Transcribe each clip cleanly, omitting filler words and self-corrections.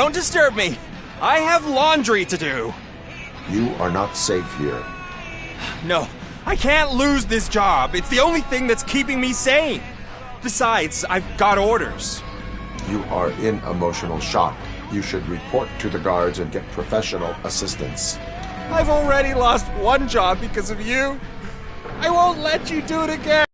don't disturb me. I have laundry to do. You are not safe here. No, I can't lose this job. It's the only thing that's keeping me sane. Besides, I've got orders. You are in emotional shock. You should report to the guards and get professional assistance. I've already lost one job because of you. I won't let you do it again.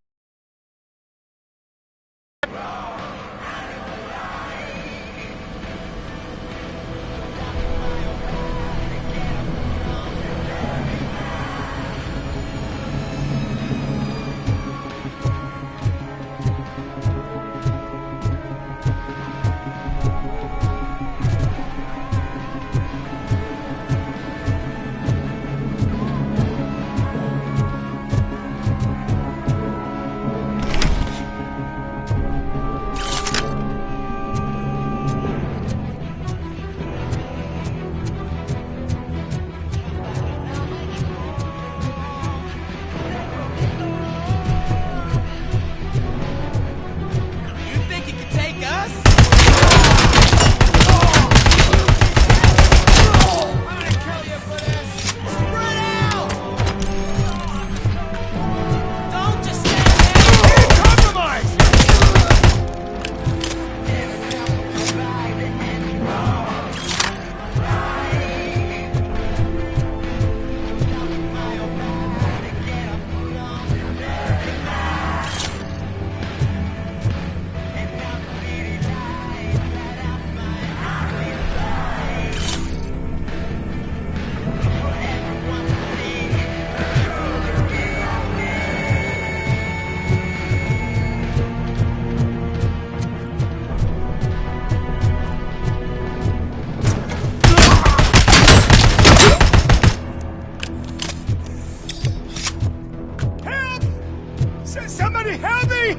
Somebody help me!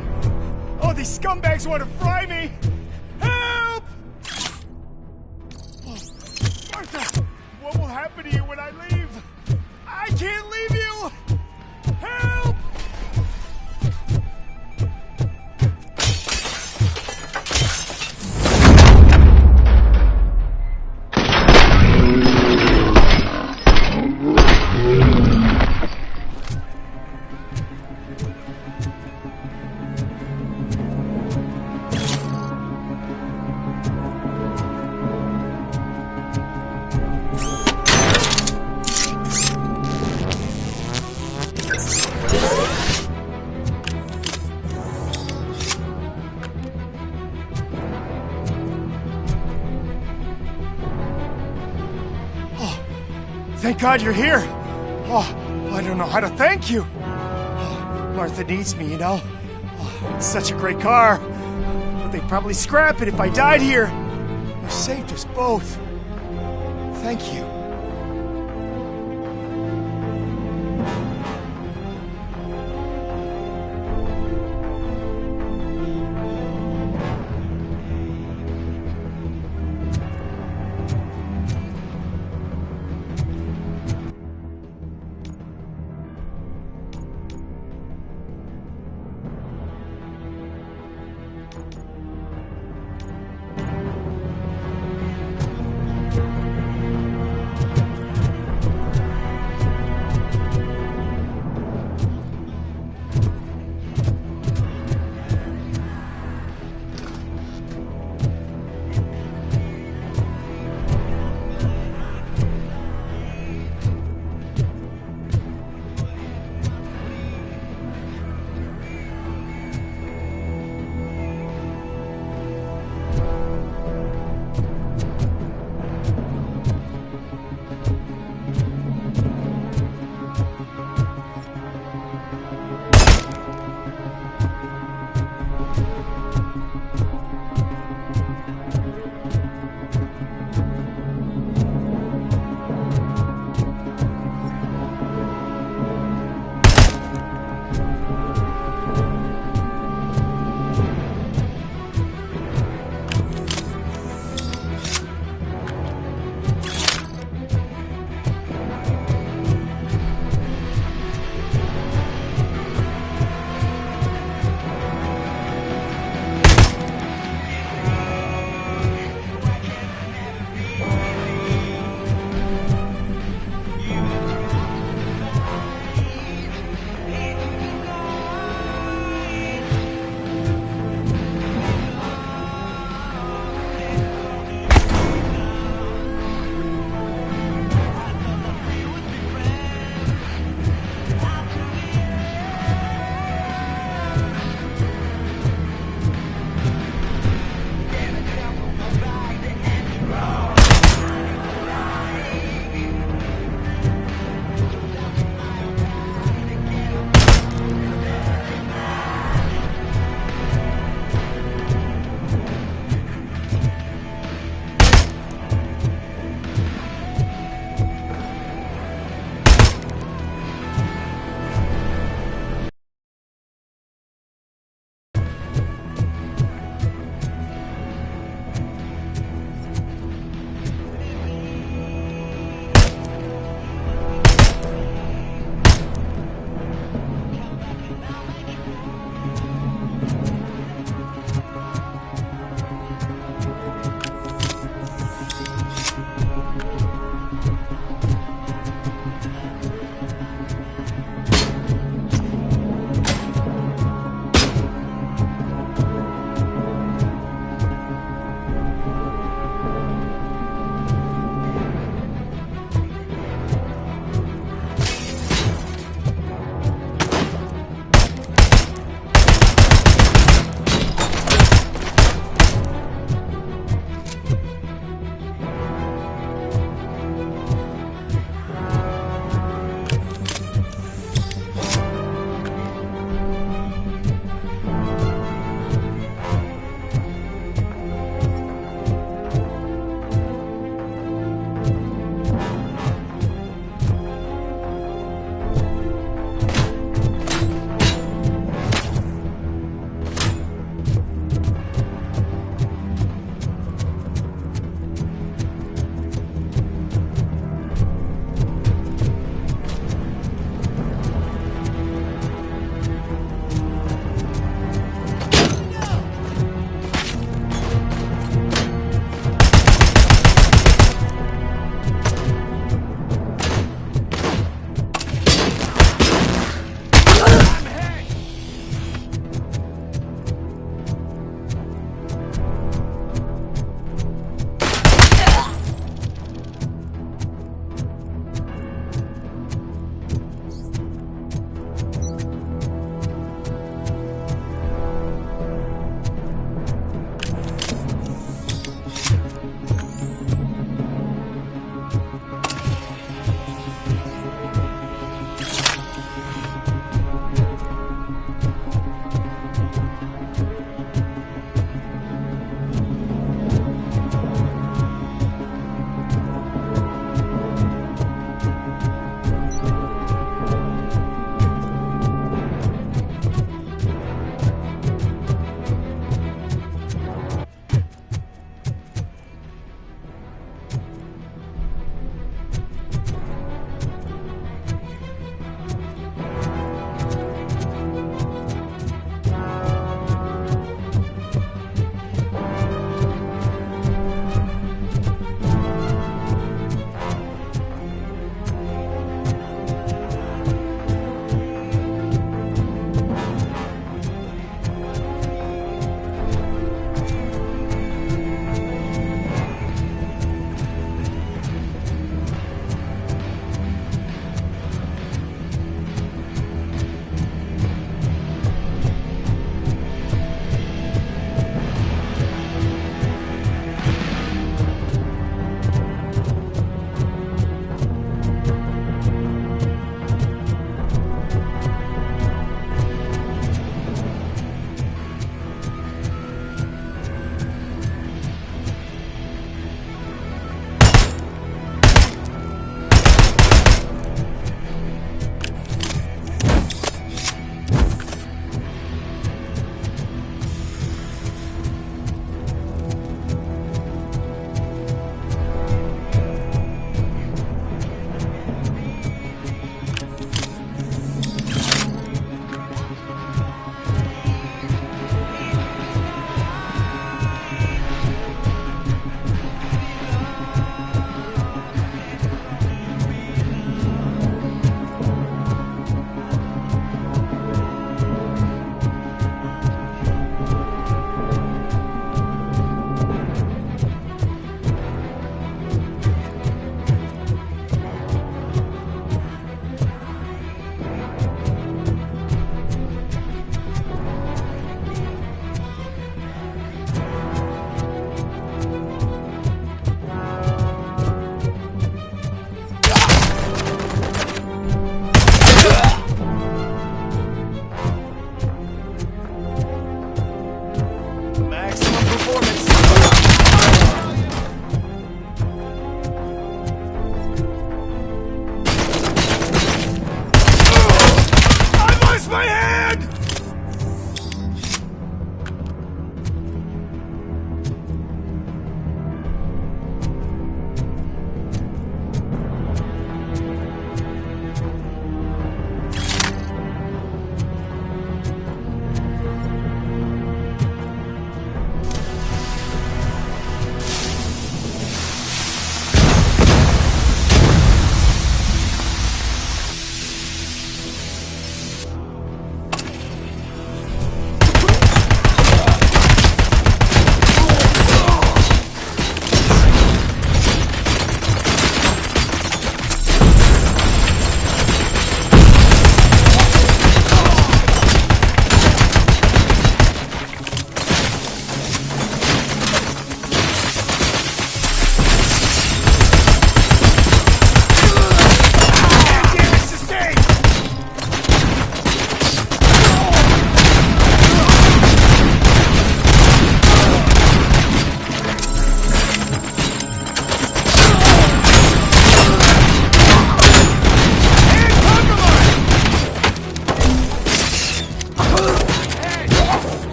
Oh, these scumbags want to fry me! Help! Oh, Martha, what will happen to you when I leave? I can't leave you! Help! Thank God you're here. Oh, I don't know how to thank you. Oh, Martha needs me, you know. Oh, it's such a great car. But they'd probably scrap it if I died here. You saved us both. Thank you.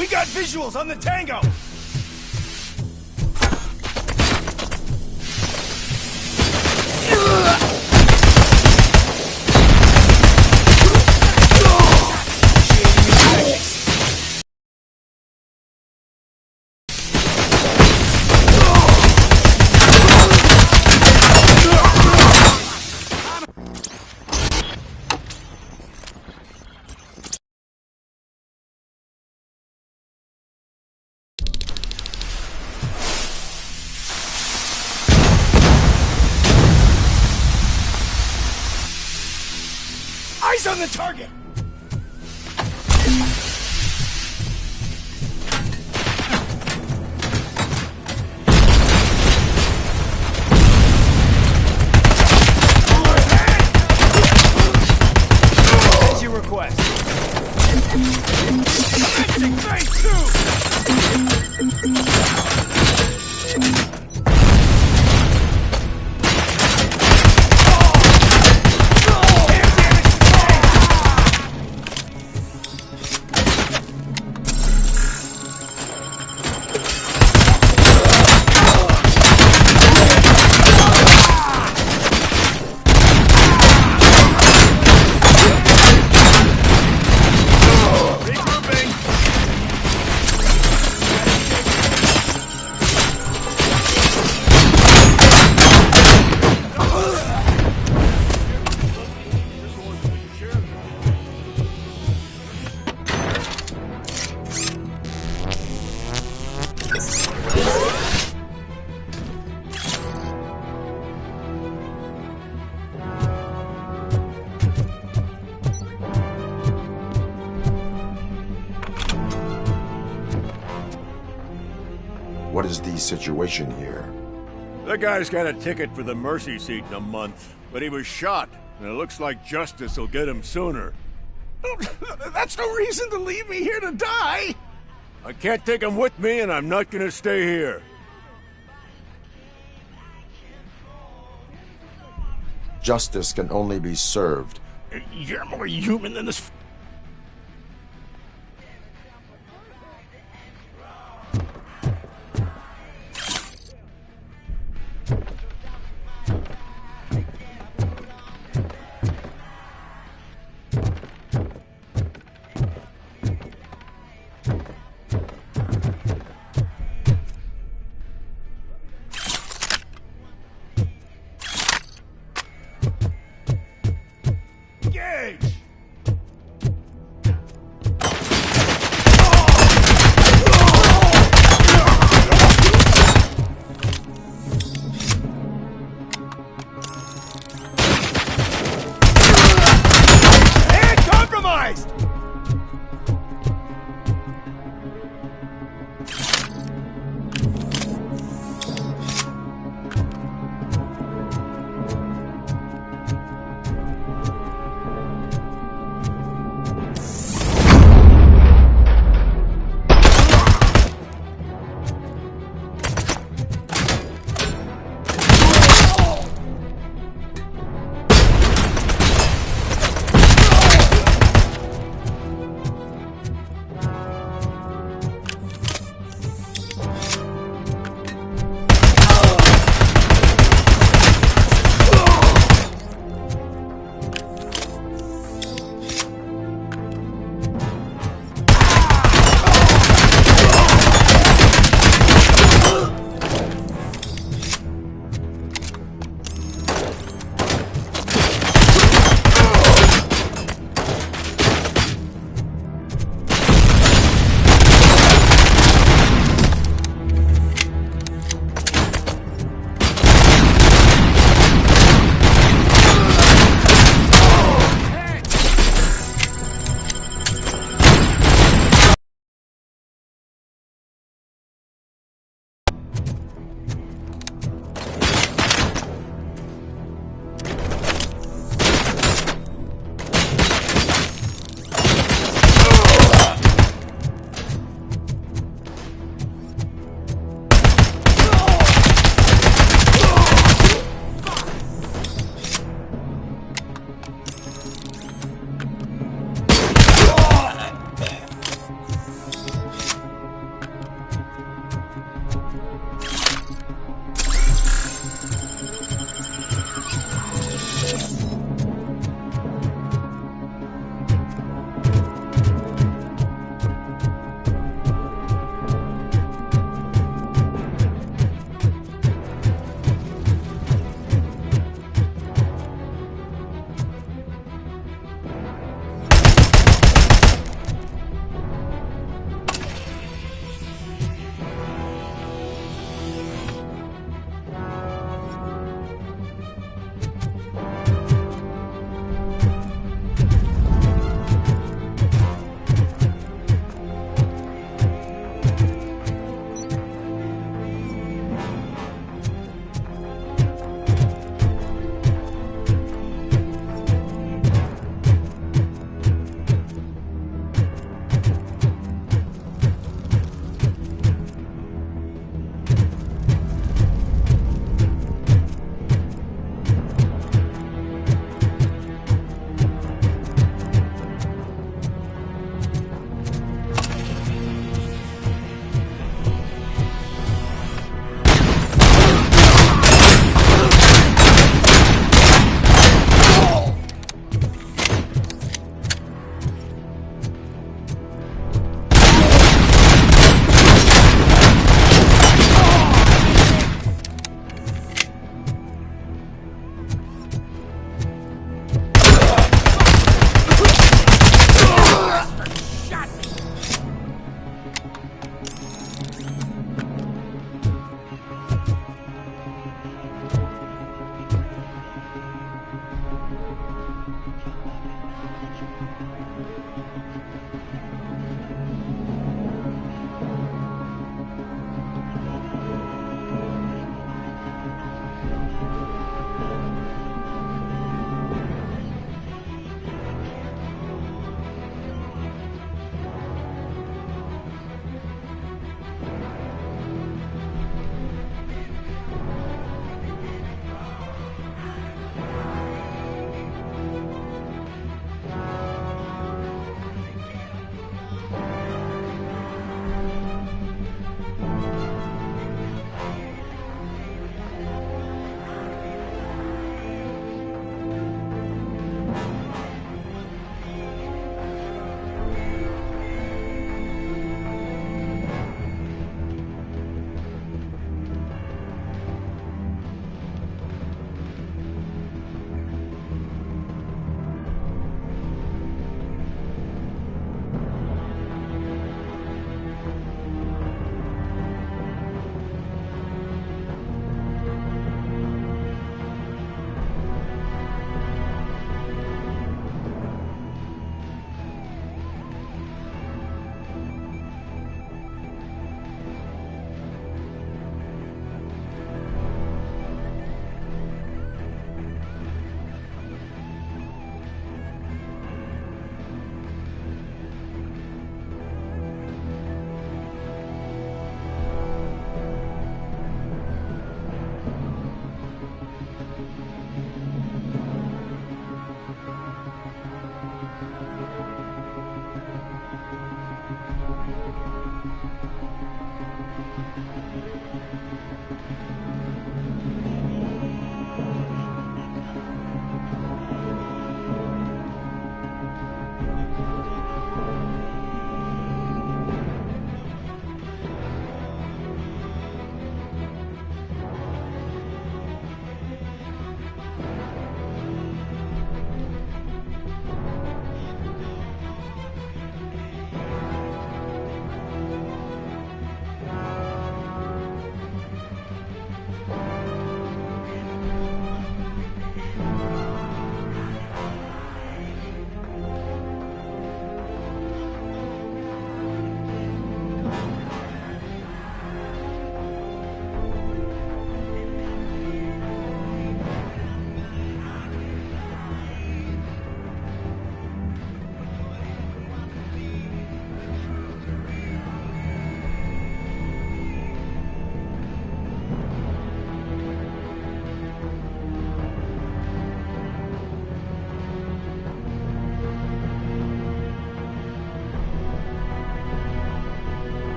We got visuals on the Tango! the target! As you request. Commencing phase 2! What is the situation here? The guy's got a ticket for the mercy seat in a month, but he was shot, and it looks like justice will get him sooner. That's no reason to leave me here to die! I can't take him with me, and I'm not gonna stay here. Justice can only be served. You're more human than this.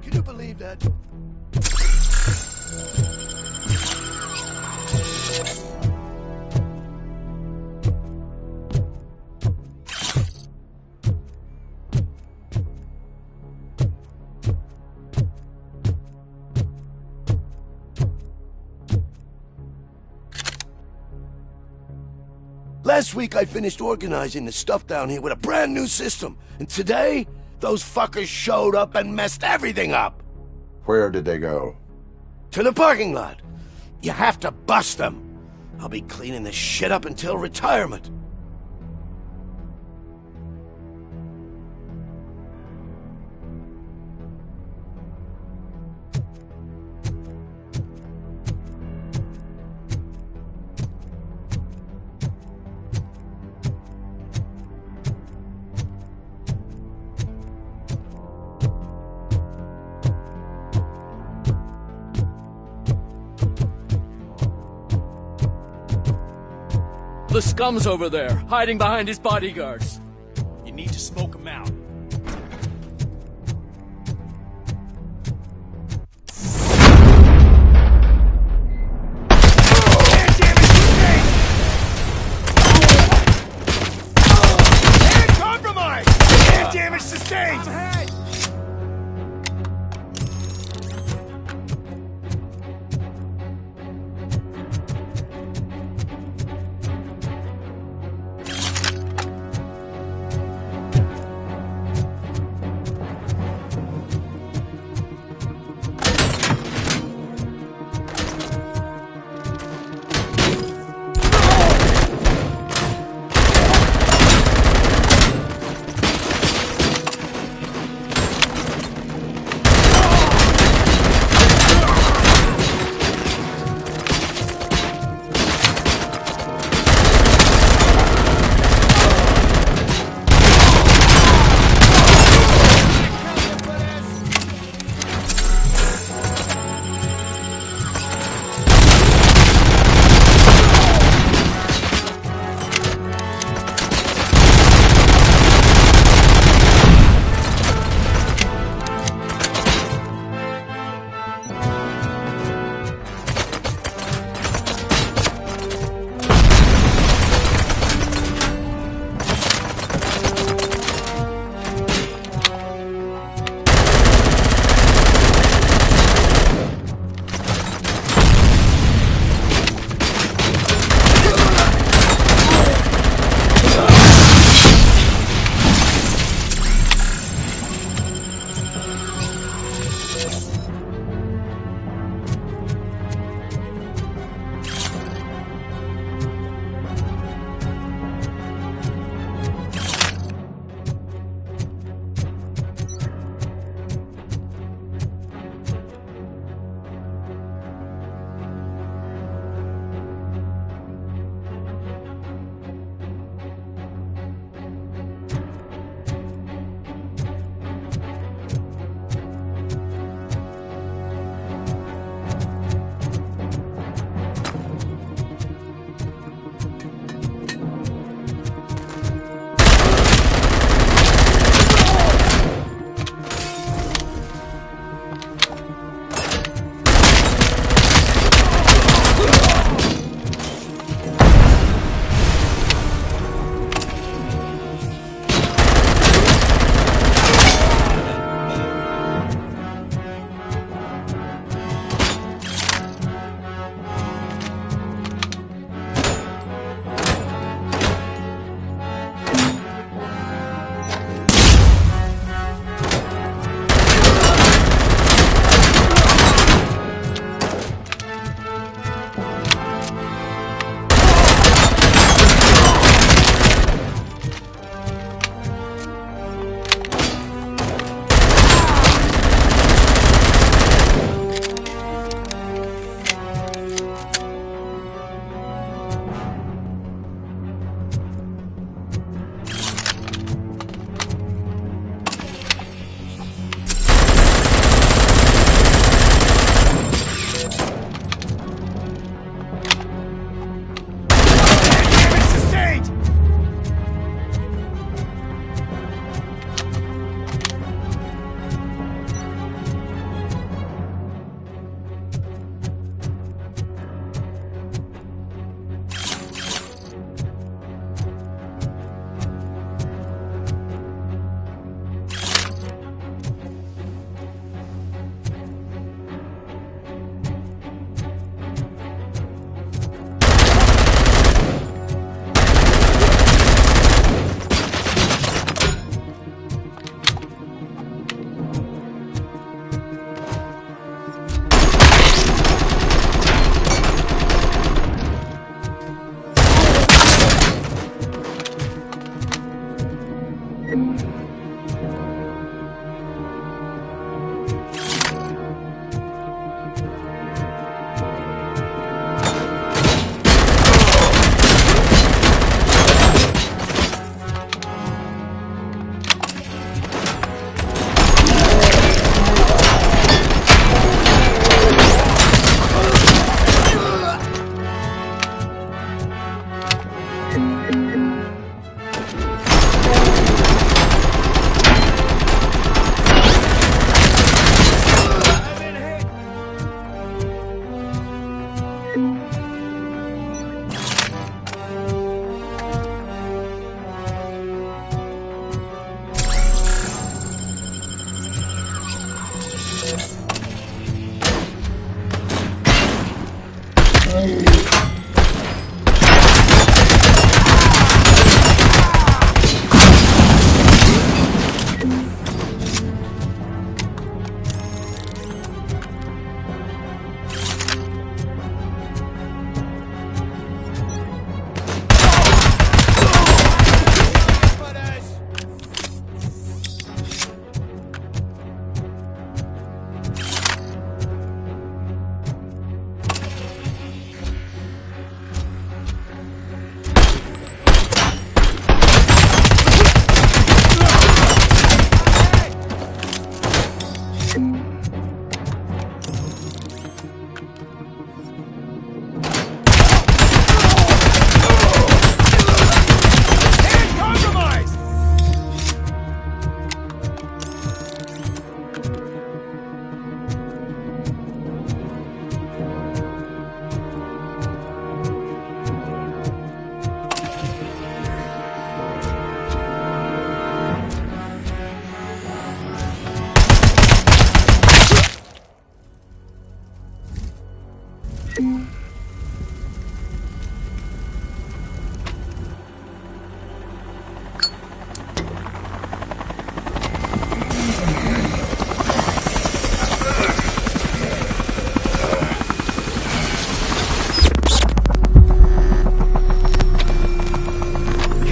Can you believe that? Last week I finished organizing the stuff down here with a brand new system. And today, those fuckers showed up and messed everything up. Where did they go? To the parking lot. You have to bust them. I'll be cleaning this shit up until retirement. The scum's over there, hiding behind his bodyguards. You need to smoke him out. Damage sustained!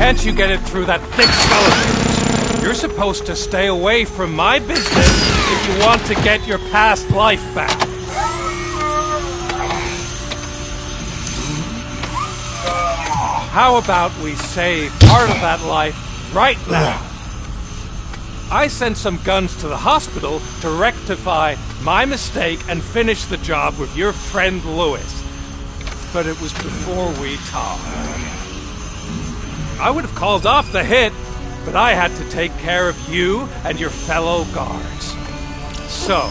can't you get it through that thick skull of yours? You're supposed to stay away from my business if you want to get your past life back. How about we save part of that life right now? I sent some guns to the hospital to rectify my mistake and finish the job with your friend Lewis. But it was before we talked. I would have called off the hit, but I had to take care of you and your fellow guards. So,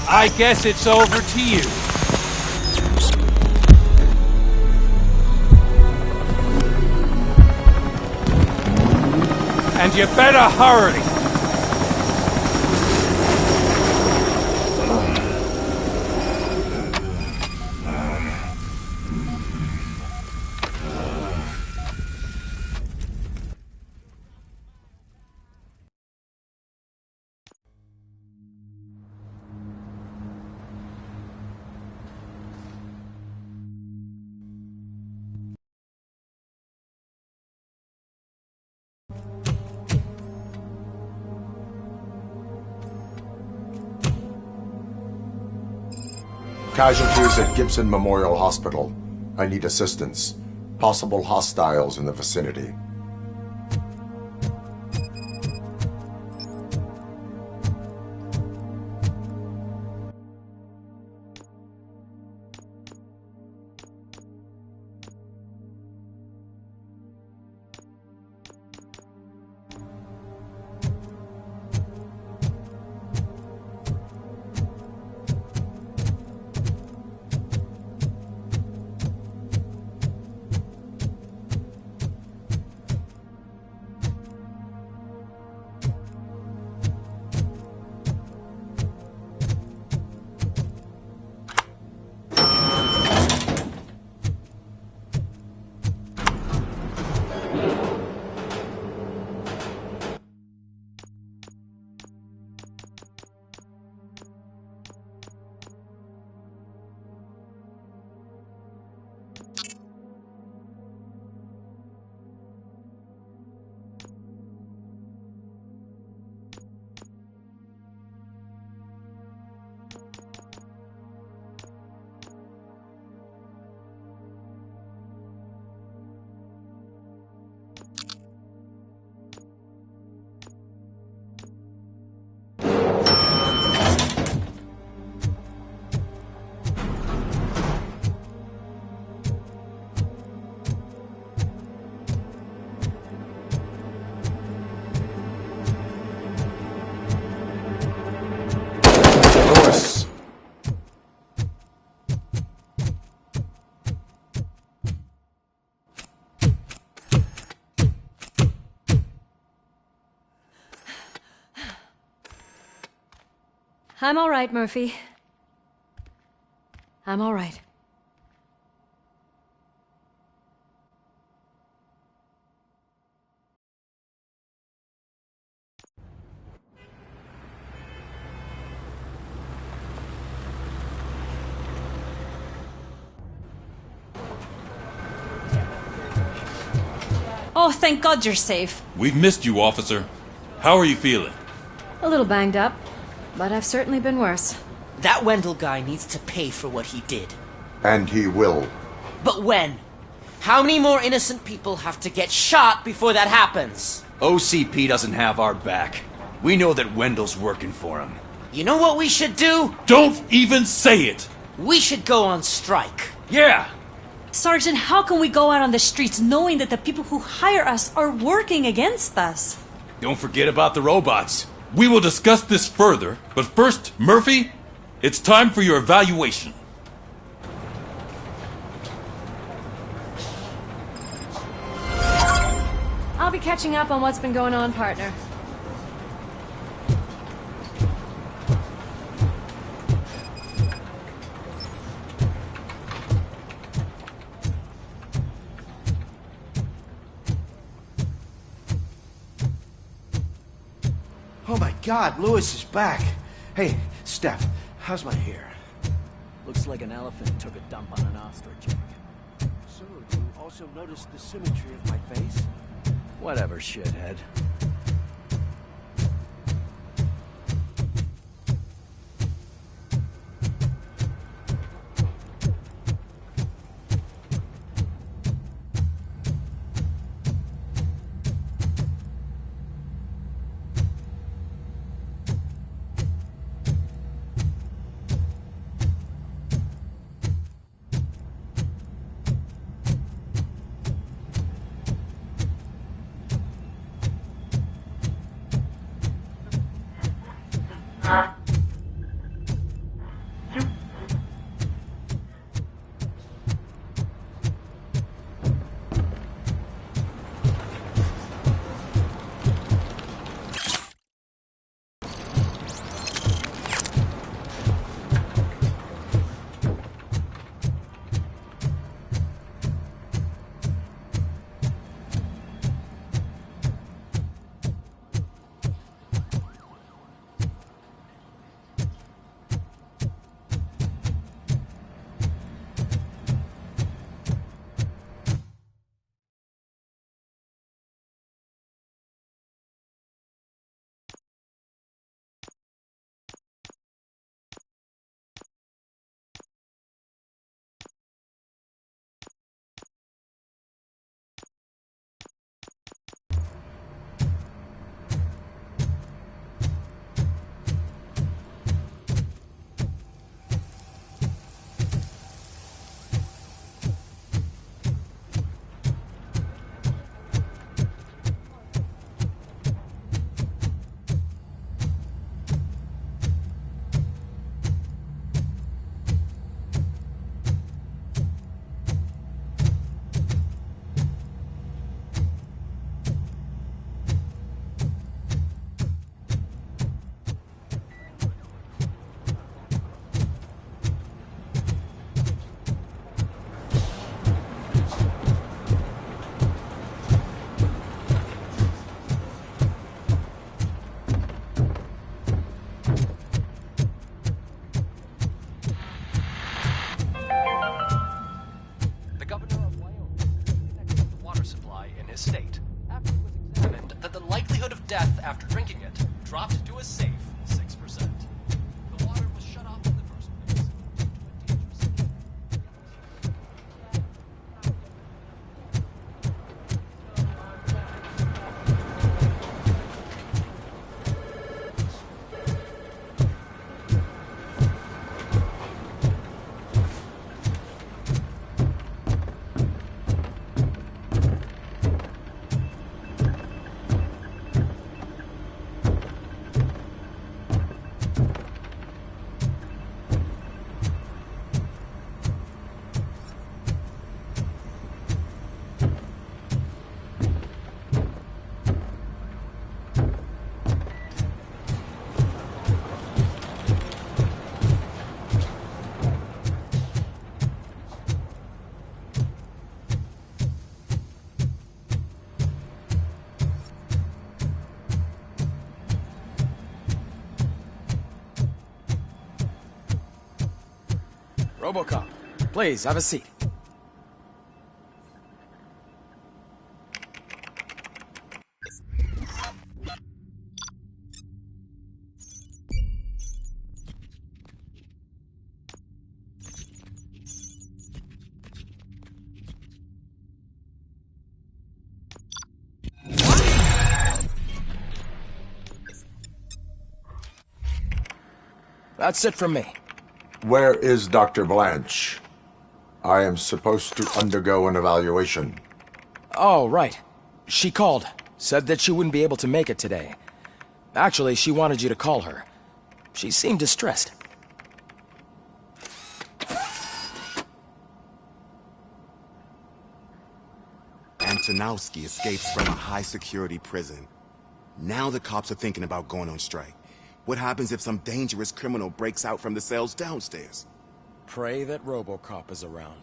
I guess it's over to you. And you better hurry! Casualties at Gibson Memorial Hospital. I need assistance. Possible hostiles in the vicinity. I'm all right, Murphy. I'm all right. Oh, thank God you're safe. We've missed you, officer. How are you feeling? A little banged up, but I've certainly been worse. That Wendell guy needs to pay for what he did. And he will. But when? How many more innocent people have to get shot before that happens? OCP doesn't have our back. We know that Wendell's working for him. You know what we should do? Don't even say it! We should go on strike. Yeah! Sergeant, how can we go out on the streets knowing that the people who hire us are working against us? Don't forget about the robots. We will discuss this further, but first, Murphy, it's time for your evaluation. I'll be catching up on what's been going on, partner. Oh my God, Lewis is back. Hey, Steph, how's my hair? Looks like an elephant took a dump on an ostrich egg. So, do you also notice the symmetry of my face? Whatever, shithead. Death after drinking it dropped to a safe 6%. The water was shut off in the first place due to a dangerous RoboCop, please have a seat. That's it from me. Where is Dr. Blanche? I am supposed to undergo an evaluation. Oh, right. She called. Said that she wouldn't be able to make it today. Actually, she wanted you to call her. She seemed distressed. Antonowski escapes from a high-security prison. Now the cops are thinking about going on strike. What happens if some dangerous criminal breaks out from the cells downstairs? Pray that RoboCop is around.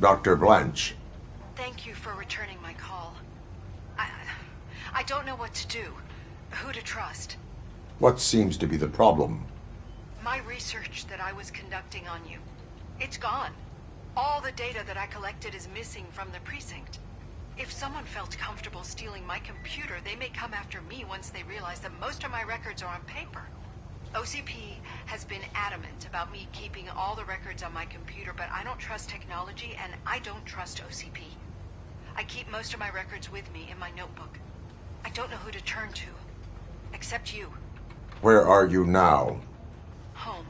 Dr. Blanche. Thank you for returning my call. I don't know what to do, who to trust. What seems to be the problem? My research that I was conducting on you, it's gone. All the data that I collected is missing from the precinct. If someone felt comfortable stealing my computer, they may come after me once they realize that most of my records are on paper. OCP has been adamant about me keeping all the records on my computer, but I don't trust technology and I don't trust OCP. I keep most of my records with me in my notebook. I don't know who to turn to, except you. Where are you now? Home.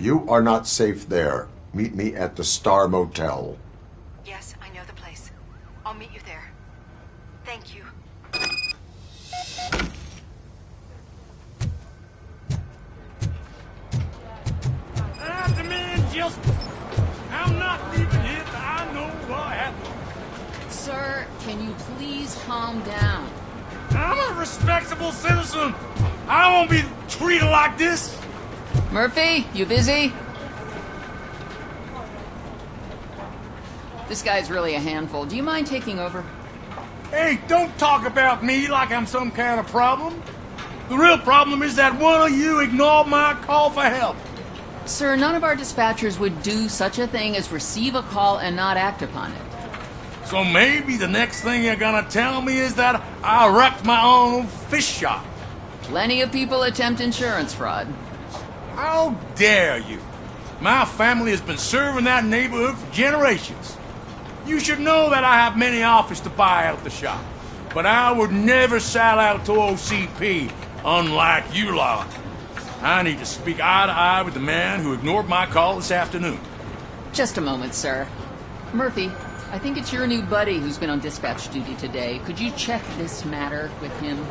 You are not safe there. Meet me at the Star Motel. Yes, I know the place. I'll meet you there. Thank you. The man just... I'm not leaving here till I know what happened. Sir, can you please calm down? I'm a respectable citizen. I won't be treated like this. Murphy, you busy? This guy's really a handful. Do you mind taking over? Hey, don't talk about me like I'm some kind of problem. The real problem is that one of you ignored my call for help. Sir, none of our dispatchers would do such a thing as receive a call and not act upon it. So maybe the next thing you're gonna tell me is that I wrecked my own fish shop. Plenty of people attempt insurance fraud. How dare you? My family has been serving that neighborhood for generations. You should know that I have many offers to buy out the shop. But I would never sell out to OCP, unlike you lot. I need to speak eye to eye with the man who ignored my call this afternoon. Just a moment, sir. Murphy, I think it's your new buddy who's been on dispatch duty today. Could you check this matter with him?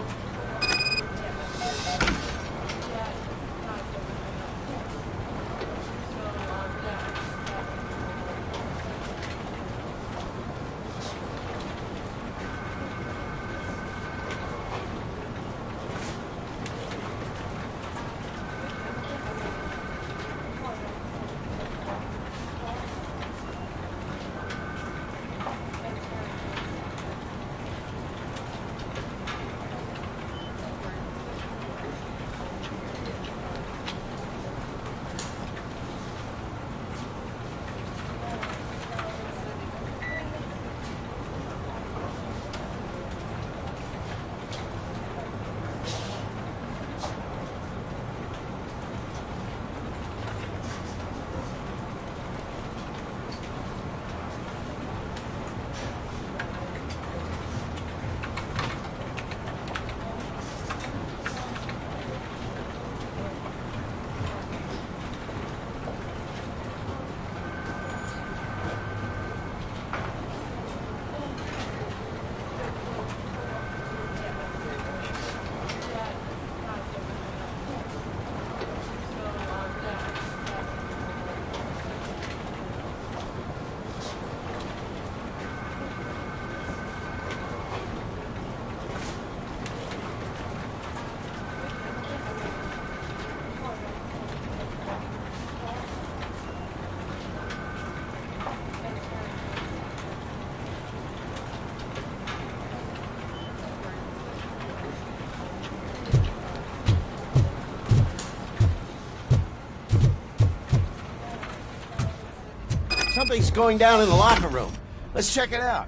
Something's going down in the locker room. Let's check it out.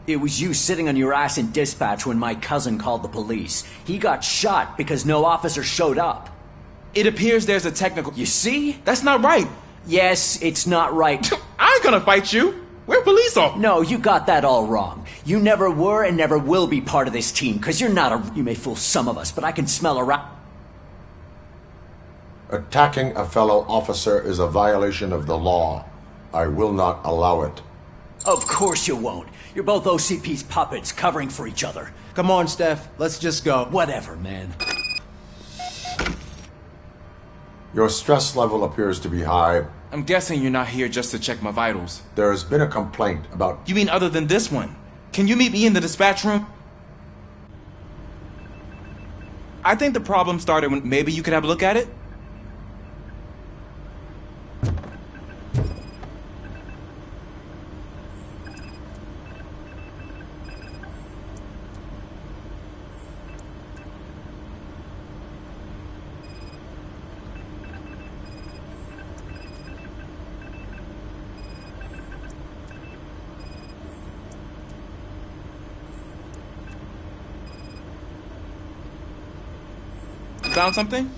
It was you sitting on your ass in dispatch when my cousin called the police. He got shot because no officer showed up. It appears there's a technical... You see? That's not right. Yes, it's not right. I ain't gonna fight you. We're police officers. No, you got that all wrong. You never were and never will be part of this team, because you're not a... You may fool some of us, but I can smell around... Attacking a fellow officer is a violation of the law. I will not allow it. Of course you won't. You're both OCP's puppets, covering for each other. Come on, Steph. Let's just go. Whatever, man. Your stress level appears to be high. I'm guessing you're not here just to check my vitals. There has been a complaint about... You mean other than this one? Can you meet me in the dispatch room? I think the problem started when maybe you could have a look at it? Found something?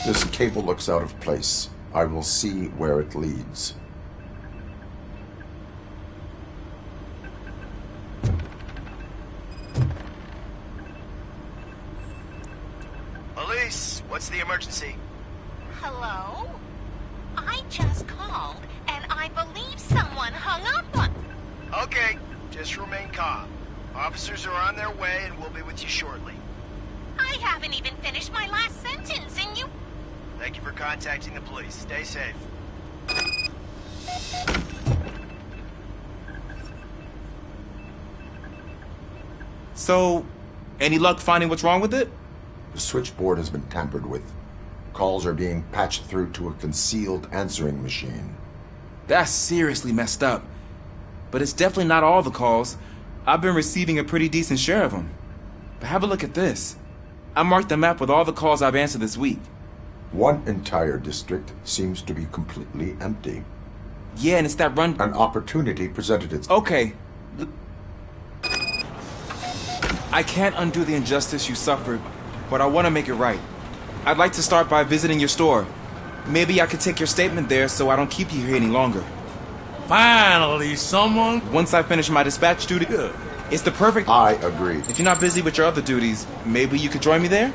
This cable looks out of place. I will see where it leads. Police, what's the emergency? Hello? I just called, and I believe someone hung up on... Okay, just remain calm. Officers are on their way, and we'll be with you shortly. I haven't even finished my last sentence, and you... Thank you for contacting the police. Stay safe. So, any luck finding what's wrong with it? The switchboard has been tampered with. Calls are being patched through to a concealed answering machine. That's seriously messed up. But it's definitely not all the calls. I've been receiving a pretty decent share of them. But have a look at this. I marked the map with all the calls I've answered this week. One entire district seems to be completely empty. Yeah, and it's that run... An opportunity presented itself. Okay. I can't undo the injustice you suffered, but I want to make it right. I'd like to start by visiting your store. Maybe I could take your statement there so I don't keep you here any longer. Finally, someone... Once I finish my dispatch duty... Good. It's the perfect... I agree. If you're not busy with your other duties, maybe you could join me there?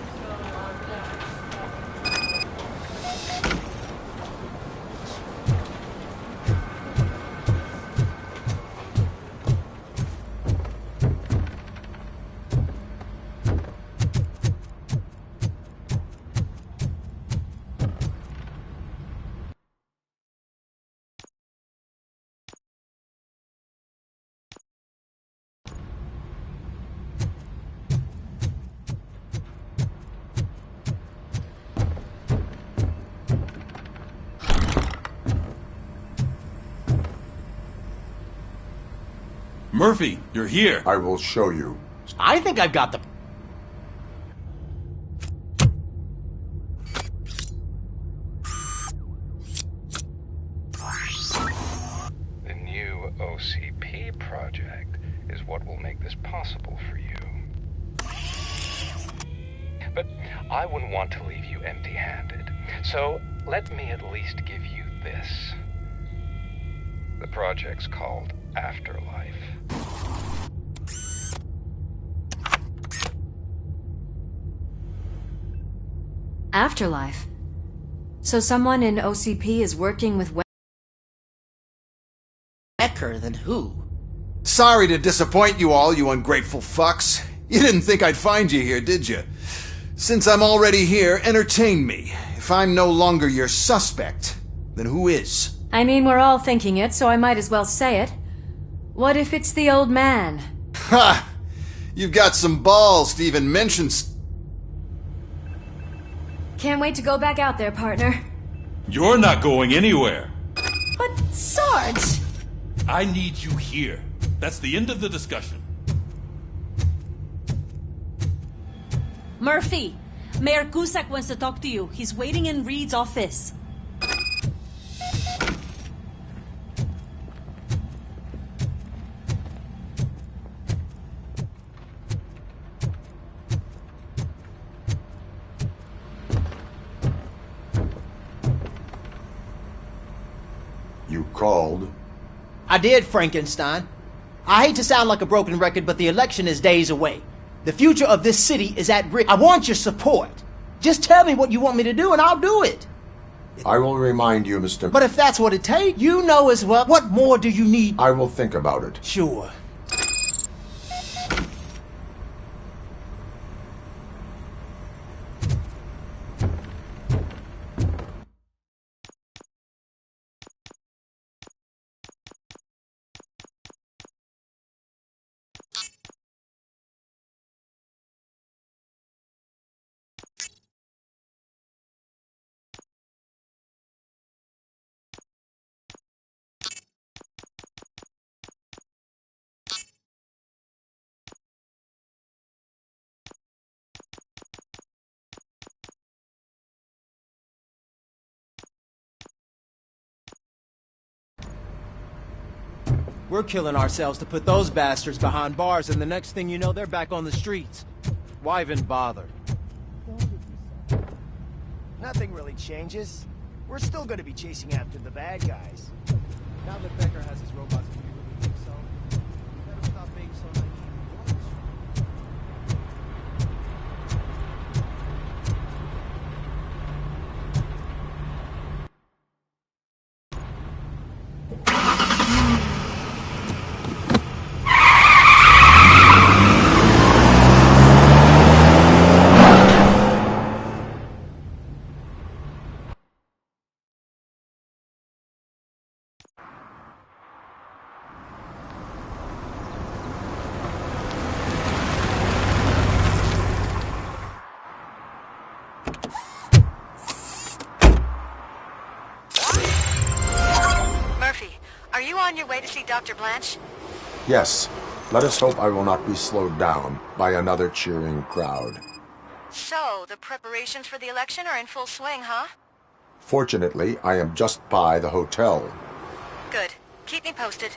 Murphy, you're here. I will show you. I think I've got the... The new OCP project is what will make this possible for you. But I wouldn't want to leave you empty-handed, so let me at least give you this. The project's called Afterlife. Afterlife? So someone in OCP is working with... Becker than who? Sorry to disappoint you all, you ungrateful fucks. You didn't think I'd find you here, did you? Since I'm already here, entertain me. If I'm no longer your suspect, then who is? I mean, we're all thinking it, so I might as well say it. What if it's the old man? Ha! You've got some balls to even mention... Can't wait to go back out there, partner. You're not going anywhere. But, Sarge! I need you here. That's the end of the discussion. Murphy, Mayor Cusack wants to talk to you. He's waiting in Reed's office. You called? I did, Frankenstein. I hate to sound like a broken record, but the election is days away. The future of this city is at risk. I want your support. Just tell me what you want me to do and I'll do it. I will remind you, Mr. But if that's what it takes, you know as well. What more do you need? I will think about it. Sure. We're killing ourselves to put those bastards behind bars, and the next thing you know, they're back on the streets. Why even bother? Nothing really changes. We're still gonna be chasing after the bad guys. Now that Becker has his robots, do you really think so? You better stop being so naive. Murphy, are you on your way to see Dr. Blanche? Yes. Let us hope I will not be slowed down by another cheering crowd. So, the preparations for the election are in full swing, huh? Fortunately, I am just by the hotel. Good. Keep me posted.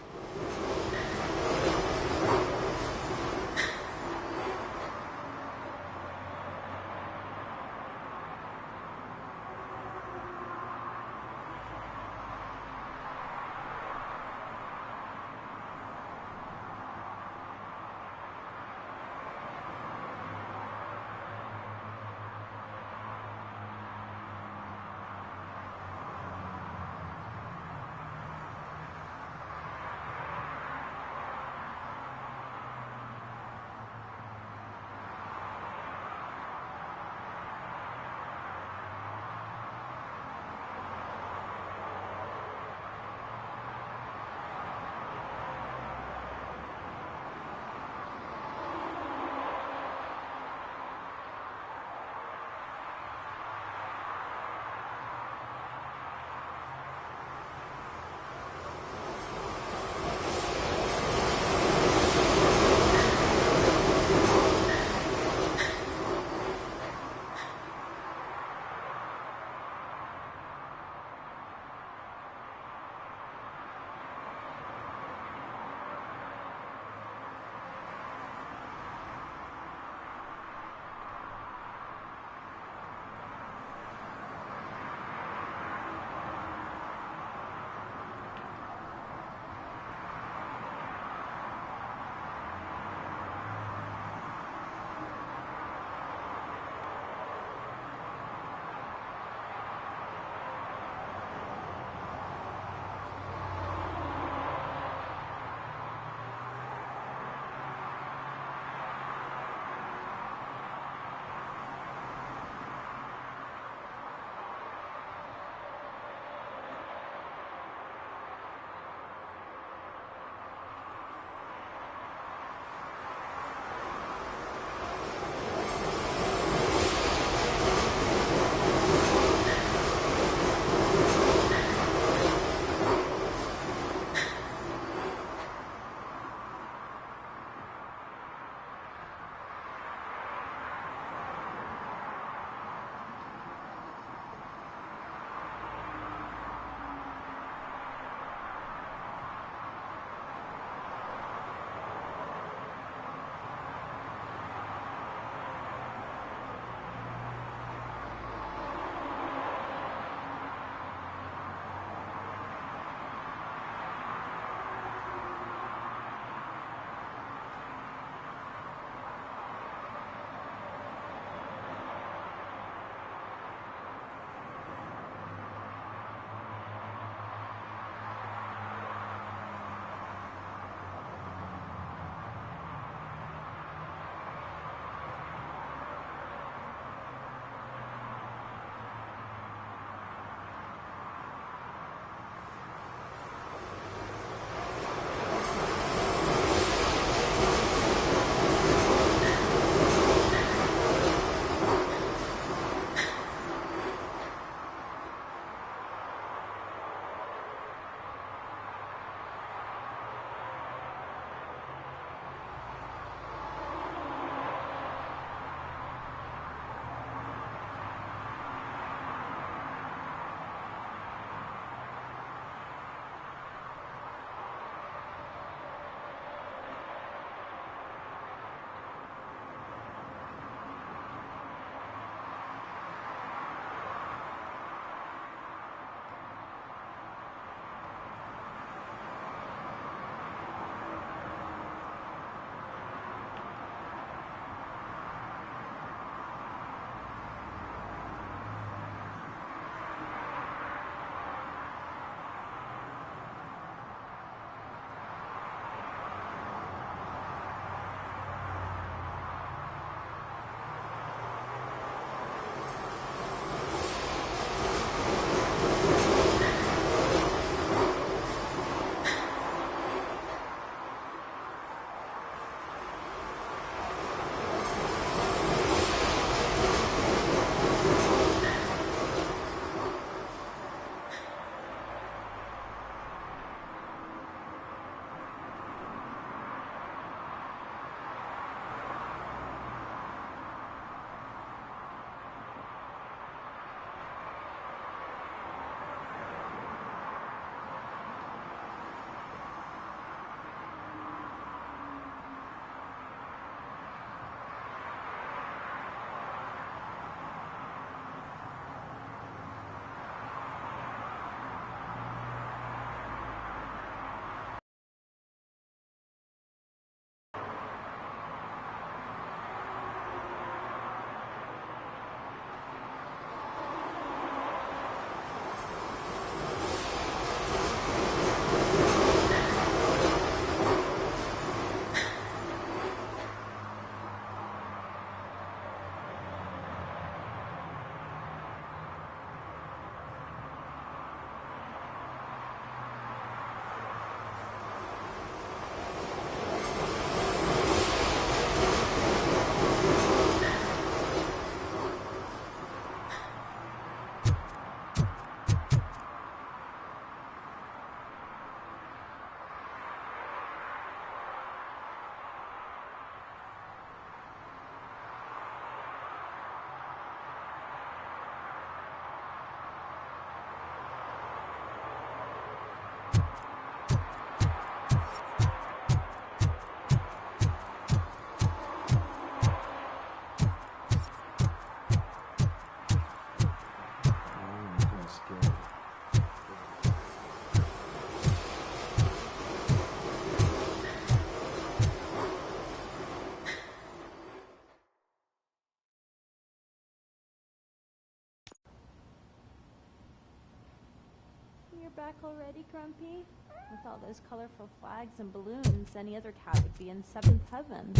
already, Grumpy? With all those colorful flags and balloons, any other cat would be in seventh heaven.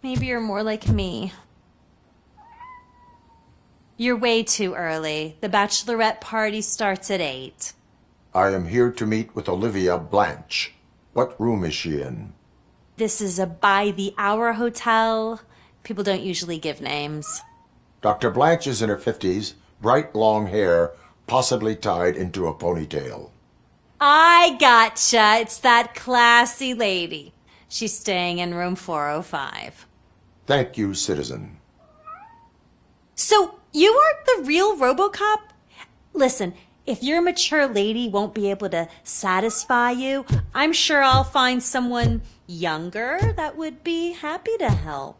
Maybe you're more like me. You're way too early. The bachelorette party starts at 8. I am here to meet with Olivia Blanche. What room is she in? This is a by-the-hour hotel. People don't usually give names. Dr. Blanche is in her 50s, bright long hair, possibly tied into a ponytail. I gotcha. It's that classy lady. She's staying in room 405. Thank you, citizen. So, you aren't the real RoboCop? Listen, if your mature lady won't be able to satisfy you, I'm sure I'll find someone younger that would be happy to help.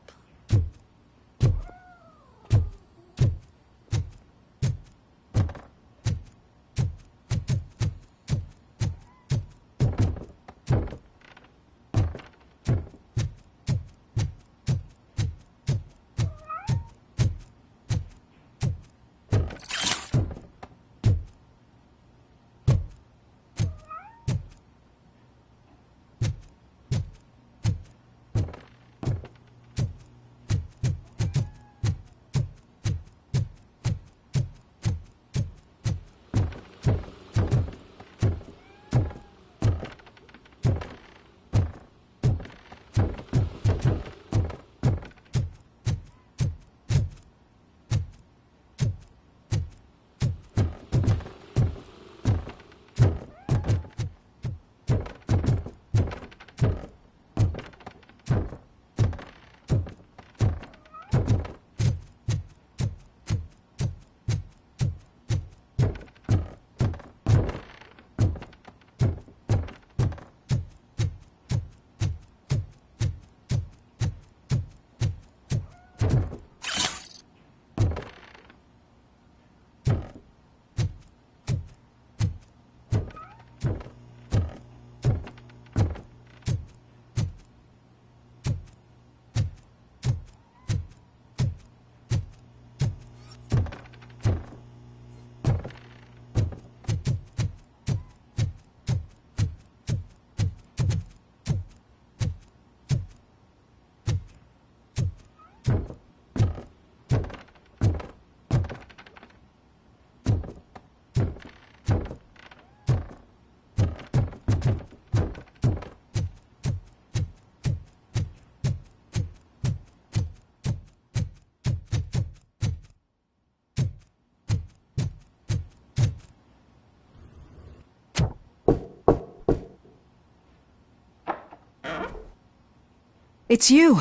It's you.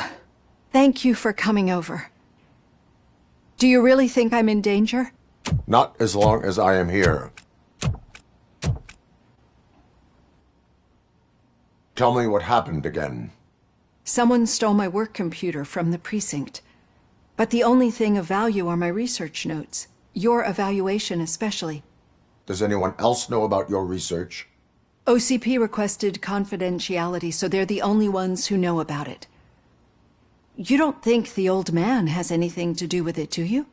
Thank you for coming over. Do you really think I'm in danger? Not as long as I am here. Tell me what happened again. Someone stole my work computer from the precinct. But the only thing of value are my research notes. Your evaluation especially. Does anyone else know about your research? OCP requested confidentiality, so they're the only ones who know about it. You don't think the old man has anything to do with it, do you?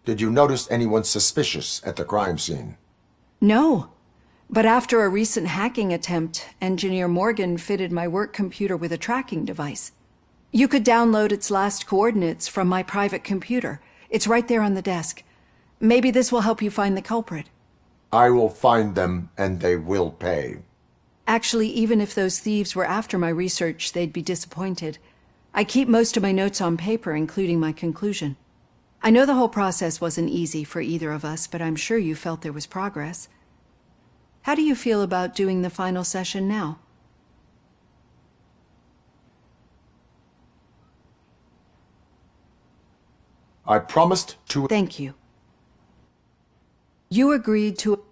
Did you notice anyone suspicious at the crime scene? No. But after a recent hacking attempt, Engineer Morgan fitted my work computer with a tracking device. You could download its last coordinates from my private computer. It's right there on the desk. Maybe this will help you find the culprit. I will find them, and they will pay. Actually, even if those thieves were after my research, they'd be disappointed. I keep most of my notes on paper, including my conclusion. I know the whole process wasn't easy for either of us, but I'm sure you felt there was progress. How do you feel about doing the final session now? I promised to... Thank you. You agreed to...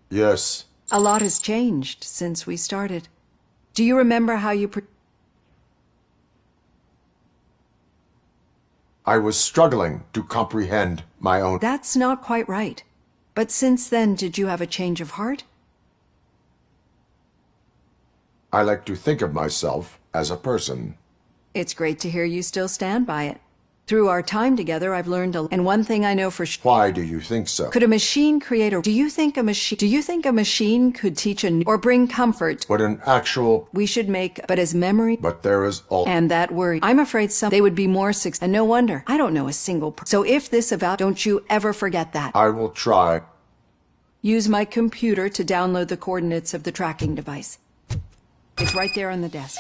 Yes. A lot has changed since we started. Do you remember how you... I was struggling to comprehend my own... That's not quite right. But since then, did you have a change of heart? I like to think of myself as a person. It's great to hear you still stand by it. Through our time together, I've learned and one thing I know for sure. Why do you think so? Could a machine create do you think a machine could teach or bring comfort? But an actual... We should make, but as memory... But there is all... And that worry. I'm afraid they would be more successful. And no wonder. I don't know a single So if this don't you ever forget that. I will try. Use my computer to download the coordinates of the tracking device. It's right there on the desk.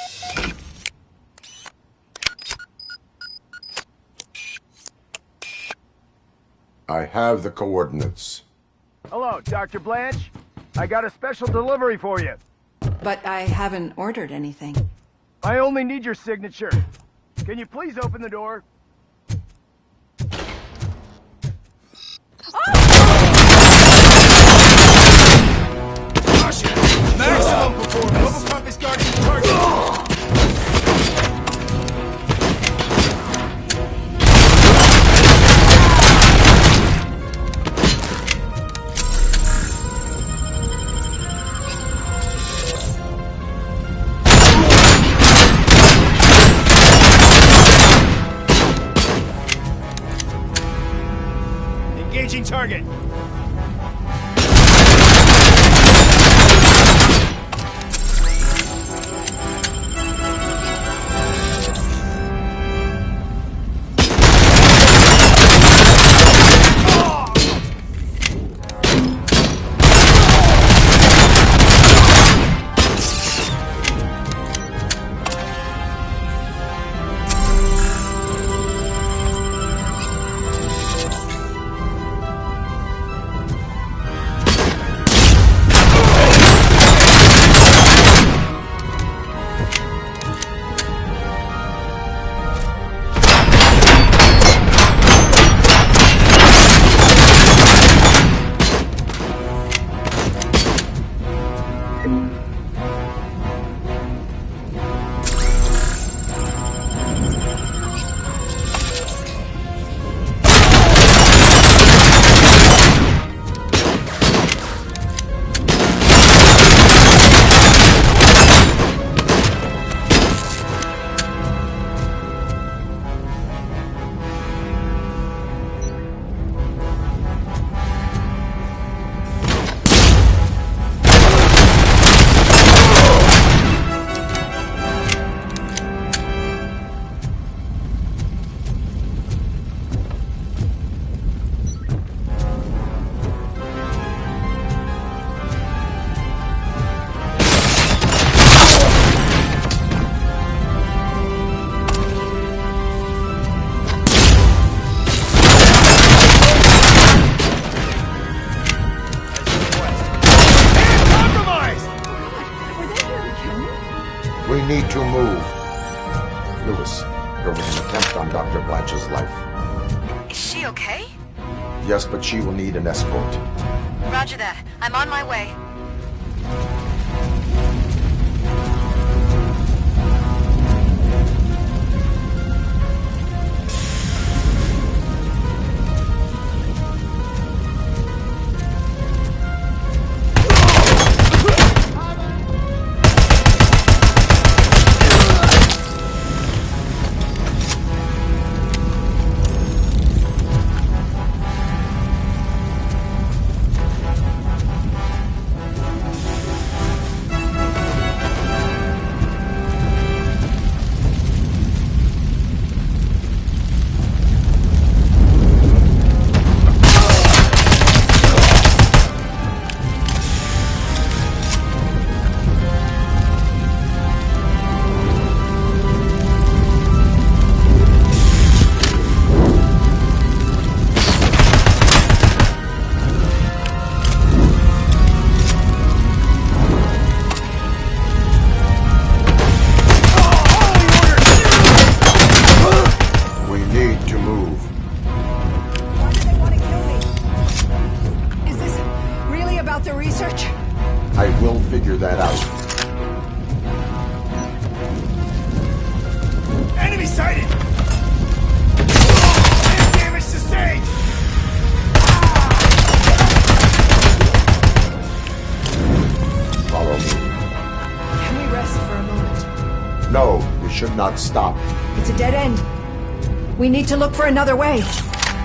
I have the coordinates. Hello, Dr. Blanche. I got a special delivery for you. But I haven't ordered anything. I only need your signature. Can you please open the door? Caution! Maximum performance! RoboCop is guarding the target! Engaging target! We need to move. Lewis, there was an attempt on Dr. Blanche's life. Is she okay? Yes, but she will need an escort. Roger that. I'm on my way. I will figure that out. Enemy sighted! And damage sustained! Follow me. Can we rest for a moment? No, we should not stop. It's a dead end. We need to look for another way.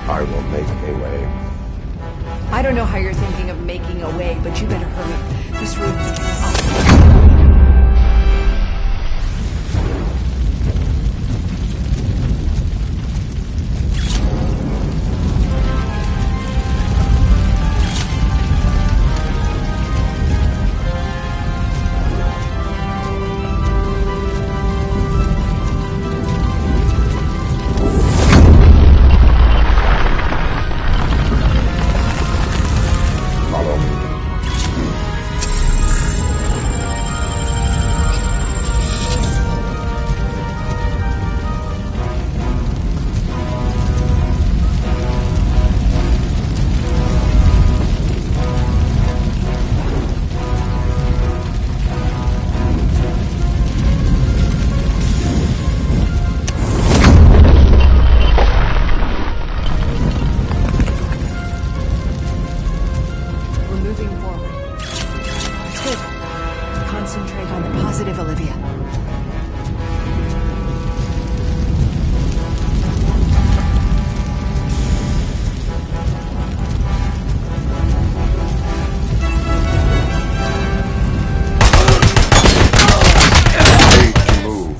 I will make a way. I don't know how you're thinking of making a way, but you better hurry. This room is getting awful. Follow me. We're moving forward. Good. Concentrate on the positive, Olivia. Need to move.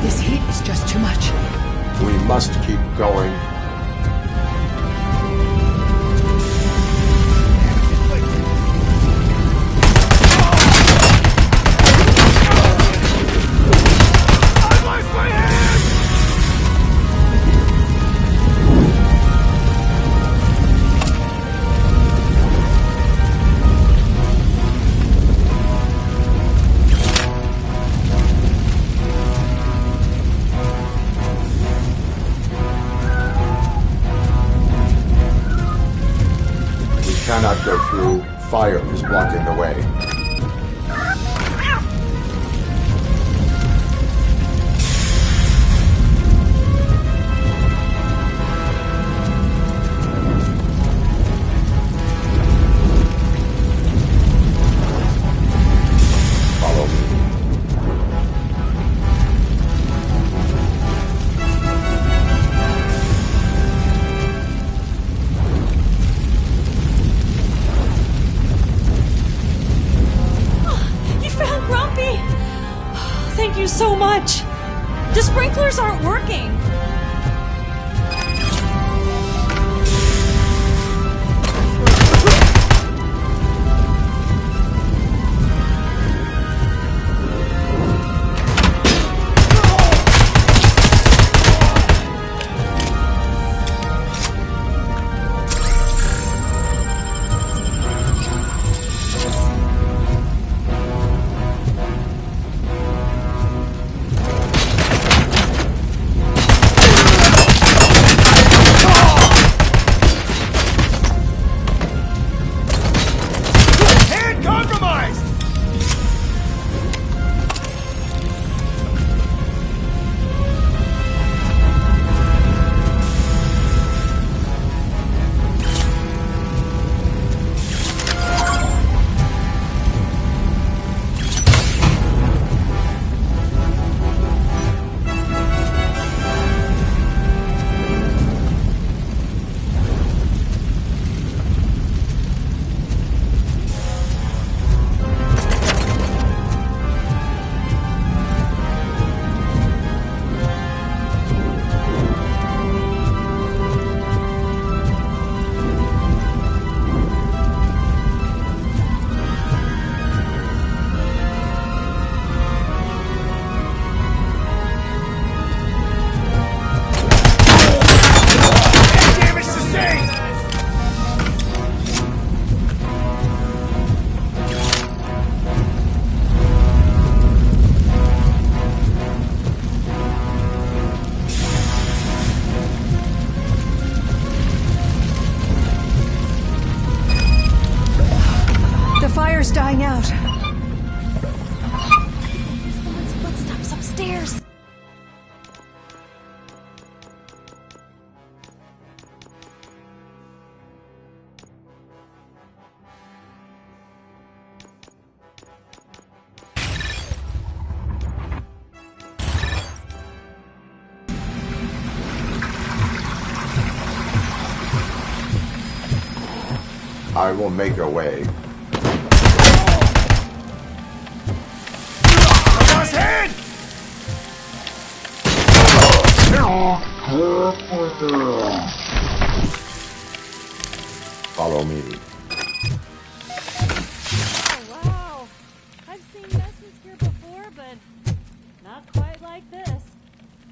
This heat is just too much. We must keep going. We cannot go through. Fire is blocking the way. Follow me. You found Grumpy! Thank you so much. The sprinklers aren't working. Hand compromised! Damage sustained! The fire's dying out. Someone's footsteps upstairs. I will make a way. His head! Follow me. Oh, wow. I've seen messes here before, but not quite like this.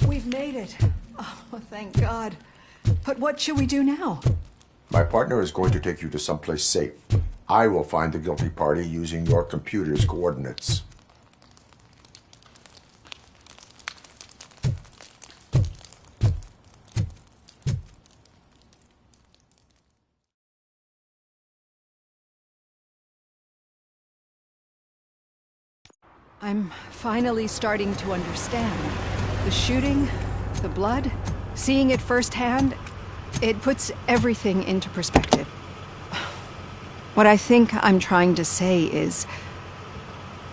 We've made it. Oh, thank God. But what should we do now? My partner is going to take you to someplace safe. I will find the guilty party using your computer's coordinates. I'm finally starting to understand. The shooting, the blood, seeing it firsthand, it puts everything into perspective. What I think I'm trying to say is,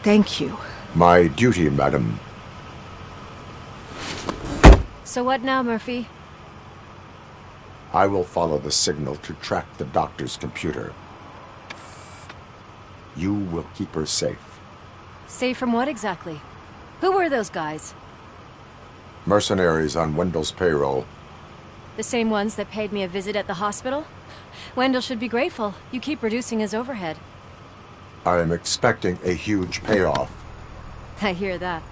thank you. My duty, madam. So what now, Murphy? I will follow the signal to track the doctor's computer. You will keep her safe. Safe from what exactly? Who were those guys? Mercenaries on Wendell's payroll. The same ones that paid me a visit at the hospital? Wendell should be grateful. You keep reducing his overhead. I am expecting a huge payoff. I hear that.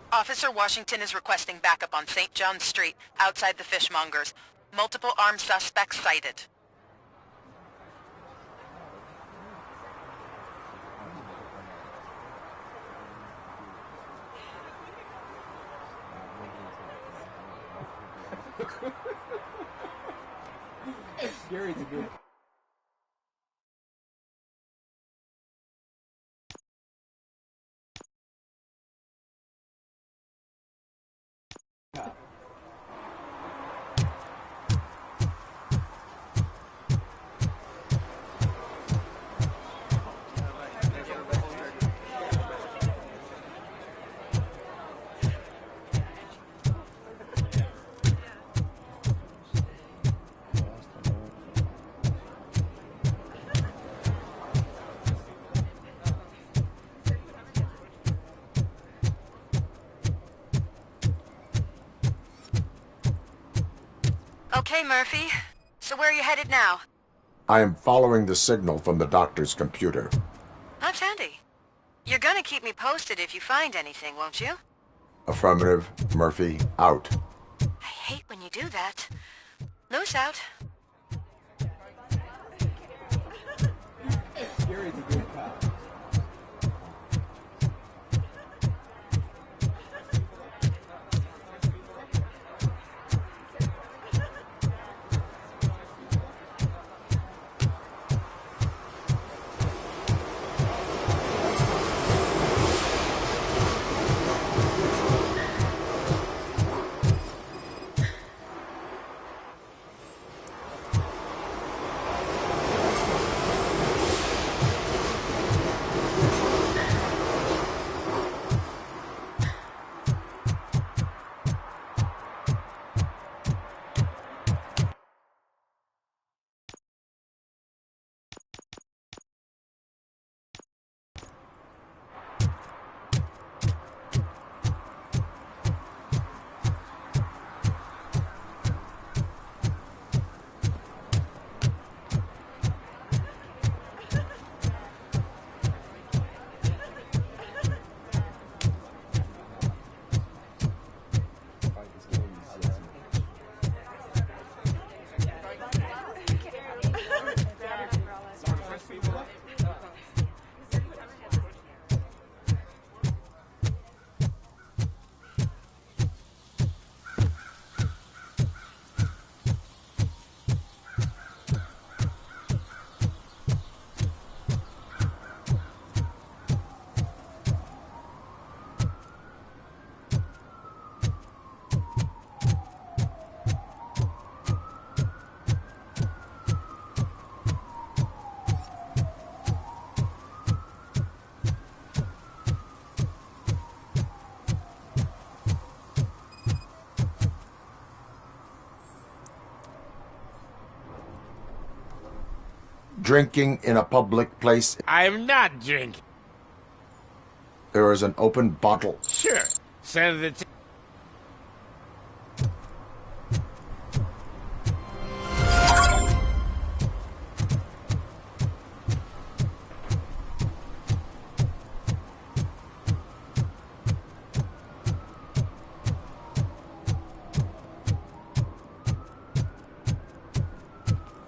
Officer Washington is requesting backup on St. John's Street, outside the fishmongers. Multiple armed suspects sighted. Gary's a good. Okay, Murphy. So where are you headed now? I am following the signal from the doctor's computer. That's handy. You're gonna keep me posted if you find anything, won't you? Affirmative. Murphy, out. I hate when you do that. Loose out. Gary's a good cop. Drinking in a public place. I'm not drinking. There is an open bottle. Sure. Send it to...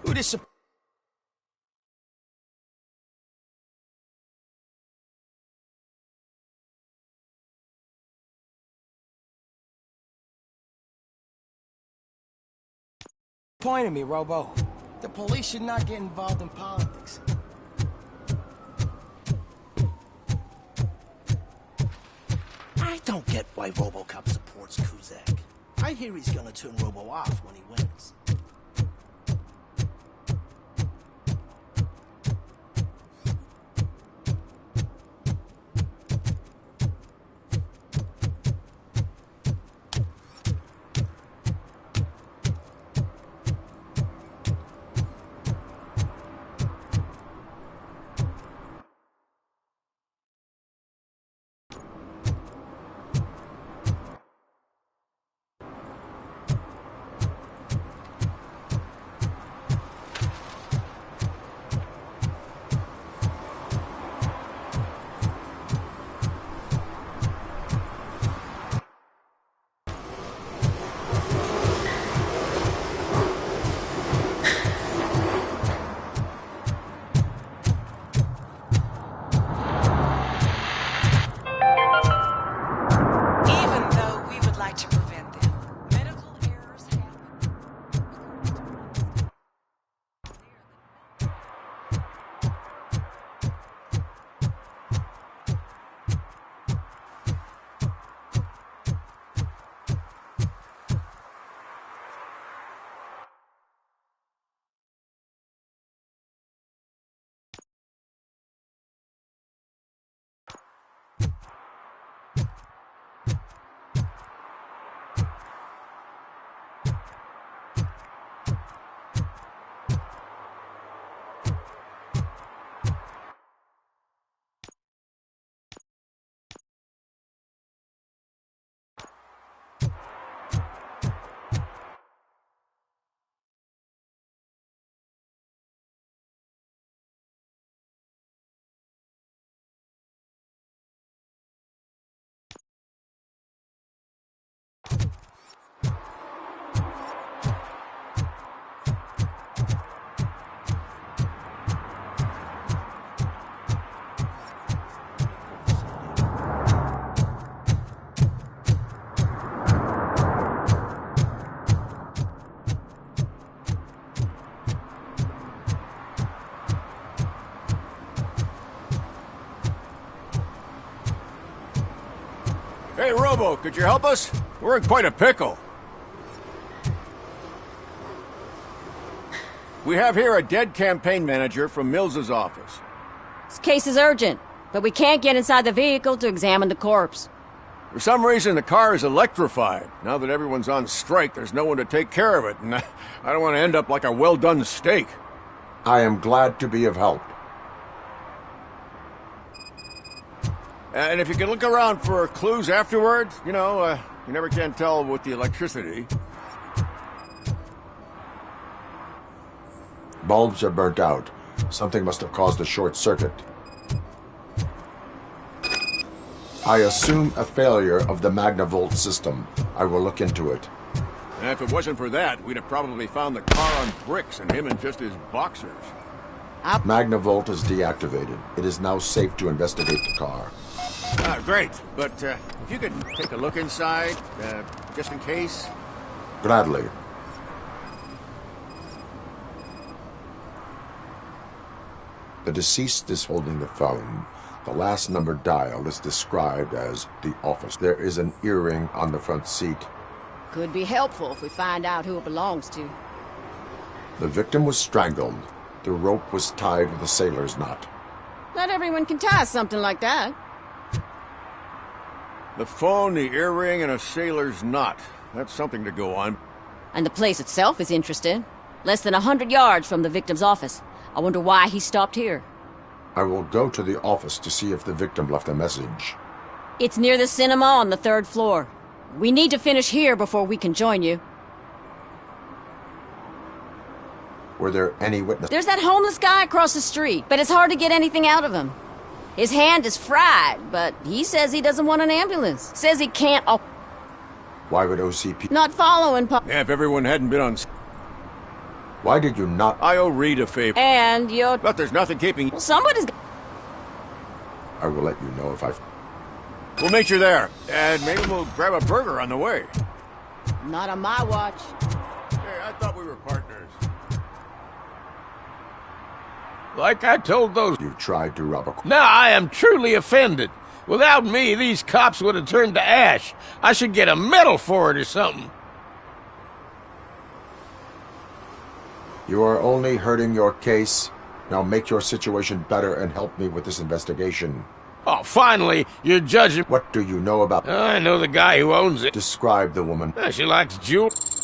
Who dis- Disappointed me, Robo. The police should not get involved in politics. I don't get why RoboCop supports Kuzak. I hear he's gonna turn Robo off when he wins. Hey, Robo, could you help us? We're in quite a pickle. We have here a dead campaign manager from Mills's office. This case is urgent, but we can't get inside the vehicle to examine the corpse. For some reason, the car is electrified. Now that everyone's on strike, there's no one to take care of it, and I don't want to end up like a well-done steak. I am glad to be of help. And if you can look around for clues afterwards, you never can tell with the electricity. Bulbs are burnt out. Something must have caused a short circuit. I assume a failure of the Magnavolt system. I will look into it. And if it wasn't for that, we'd have probably found the car on bricks and him in just his boxers. Magnavolt is deactivated. It is now safe to investigate the car. Great. But if you could take a look inside, just in case. Gladly. The deceased is holding the phone. The last number dialed is described as the office. There is an earring on the front seat. Could be helpful if we find out who it belongs to. The victim was strangled. The rope was tied with a sailor's knot. Not everyone can tie something like that. The phone, the earring, and a sailor's knot. That's something to go on. And the place itself is interesting. Less than 100 yards from the victim's office. I wonder why he stopped here. I will go to the office to see if the victim left a message. It's near the cinema on the 3rd floor. We need to finish here before we can join you. Were there any witnesses? There's that homeless guy across the street, but it's hard to get anything out of him. His hand is fried, but he says he doesn't want an ambulance. Says he can't... Why would OCP... Not following... Yeah, if everyone hadn't been on... Why did you not... I owe Reed a favor. And you're... But there's nothing keeping... Well, somebody's... I will let you know if I... We'll meet you there, and maybe we'll grab a burger on the way. Not on my watch. Hey, I thought we were partners. Like I told those... You tried to rob a... Now I am truly offended. Without me, these cops would have turned to ash. I should get a medal for it or something. You are only hurting your case. Now make your situation better and help me with this investigation. Oh, finally, you're judging... What do you know about... I know the guy who owns it. Describe the woman. She likes jewels.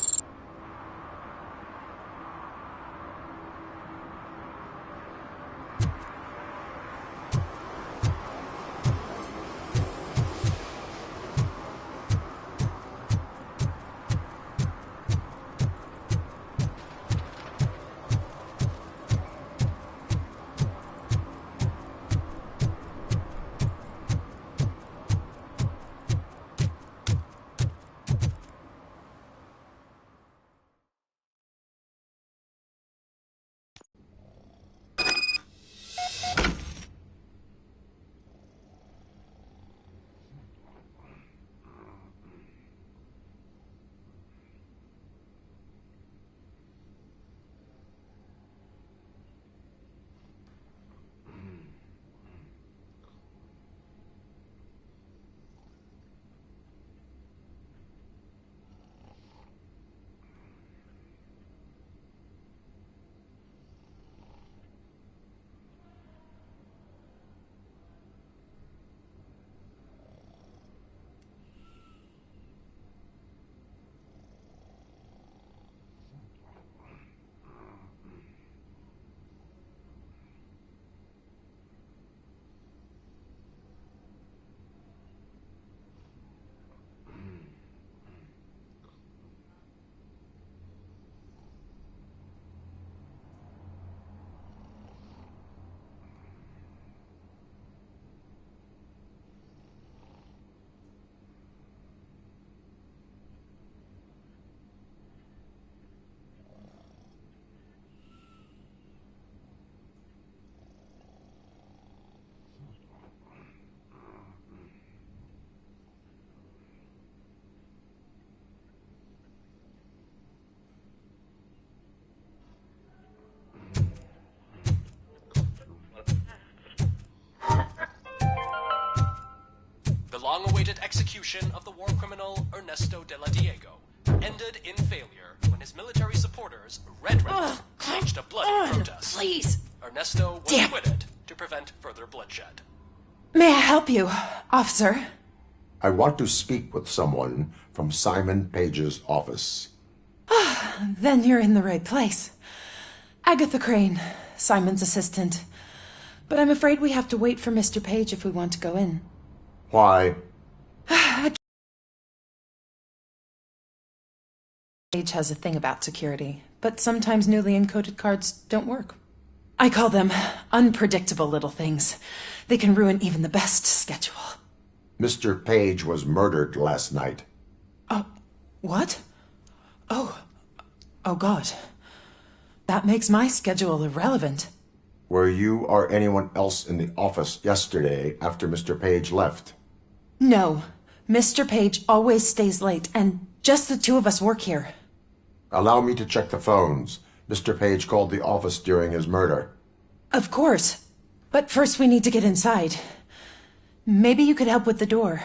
long-awaited execution of the war criminal Ernesto de la Diego ended in failure when his military supporters, Red Remnant, launched a bloody protest. Please. Ernesto was acquitted to prevent further bloodshed. May I help you, officer? I want to speak with someone from Simon Page's office. Then you're in the right place. Agatha Crane, Simon's assistant. But I'm afraid we have to wait for Mr. Page if we want to go in. Why? Page has a thing about security, but sometimes newly encoded cards don't work. I call them unpredictable little things. They can ruin even the best schedule. Mr. Page was murdered last night. What? Oh God. That makes my schedule irrelevant. Were you or anyone else in the office yesterday after Mr. Page left? No. Mr. Page always stays late, and just the two of us work here. Allow me to check the phones. Mr. Page called the office during his murder. Of course. But first we need to get inside. Maybe you could help with the door.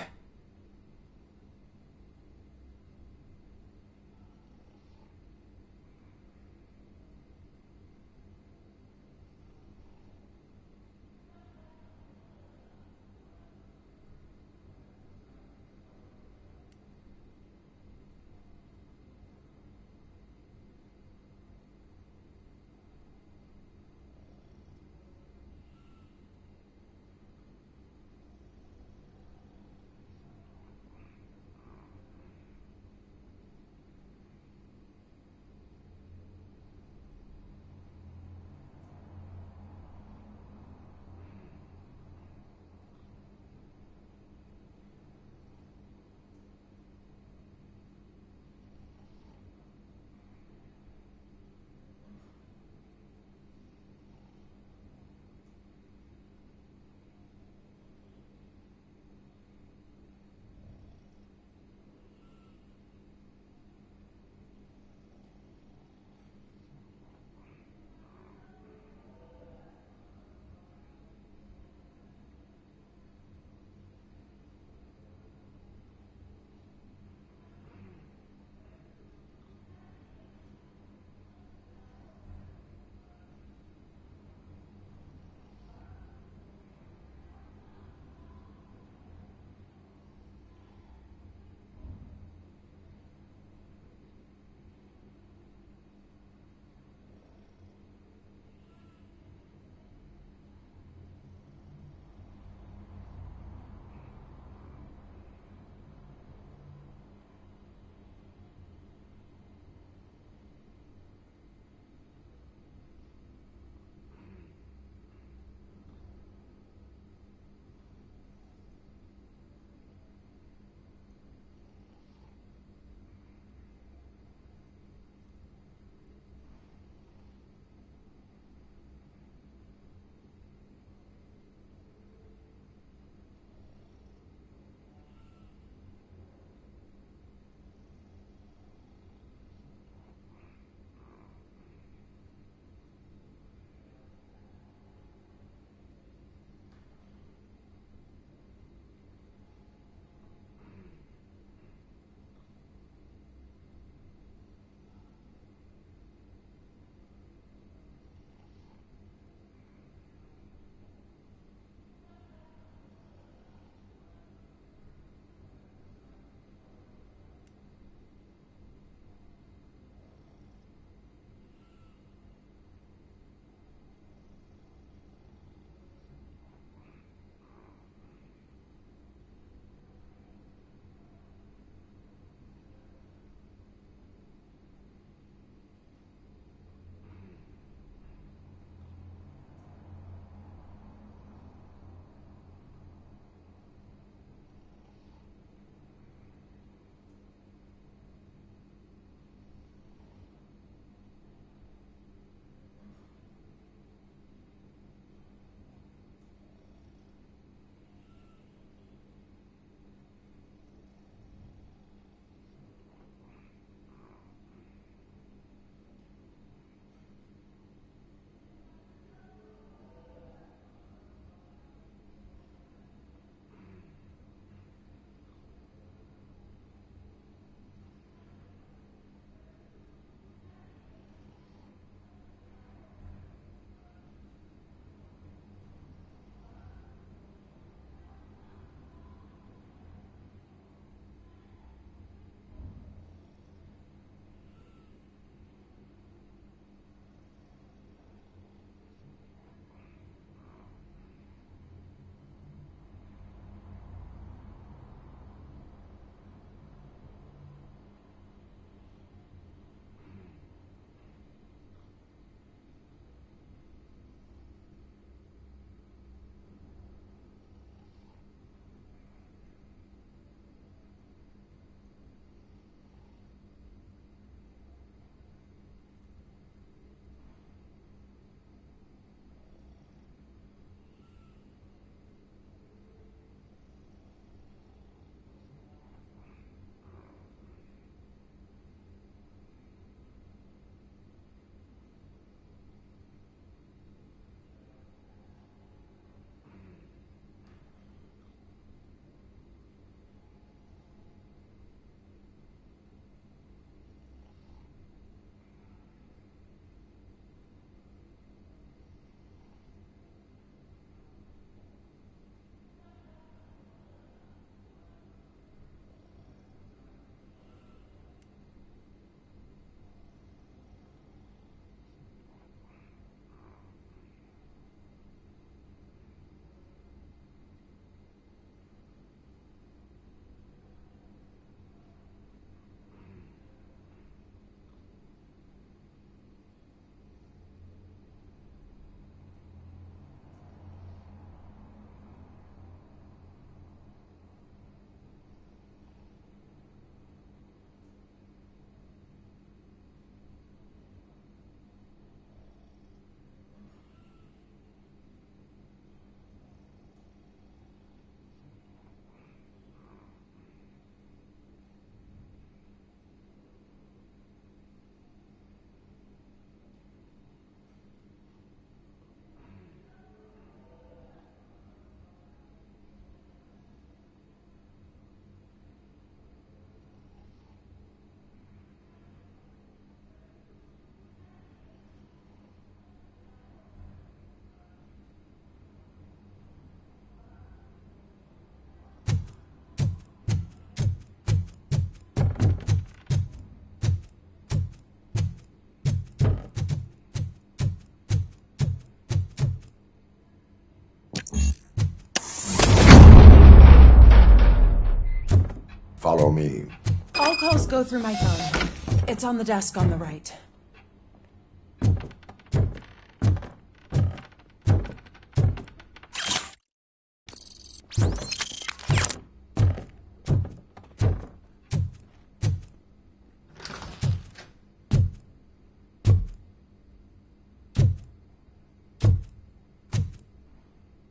go through my phone. It's on the desk on the right.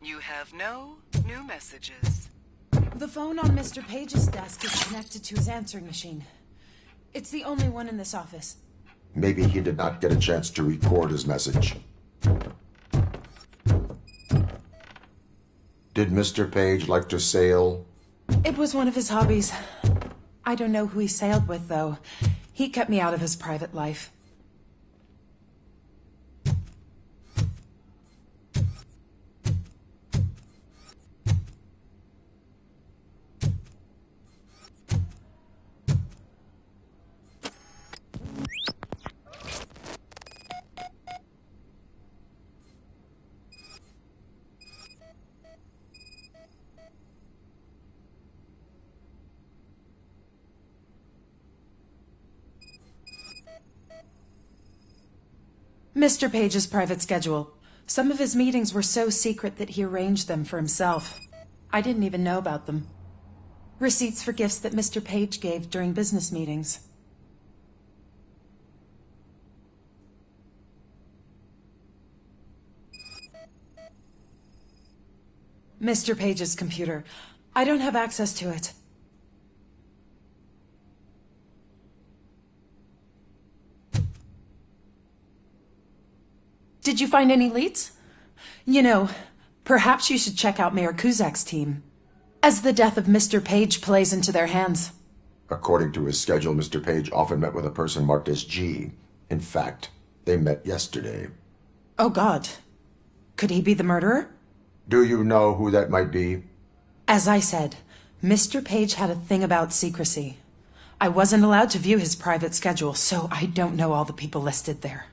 You have no new messages. The phone on Mr. Page's desk is connected to his answering machine. It's the only one in this office. Maybe he did not get a chance to record his message. Did Mr. Page like to sail? It was one of his hobbies. I don't know who he sailed with, though. He kept me out of his private life. Mr. Page's private schedule. Some of his meetings were so secret that he arranged them for himself. I didn't even know about them. Receipts for gifts that Mr. Page gave during business meetings. Mr. Page's computer. I don't have access to it. Did you find any leads? You know, perhaps you should check out Mayor Kuzak's team, as the death of Mr. Page plays into their hands. According to his schedule, Mr. Page often met with a person marked as G. In fact, they met yesterday. Oh, God. Could he be the murderer? Do you know who that might be? As I said, Mr. Page had a thing about secrecy. I wasn't allowed to view his private schedule, so I don't know all the people listed there.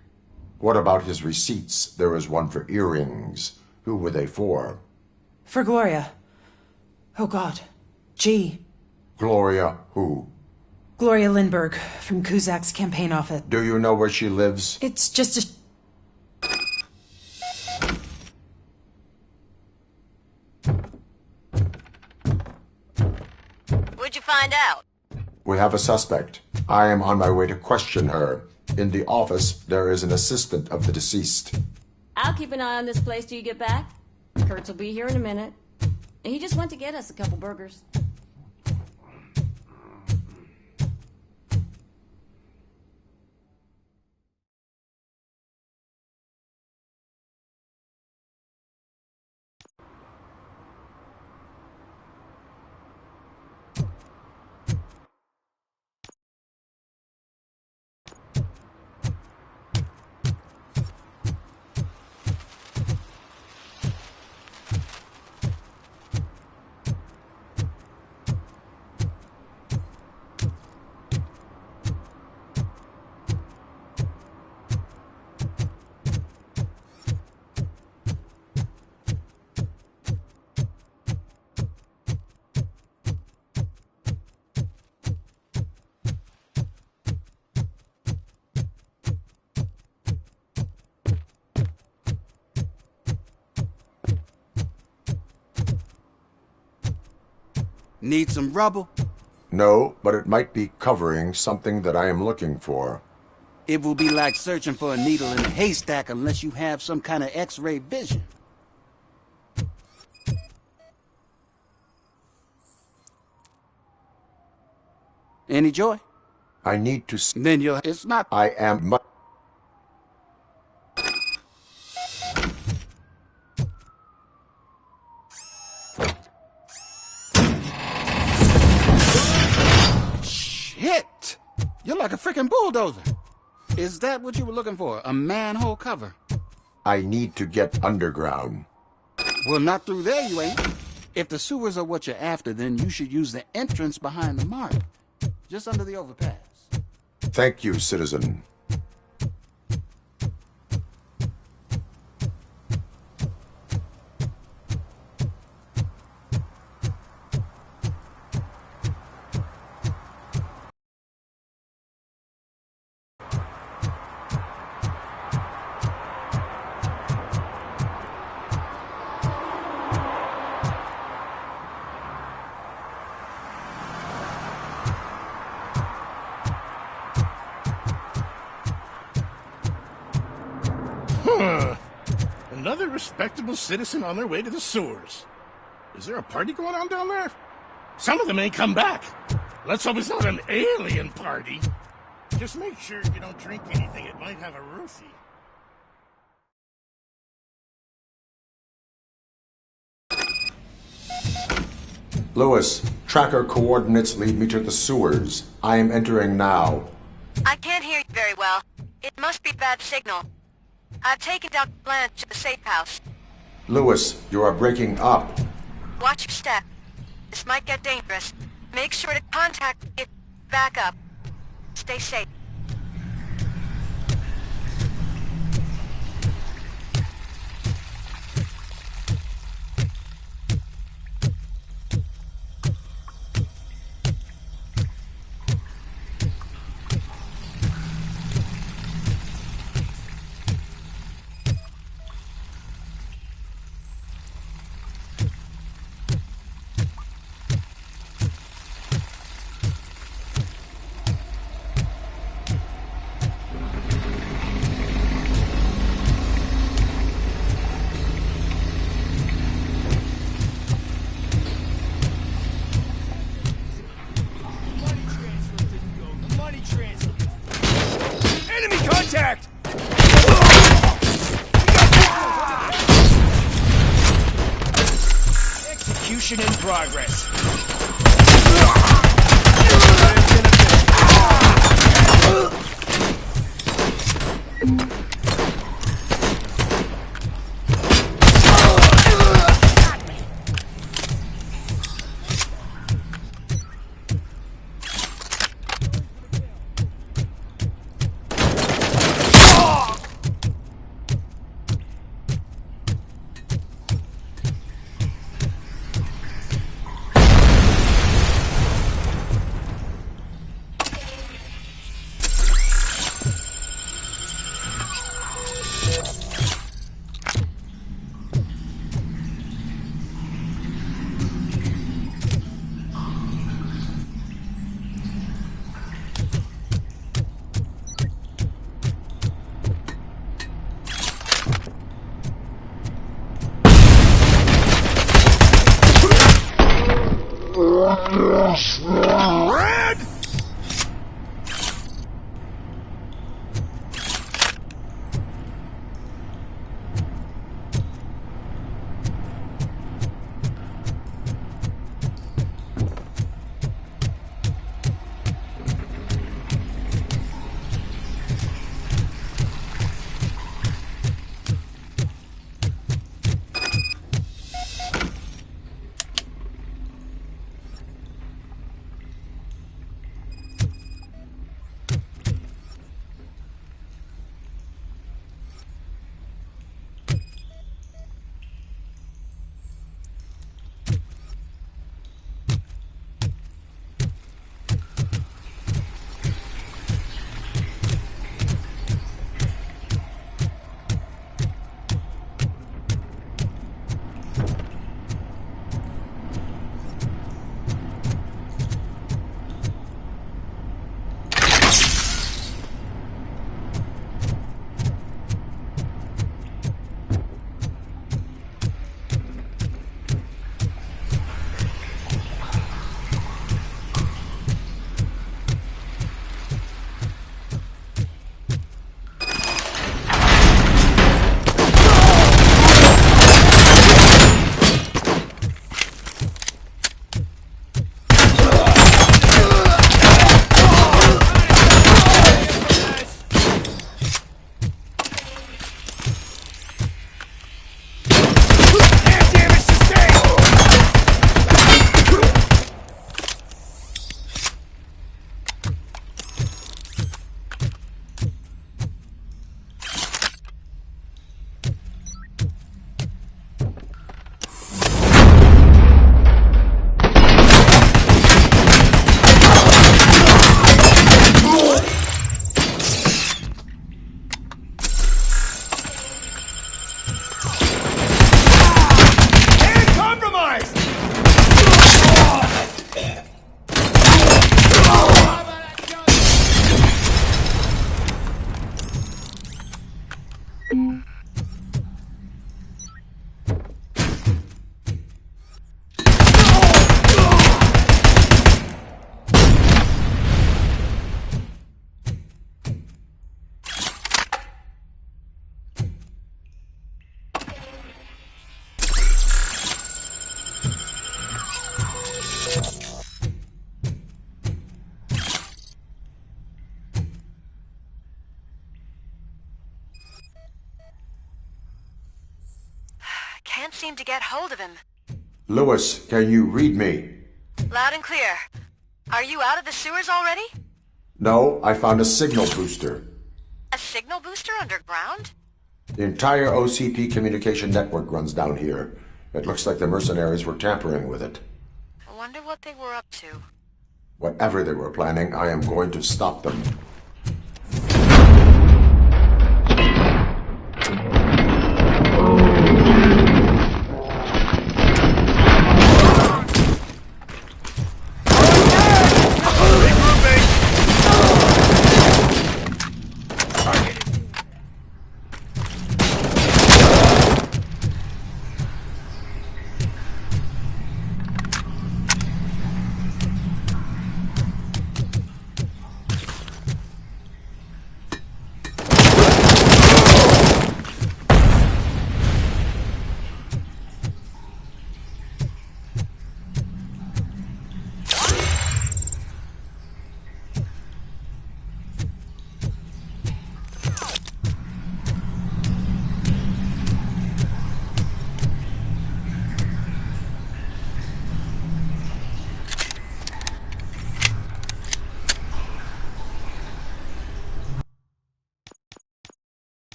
What about his receipts? There was one for earrings. Who were they for? For Gloria. Oh, God. G. Gloria who? Gloria Lindbergh, from Kuzak's campaign office. Do you know where she lives? It's just a... What'd you find out? We have a suspect. I am on my way to question her. In the office, there is an assistant of the deceased. I'll keep an eye on this place till you get back. Kurtz will be here in a minute. He just went to get us a couple burgers. Need some rubber? No, but it might be covering something that I am looking for. It will be like searching for a needle in a haystack unless you have some kind of X-ray vision. Any joy? I need to... Then you'll... It's not... I am... Shit! You're like a freaking bulldozer. Is that what you were looking for? A manhole cover? I need to get underground. Well, not through there, you ain't. If the sewers are what you're after, then you should use the entrance behind the mart. Just under the overpass. Thank you, citizen. Another respectable citizen on their way to the sewers. Is there a party going on down there? Some of them ain't come back. Let's hope it's not an alien party. Just make sure you don't drink anything that might have a roofie. Lewis, tracker coordinates lead me to the sewers. I am entering now. I can't hear you very well. It must be bad signal. I've taken Dr. Blanche to the safe house. Lewis, you are breaking up. Watch your step. This might get dangerous. Make sure to contact me if back up. Stay safe. Contact! Execution in progress. Red! can't seem to get hold of him. Lewis, can you read me? Loud and clear. Are you out of the sewers already? No, I found a signal booster. A signal booster underground? The entire OCP communication network runs down here. It looks like the mercenaries were tampering with it. I wonder what they were up to. Whatever they were planning, I am going to stop them.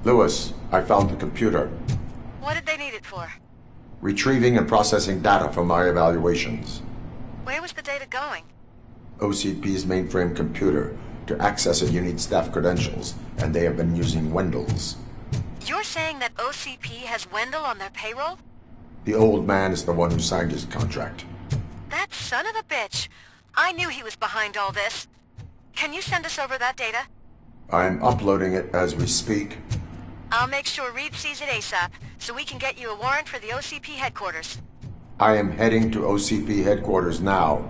Lewis, I found the computer. What did they need it for? Retrieving and processing data from my evaluations. Where was the data going? OCP's mainframe computer. To access it, you need staff credentials, and they have been using Wendell's. You're saying that OCP has Wendell on their payroll? The old man is the one who signed his contract. That son of a bitch. I knew he was behind all this. Can you send us over that data? I'm uploading it as we speak. I'll make sure Reed sees it ASAP, so we can get you a warrant for the OCP headquarters. I am heading to OCP headquarters now.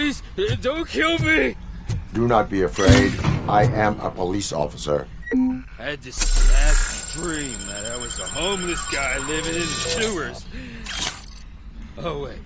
Please, don't kill me! Do not be afraid. I am a police officer. I had this nasty dream that I was a homeless guy living in the sewers. Oh, wait.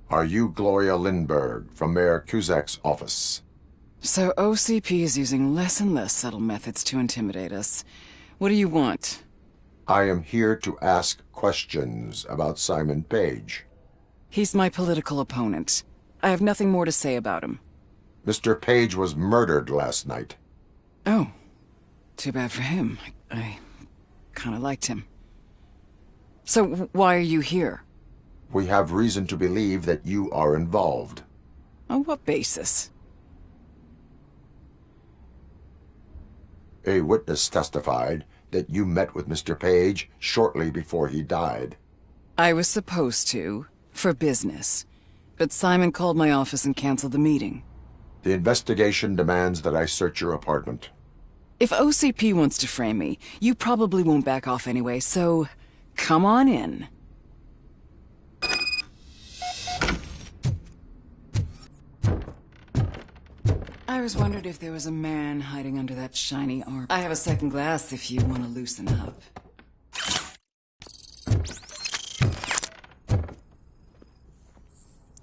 Are you Gloria Lindbergh from Mayor Cusack's office? So OCP is using less and less subtle methods to intimidate us. What do you want? I am here to ask questions about Simon Page. He's my political opponent. I have nothing more to say about him. Mr. Page was murdered last night. Oh. Too bad for him. I kind of liked him. So why are you here? We have reason to believe that you are involved. On what basis? A witness testified that you met with Mr. Page shortly before he died. I was supposed to, for business. But Simon called my office and canceled the meeting. The investigation demands that I search your apartment. If OCP wants to frame me, you probably won't back off anyway, so come on in. I always wondered if there was a man hiding under that shiny arm. I have a second glass if you want to loosen up.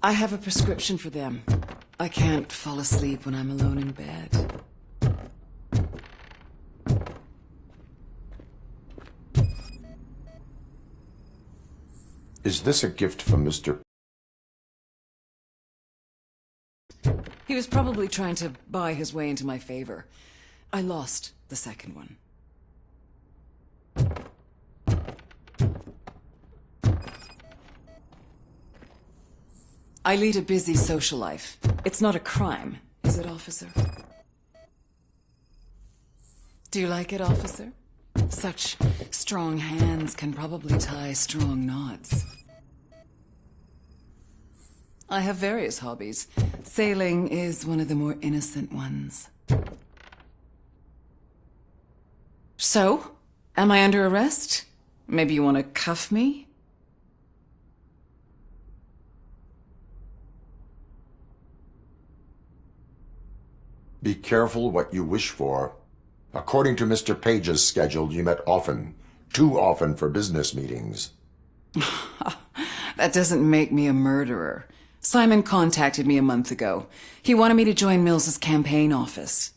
I have a prescription for them. I can't fall asleep when I'm alone in bed. Is this a gift from Mr. He was probably trying to buy his way into my favor. I lost the second one. I lead a busy social life. It's not a crime, is it, officer? Do you like it, officer? Such strong hands can probably tie strong knots. I have various hobbies. Sailing is one of the more innocent ones. So, am I under arrest? Maybe you want to cuff me? Be careful what you wish for. According to Mr. Page's schedule, you met often. Too often for business meetings. That doesn't make me a murderer. Simon contacted me a month ago. He wanted me to join Mills's campaign office.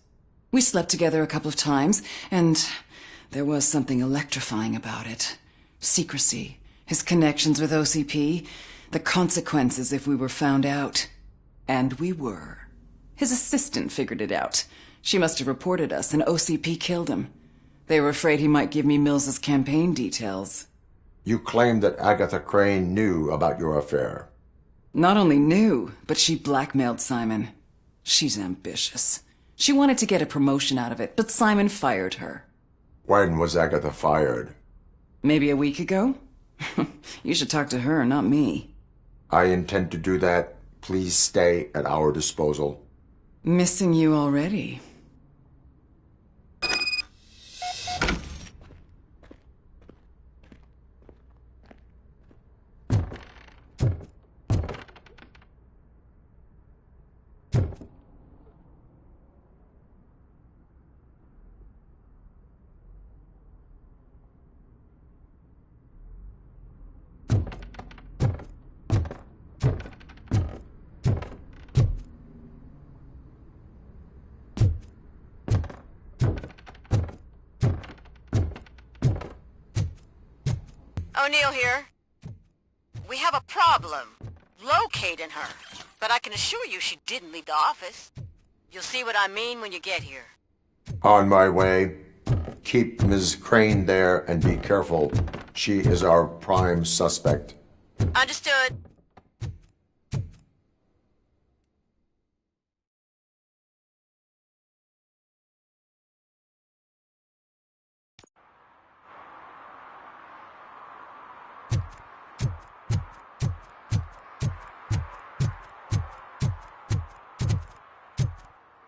We slept together a couple of times, and there was something electrifying about it. Secrecy, his connections with OCP, the consequences if we were found out. And we were. His assistant figured it out. She must have reported us, and OCP killed him. They were afraid he might give me Mills's campaign details. You claimed that Agatha Crane knew about your affair. Not only knew, but she blackmailed Simon. She's ambitious. She wanted to get a promotion out of it, but Simon fired her. When was Agatha fired? Maybe a week ago? You should talk to her, not me. I intend to do that. Please stay at our disposal. Missing you already. O'Neill here. We have a problem locating her, but I can assure you she didn't leave the office. You'll see what I mean when you get here. On my way. Keep Ms. Crane there and be careful. She is our prime suspect. Understood.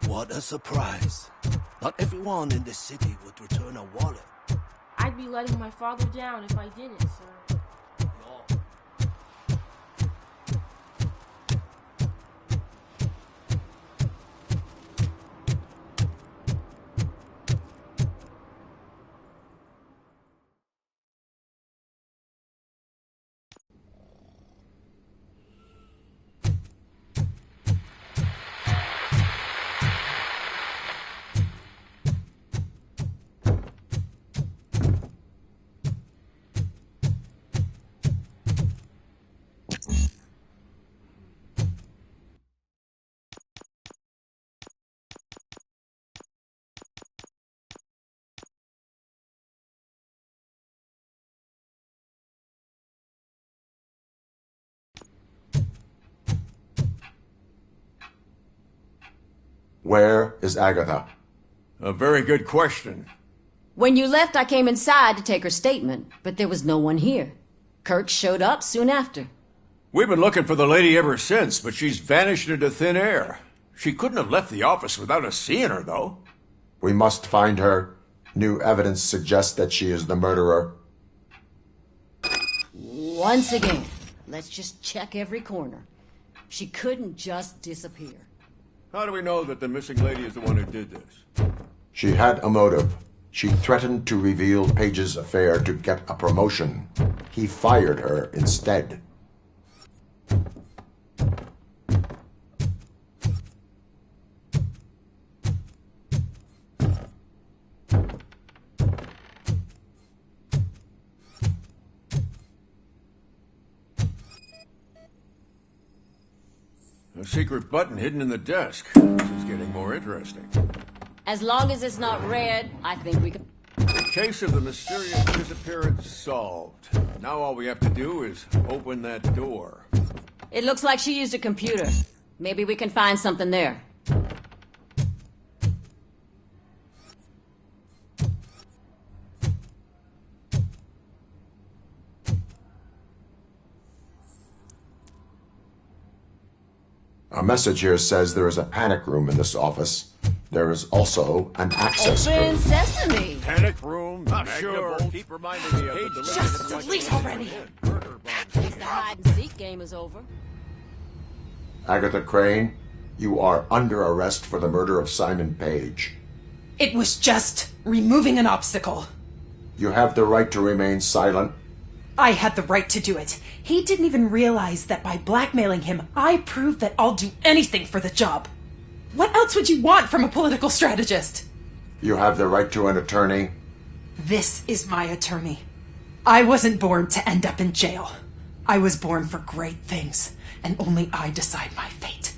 What a surprise. Not everyone in this city would return a wallet. I'd be letting my father down if I didn't, sir. Where is Agatha? A very good question. When you left, I came inside to take her statement, but there was no one here. Kirk showed up soon after. We've been looking for the lady ever since, but she's vanished into thin air. She couldn't have left the office without us seeing her, though. We must find her. New evidence suggests that she is the murderer. Once again, let's just check every corner. She couldn't just disappear. How do we know that the missing lady is the one who did this? She had a motive. She threatened to reveal Page's affair to get a promotion. He fired her instead. A secret button hidden in the desk. This is getting more interesting. As long as it's not red, I think we can... The case of the mysterious disappearance solved. Now all we have to do is open that door. It looks like she used a computer. Maybe we can find something there. A message here says there is a panic room in this office. There is also an access Open room. sesame! Panic room, sure. Keep reminding me of the Just delete already. At least the hide-and-seek game is over. Agatha Crane, you are under arrest for the murder of Simon Page. It was just removing an obstacle. You have the right to remain silent. I had the right to do it. He didn't even realize that by blackmailing him, I proved that I'll do anything for the job. What else would you want from a political strategist? You have the right to an attorney. This is my attorney. I wasn't born to end up in jail. I was born for great things, and only I decide my fate.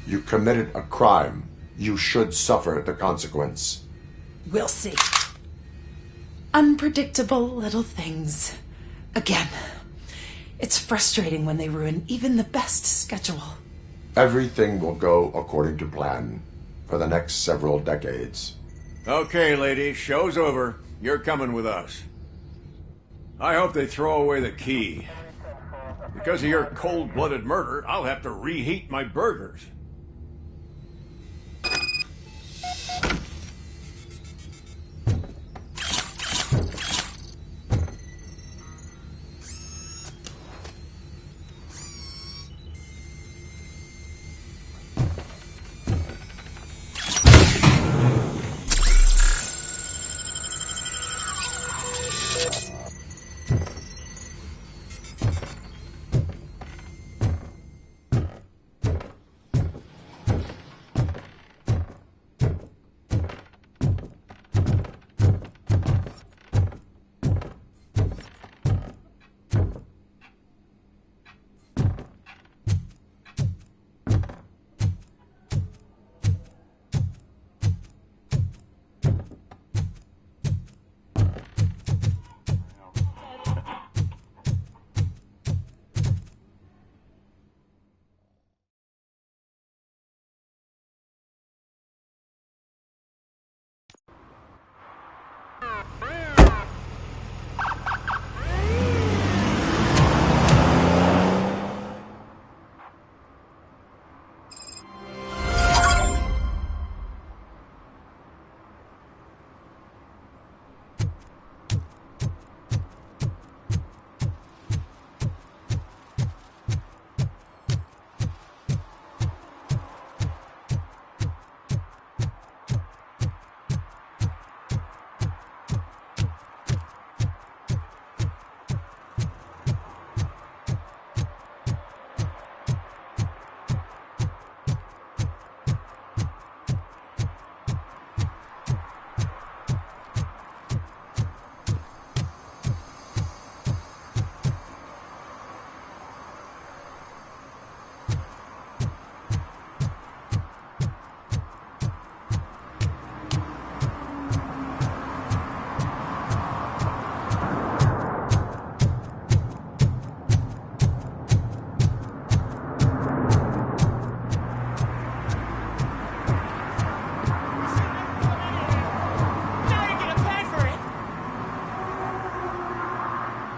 You committed a crime. You should suffer the consequence. We'll see. Unpredictable little things. Again, it's frustrating when they ruin even the best schedule. Everything will go according to plan for the next several decades. Okay, lady, show's over. You're coming with us. I hope they throw away the key. Because of your cold-blooded murder, I'll have to reheat my burgers.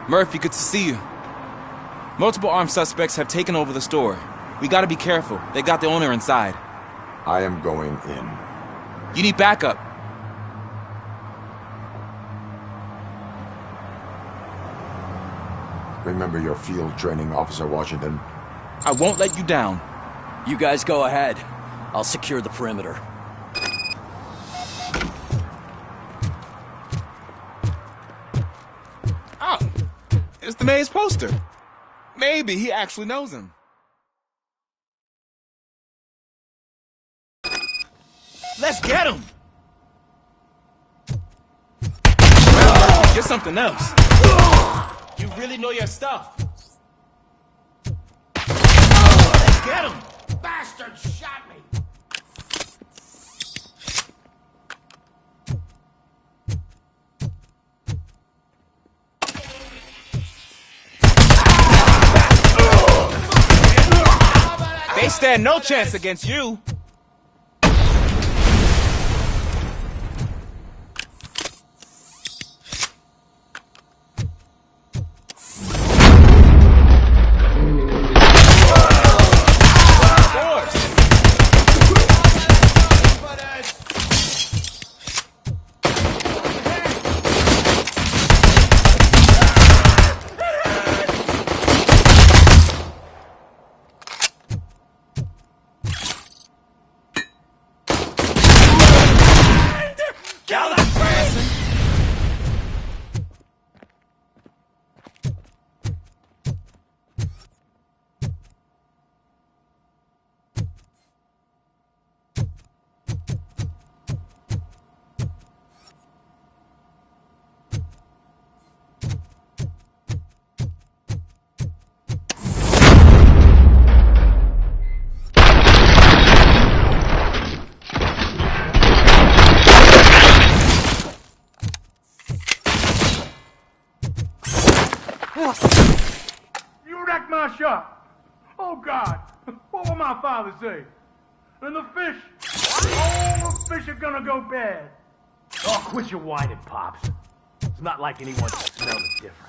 Murphy, good to see you. Multiple armed suspects have taken over the store. We gotta be careful. They got the owner inside. I am going in. You need backup. Remember your field training, Officer Washington. I won't let you down. You guys go ahead. I'll secure the perimeter. Oh, it's the mayor's poster. Maybe he actually knows him. Let's get him! Well, you're something else. You really know your stuff. Let's get him! Bastard shot me! They stand no chance against you. You wrecked my shop. Oh, God. What will my father say? And the fish. All the fish are gonna go bad. Oh, quit your whining, Pops. It's not like anyone can smell the difference.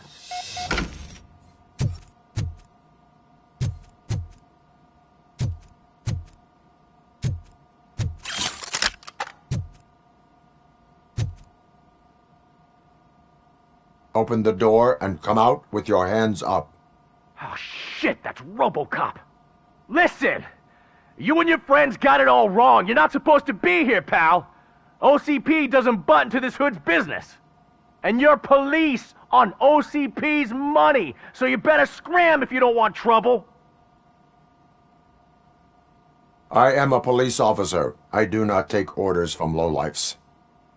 Open the door and come out with your hands up. Oh, shit, that's RoboCop. Listen, you and your friends got it all wrong. You're not supposed to be here, pal. OCP doesn't butt into this hood's business. And you're police on OCP's money, so you better scram if you don't want trouble. I am a police officer. I do not take orders from lowlifes.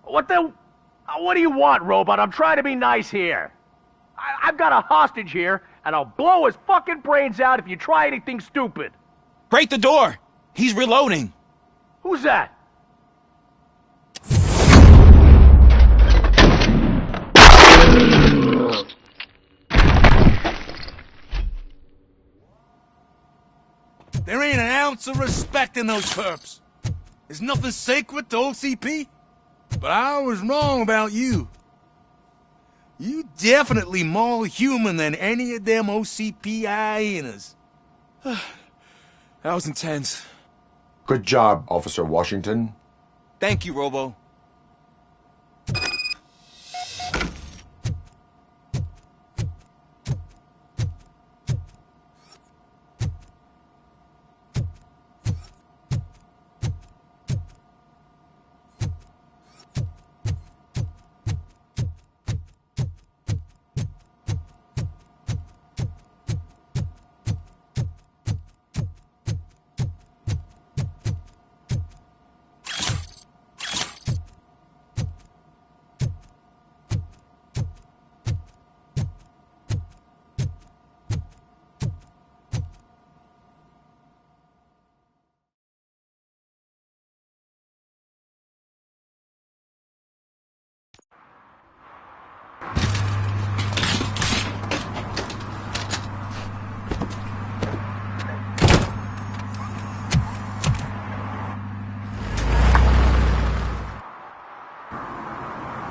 What do you want, Robot? I'm trying to be nice here. I've got a hostage here, and I'll blow his fucking brains out if you try anything stupid. Break the door! He's reloading. Who's that? There ain't an ounce of respect in those perps. There's nothing sacred to OCP. But I was wrong about you. You definitely more human than any of them OCP hyenas. That was intense. Good job, Officer Washington. Thank you, Robo.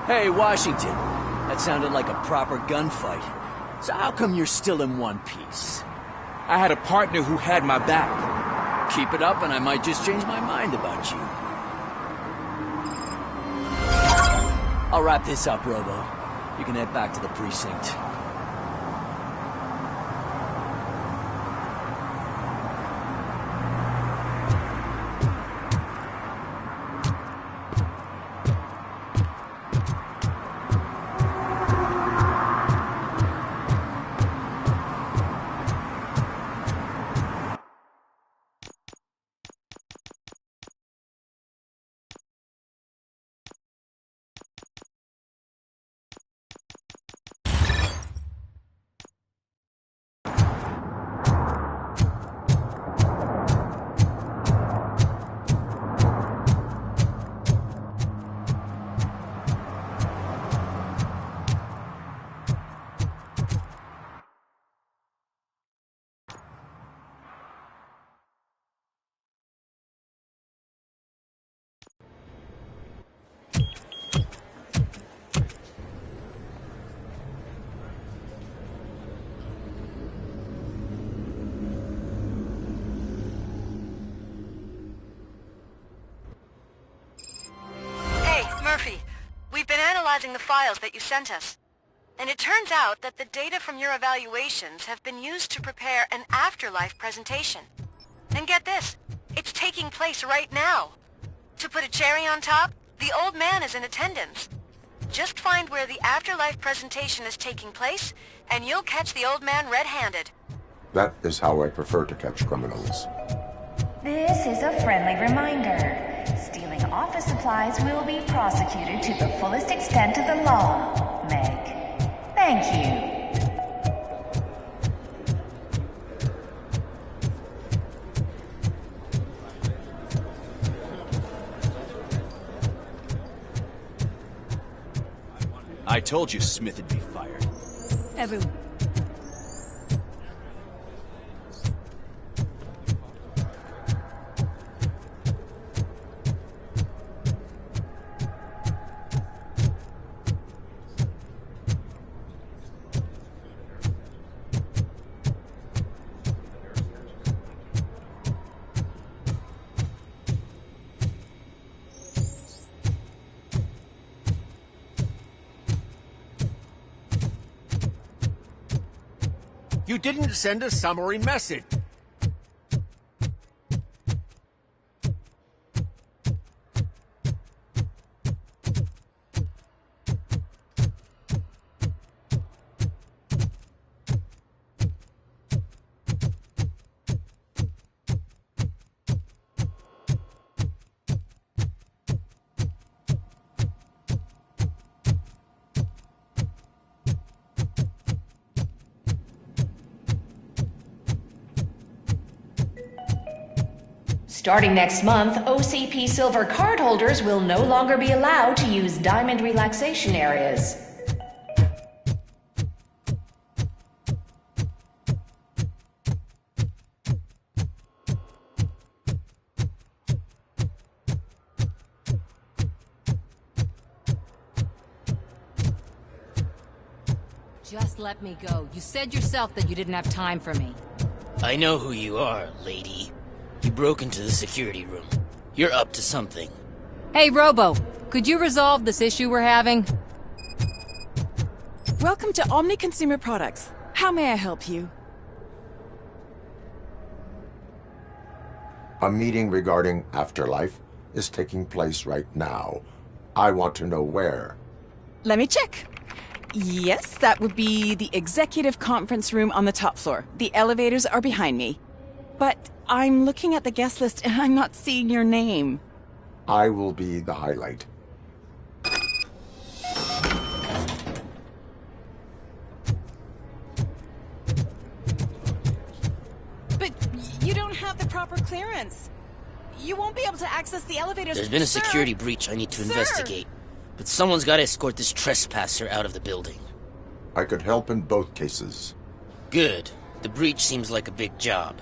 Hey, Washington. That sounded like a proper gunfight. So how come you're still in one piece? I had a partner who had my back. Keep it up and I might just change my mind about you. I'll wrap this up, Robo. You can head back to the precinct. We've been analyzing the files that you sent us. And it turns out that the data from your evaluations have been used to prepare an afterlife presentation. And get this, it's taking place right now. To put a cherry on top, the old man is in attendance. Just find where the afterlife presentation is taking place, and you'll catch the old man red-handed. That is how I prefer to catch criminals. This is a friendly reminder. Stealing office supplies will be prosecuted to the fullest extent of the law, Meg. Thank you. I told you Smith would be fired. Everyone. You didn't send a summary message. Starting next month, OCP Silver cardholders will no longer be allowed to use diamond relaxation areas. Just let me go. You said yourself that you didn't have time for me. I know who you are, lady. You broke into the security room. You're up to something. Hey, Robo, could you resolve this issue we're having? Welcome to Omni Consumer Products. How may I help you? A meeting regarding Afterlife is taking place right now. I want to know where. Let me check. Yes, that would be the executive conference room on the top floor. The elevators are behind me. But I'm looking at the guest list and I'm not seeing your name. I will be the highlight. But you don't have the proper clearance. You won't be able to access the elevators. There's been a Sir! security breach I need to Sir! investigate. But someone's got to escort this trespasser out of the building. I could help in both cases. Good. The breach seems like a big job.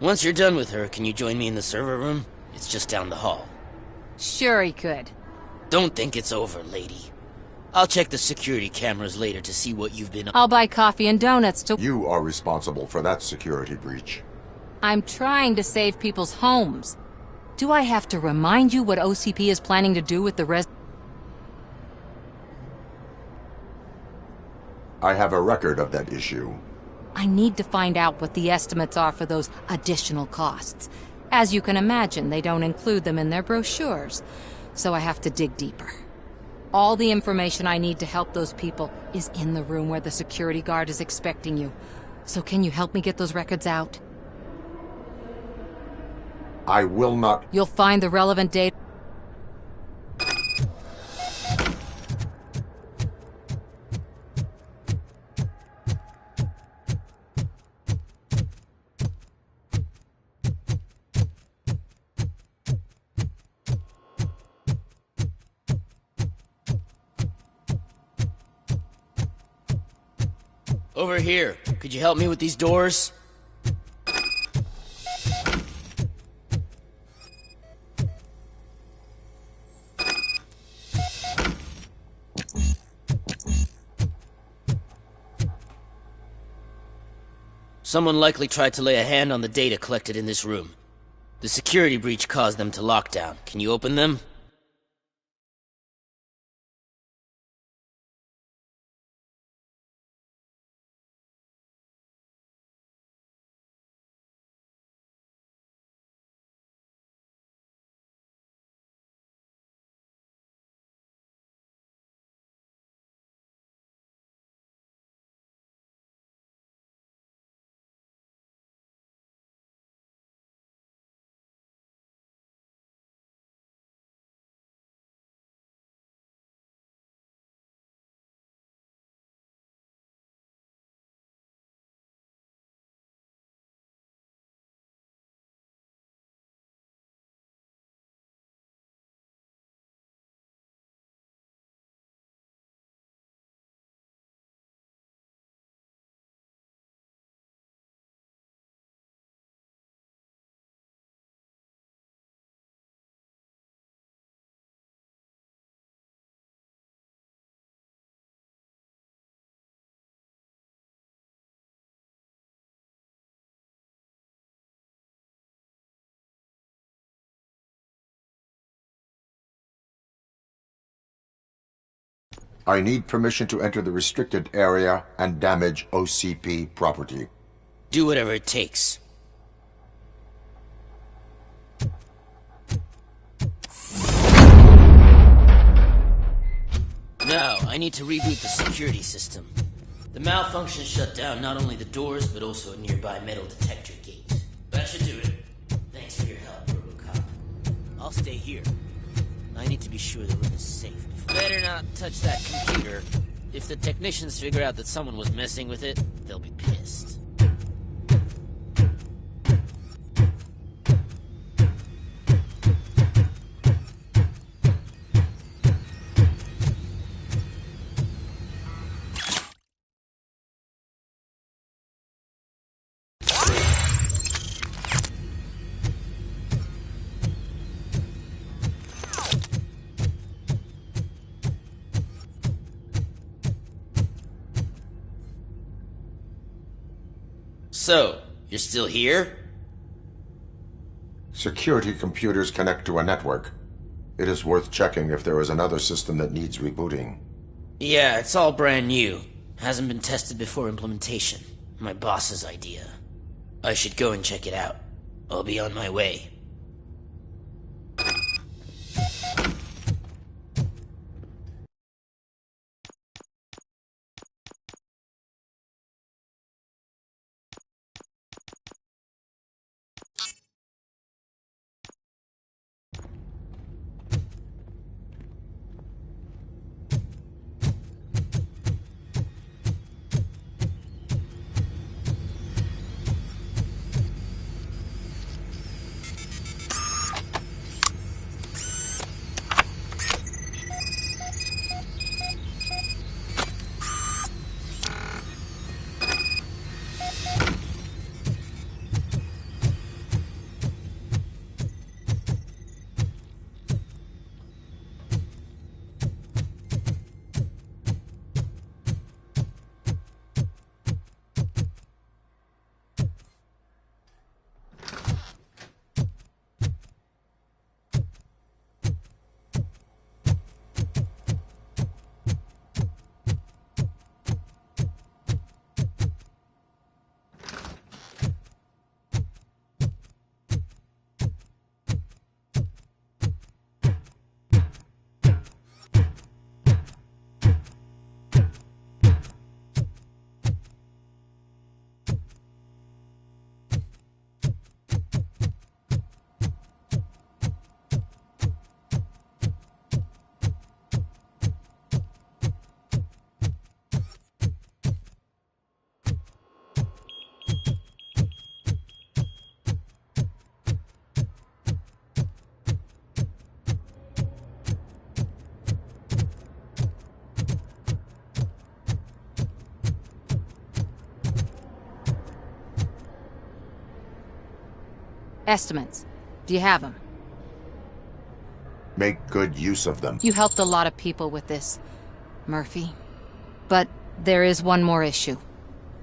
Once you're done with her, can you join me in the server room? It's just down the hall. Sure he could. Don't think it's over, lady. I'll check the security cameras later to see what you've been... I'll buy coffee and donuts to... You are responsible for that security breach. I'm trying to save people's homes. Do I have to remind you what OCP is planning to do with the rest? I have a record of that issue. I need to find out what the estimates are for those additional costs. As you can imagine, they don't include them in their brochures, so I have to dig deeper. All the information I need to help those people is in the room where the security guard is expecting you. So can you help me get those records out? I will not... You'll find the relevant data... Over here. Could you help me with these doors? Someone likely tried to lay a hand on the data collected in this room. The security breach caused them to lock down. Can you open them? I need permission to enter the restricted area and damage OCP property. Do whatever it takes. Now, I need to reboot the security system. The malfunction shut down not only the doors, but also a nearby metal detector gate. That should do it. Thanks for your help, RoboCop. I'll stay here. I need to be sure the room is safe. Better not touch that computer. If the technicians figure out that someone was messing with it, they'll be pissed. So, you're still here? Security computers connect to a network. It is worth checking if there is another system that needs rebooting. Yeah, it's all brand new. Hasn't been tested before implementation. My boss's idea. I should go and check it out. I'll be on my way. Estimates. Do you have them? Make good use of them. You helped a lot of people with this, Murphy. But there is one more issue.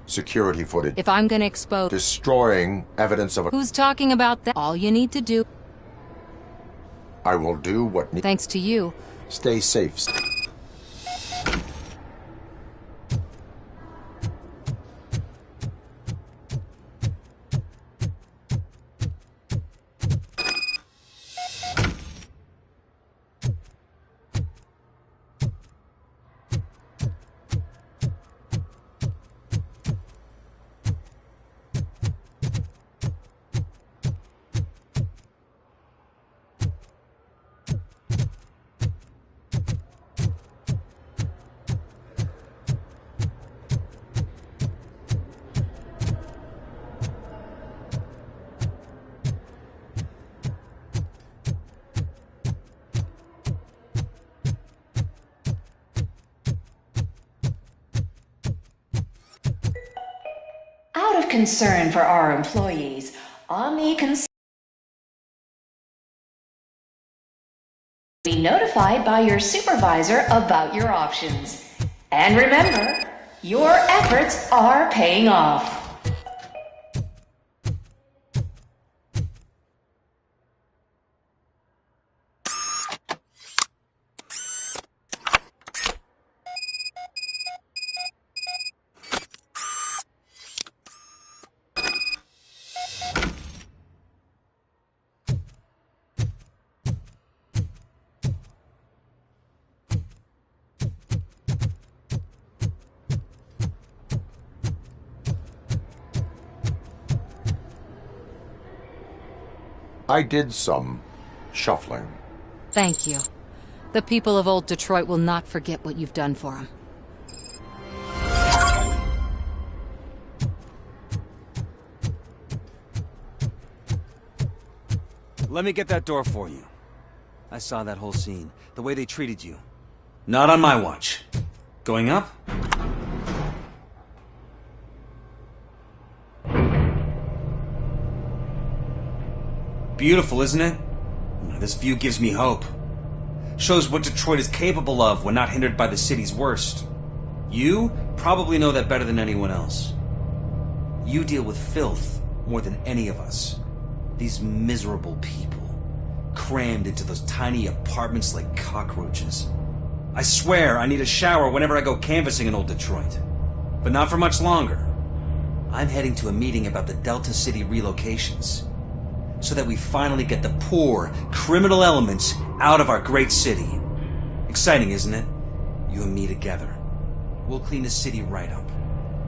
Security footage. If I'm gonna expose... Destroying evidence of a... Who's talking about that? All you need to do... I will do what... Thanks to you. Stay safe. Out of concern for our employees, Omni be notified by your supervisor about your options. And remember, your efforts are paying off. I did some shuffling. Thank you. The people of Old Detroit will not forget what you've done for them. Let me get that door for you. I saw that whole scene. The way they treated you. Not on my watch. Going up? Beautiful, isn't it? This view gives me hope. Shows what Detroit is capable of when not hindered by the city's worst. You probably know that better than anyone else. You deal with filth more than any of us. These miserable people, crammed into those tiny apartments like cockroaches. I swear I need a shower whenever I go canvassing in Old Detroit. But not for much longer. I'm heading to a meeting about the Delta City relocations, so that we finally get the poor, criminal elements out of our great city. Exciting, isn't it? You and me together. We'll clean the city right up.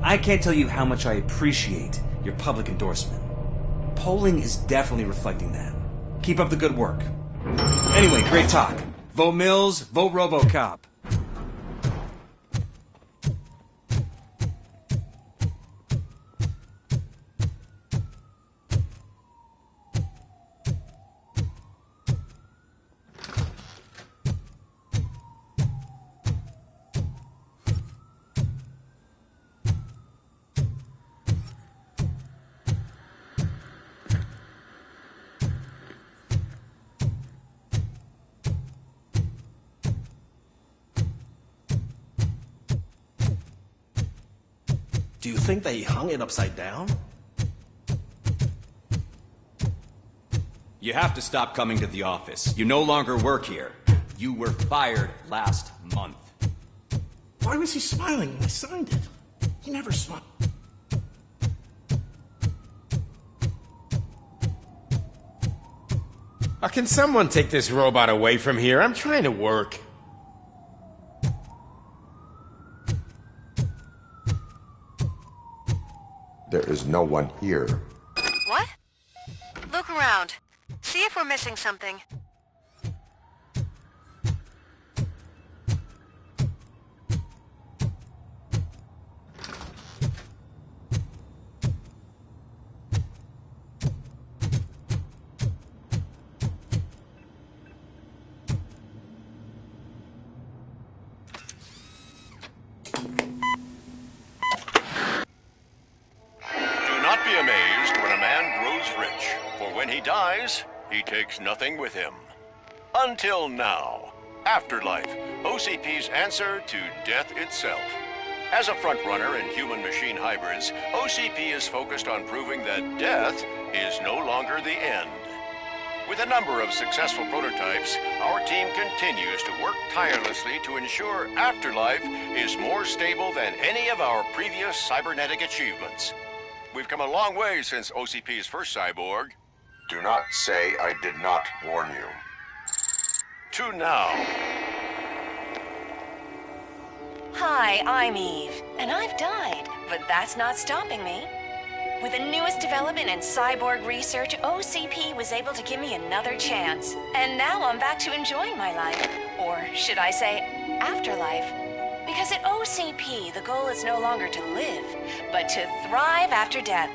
I can't tell you how much I appreciate your public endorsement. Polling is definitely reflecting that. Keep up the good work. Anyway, great talk. Vote Mills, vote RoboCop. Do you think they hung it upside down? You have to stop coming to the office. You no longer work here. You were fired last month. Why was he smiling when I signed it? He never smiled. Can someone take this robot away from here? I'm trying to work. There is no one here. What? Look around. See if we're missing something. he dies, he takes nothing with him. Until now. Afterlife, OCP's answer to death itself. As a frontrunner in human-machine hybrids, OCP is focused on proving that death is no longer the end. With a number of successful prototypes, our team continues to work tirelessly to ensure Afterlife is more stable than any of our previous cybernetic achievements. We've come a long way since OCP's first cyborg. Do not say I did not warn you. To now. Hi, I'm Eve, and I've died, but that's not stopping me. With the newest development in cyborg research, OCP was able to give me another chance. And now I'm back to enjoying my life. Or should I say, afterlife. Because at OCP, the goal is no longer to live, but to thrive after death.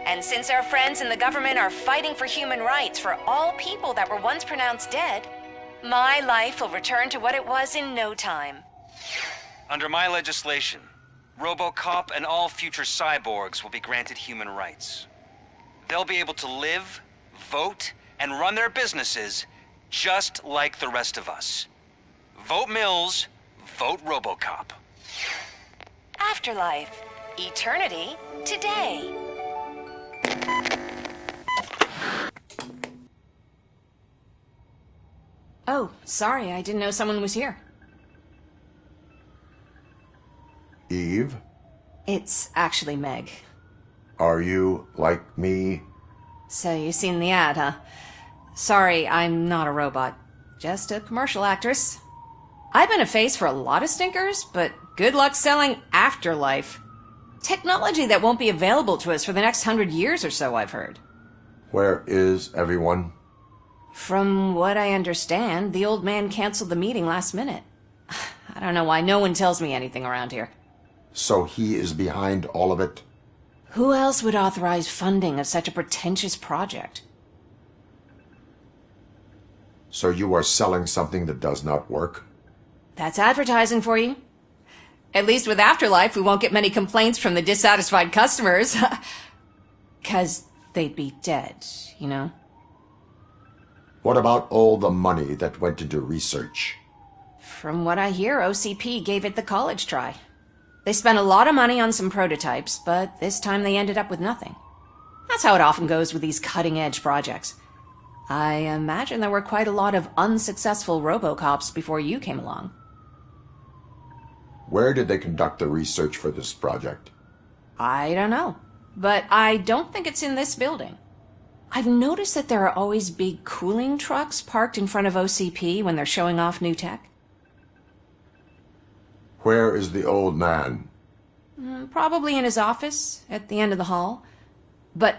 And since our friends in the government are fighting for human rights for all people that were once pronounced dead, my life will return to what it was in no time. Under my legislation, RoboCop and all future cyborgs will be granted human rights. They'll be able to live, vote, and run their businesses just like the rest of us. Vote Mills, vote RoboCop. Afterlife. Eternity. Today. Oh, sorry, I didn't know someone was here. Eve? It's actually Meg. Are you like me? So you've seen the ad, huh? Sorry, I'm not a robot. Just a commercial actress. I've been a face for a lot of stinkers, but good luck selling Afterlife. Technology that won't be available to us for the next 100 years or so, I've heard. Where is everyone? From what I understand, the old man canceled the meeting last minute. I don't know why no one tells me anything around here. So he is behind all of it? Who else would authorize funding of such a pretentious project? So you are selling something that does not work? That's advertising for you. At least with Afterlife, we won't get many complaints from the dissatisfied customers. 'Cause they'd be dead, you know? What about all the money that went into research? From what I hear, OCP gave it the college try. They spent a lot of money on some prototypes, but this time they ended up with nothing. That's how it often goes with these cutting-edge projects. I imagine there were quite a lot of unsuccessful RoboCops before you came along. Where did they conduct the research for this project? I don't know, but I don't think it's in this building. I've noticed that there are always big cooling trucks parked in front of OCP when they're showing off new tech. Where is the old man? Probably in his office, at the end of the hall. But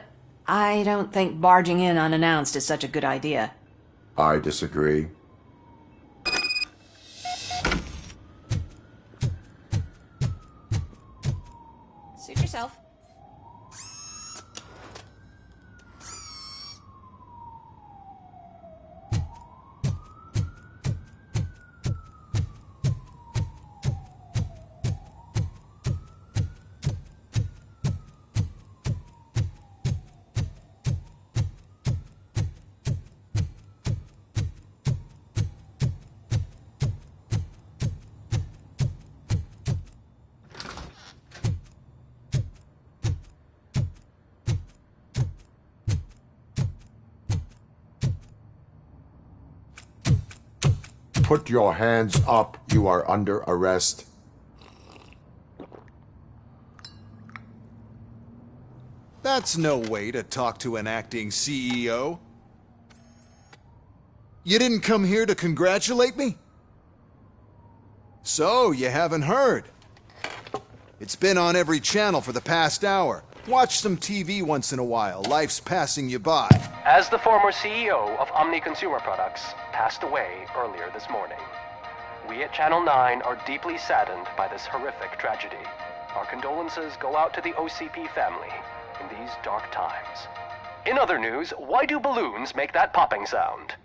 I don't think barging in unannounced is such a good idea. I disagree. Suit yourself. Put your hands up. You are under arrest. That's no way to talk to an acting CEO. You didn't come here to congratulate me? So, you haven't heard. It's been on every channel for the past hour. Watch some TV once in a while. Life's passing you by. As the former CEO of Omni Consumer Products passed away earlier this morning, we at Channel 9 are deeply saddened by this horrific tragedy. Our condolences go out to the OCP family in these dark times. In other news, why do balloons make that popping sound?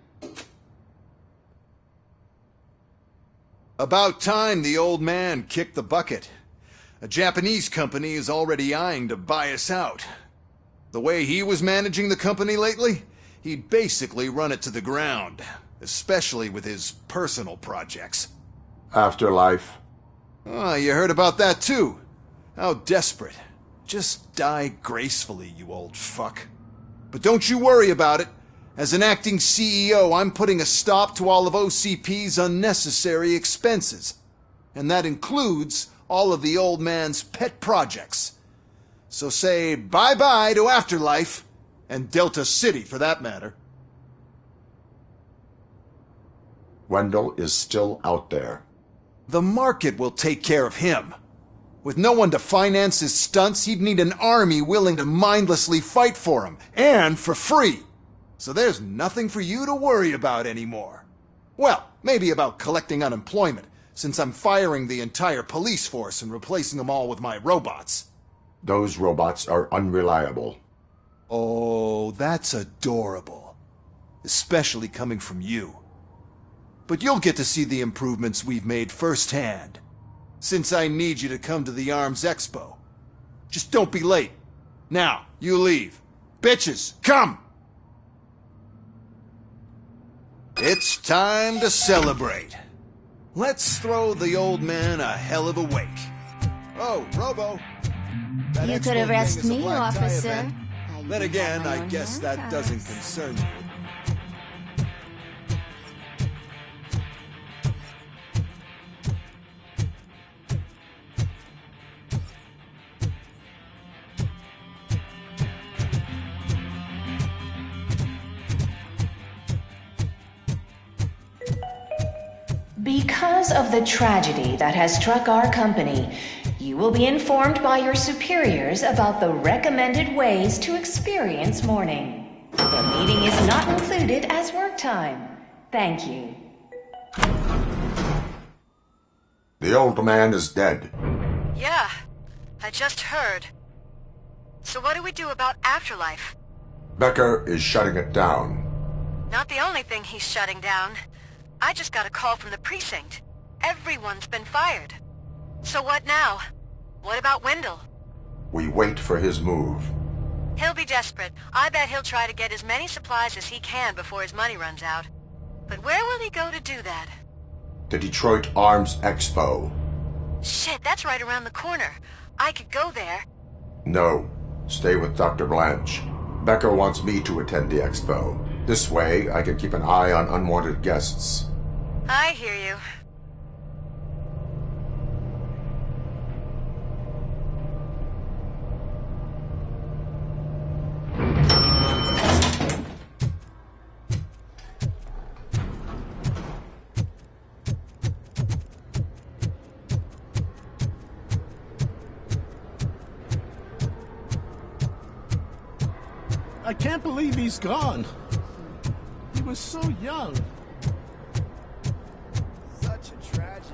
About time the old man kicked the bucket. A Japanese company is already eyeing to buy us out. The way he was managing the company lately, he'd basically run it to the ground, especially with his personal projects. Afterlife. Oh, you heard about that too. How desperate. Just die gracefully, you old fuck. But don't you worry about it. As an acting CEO, I'm putting a stop to all of OCP's unnecessary expenses. And that includes all of the old man's pet projects. So say bye-bye to Afterlife, and Delta City for that matter. Wendell is still out there. The market will take care of him. With no one to finance his stunts, he'd need an army willing to mindlessly fight for him, and for free. So there's nothing for you to worry about anymore. Well, maybe about collecting unemployment, since I'm firing the entire police force and replacing them all with my robots. Those robots are unreliable. Oh, that's adorable. Especially coming from you. But you'll get to see the improvements we've made firsthand. Since I need you to come to the Arms Expo. Just don't be late. Now, you leave. Bitches, come! It's time to celebrate. Let's throw the old man a hell of a wake. Oh, Robo. That You could Expo arrest thing is a me, black tie officer. event. Then again, I guess that doesn't concern you. Because of the tragedy that has struck our company, you will be informed by your superiors about the recommended ways to experience mourning. The meeting is not included as work time. Thank you. The old man is dead. Yeah, I just heard. So what do we do about Afterlife? Becker is shutting it down. Not the only thing he's shutting down. I just got a call from the precinct. Everyone's been fired. So what now? What about Wendell? We wait for his move. He'll be desperate. I bet he'll try to get as many supplies as he can before his money runs out. But where will he go to do that? The Detroit Arms Expo. Shit, that's right around the corner. I could go there. No. Stay with Dr. Blanche. Becker wants me to attend the expo. This way, I can keep an eye on unwanted guests. I hear you. I can't believe he's gone. He was so young. Such a tragedy.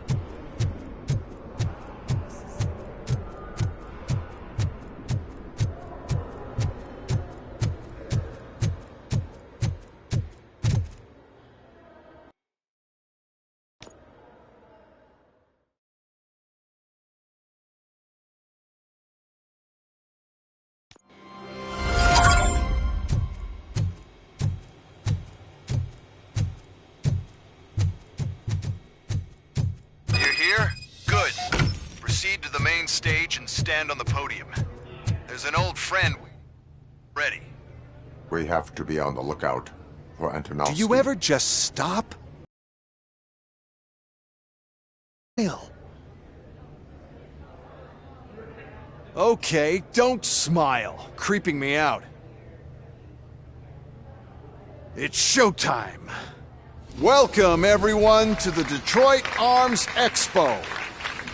To the main stage and stand on the podium. There's an old friend. Ready. We have to be on the lookout for Antonovsky. Do you ever just stop? Okay, don't smile. Creeping me out. It's showtime. Welcome, everyone, to the Detroit Arms Expo,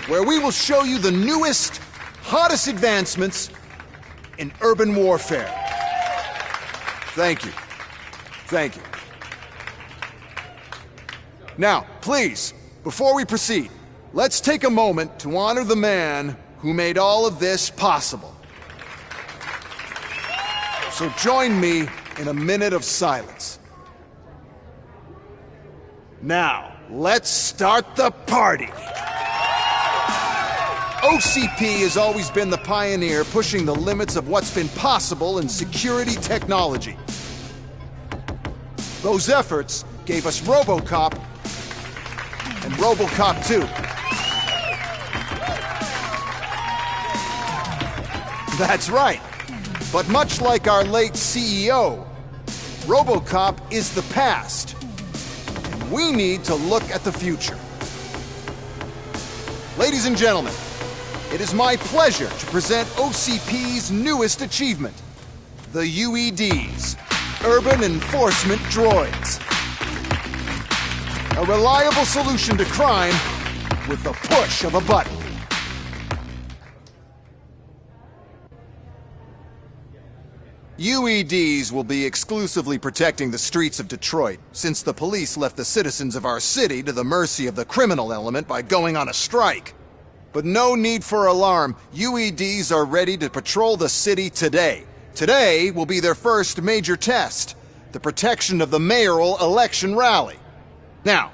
where we will show you the newest, hottest advancements in urban warfare. Thank you. Thank you. Now, please, before we proceed, let's take a moment to honor the man who made all of this possible. So join me in a minute of silence. Now, let's start the party. OCP has always been the pioneer pushing the limits of what's been possible in security technology. Those efforts gave us RoboCop and RoboCop 2. That's right. But much like our late CEO, RoboCop is the past. And we need to look at the future. Ladies and gentlemen, it is my pleasure to present OCP's newest achievement, the UEDs, Urban Enforcement Droids. A reliable solution to crime with the push of a button. UEDs will be exclusively protecting the streets of Detroit, since the police left the citizens of our city to the mercy of the criminal element by going on a strike. But no need for alarm, UEDs are ready to patrol the city today. Today will be their first major test, the protection of the mayoral election rally. Now,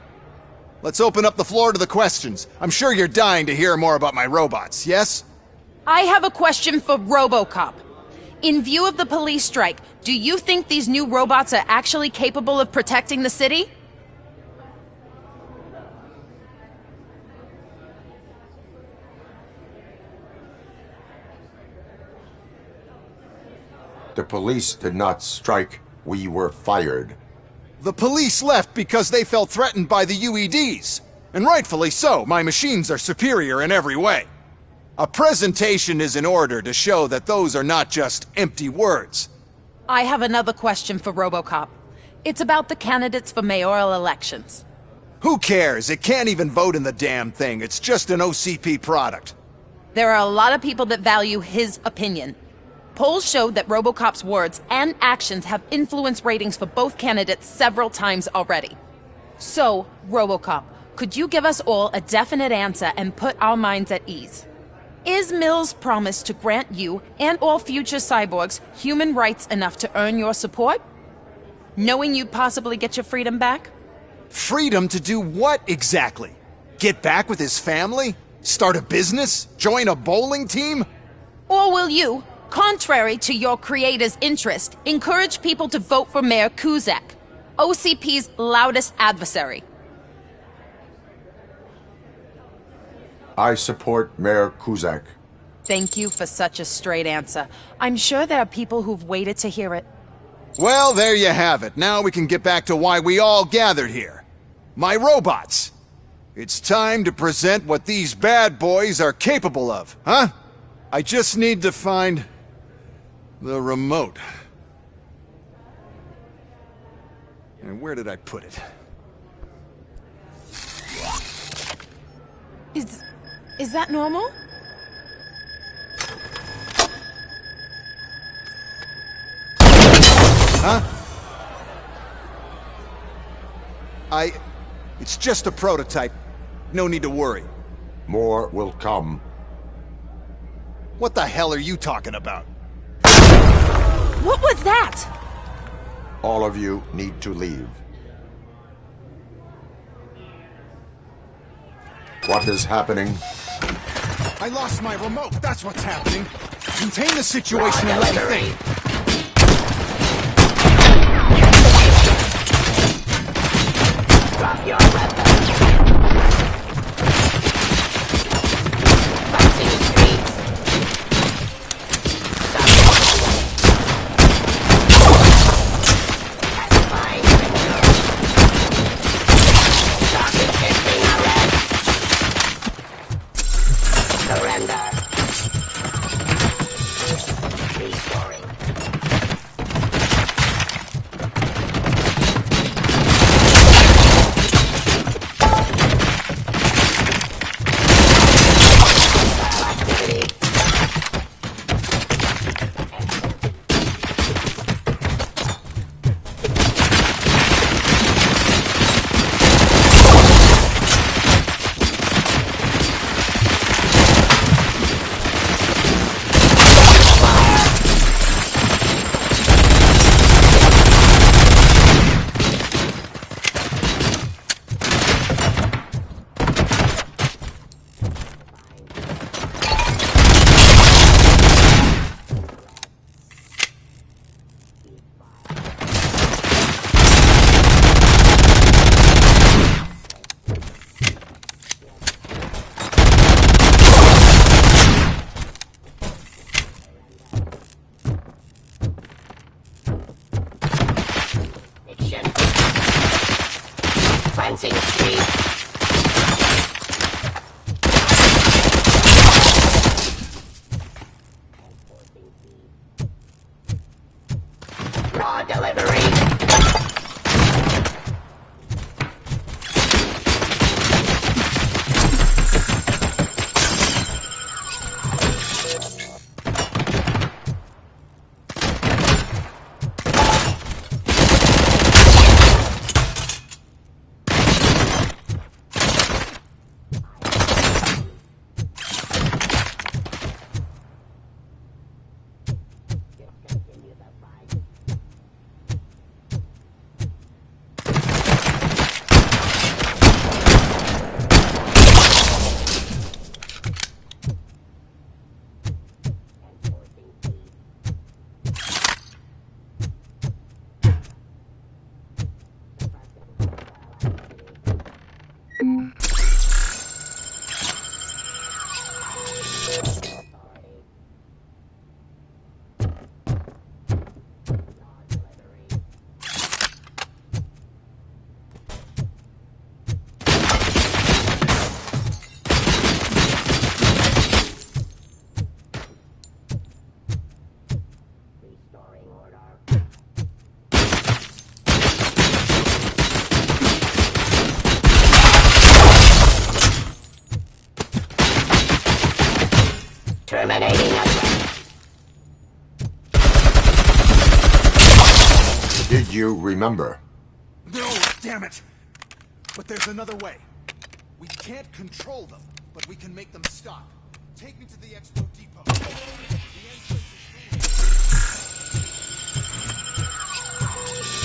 let's open up the floor to the questions. I'm sure you're dying to hear more about my robots, yes? I have a question for RoboCop. In view of the police strike, do you think these new robots are actually capable of protecting the city? The police did not strike. We were fired. The police left because they felt threatened by the UEDs. And rightfully so, my machines are superior in every way. A presentation is in order to show that those are not just empty words. I have another question for RoboCop. It's about the candidates for mayoral elections. Who cares? It can't even vote in the damn thing. It's just an OCP product. There are a lot of people that value his opinion. Polls showed that RoboCop's words and actions have influenced ratings for both candidates several times already. So, RoboCop, could you give us all a definite answer and put our minds at ease? Is Mills' promise to grant you and all future cyborgs human rights enough to earn your support? Knowing you'd possibly get your freedom back? Freedom to do what exactly? Get back with his family? Start a business? Join a bowling team? Or will you, contrary to your creator's interest, encourage people to vote for Mayor Kuzak, OCP's loudest adversary? I support Mayor Kuzak. Thank you for such a straight answer. I'm sure there are people who've waited to hear it. Well, there you have it. Now we can get back to why we all gathered here. My robots. It's time to present what these bad boys are capable of, huh? I just need to find the remote. And where did I put it? Is that normal? Huh? It's just a prototype. No need to worry. More will come. What the hell are you talking about? What was that? All of you need to leave. What is happening? I lost my remote. That's what's happening. Contain the situation and let me think. Drop your weapon. Back to the streets. Pacifying criminals. Target is being arrested. Surrender. Restoring. Cleansing street. Raw delivery. Terminating us. Did you remember? No, damn it! But there's another way. We can't control them, but we can make them stop. Take me to the expo depot. The entrance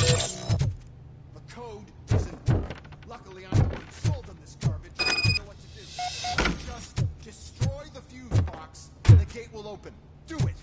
is the code isn't working. Luckily, I'm the one who sold them this garbage. I know what to do. Just destroy the fuse box, and the gate will open. Do it!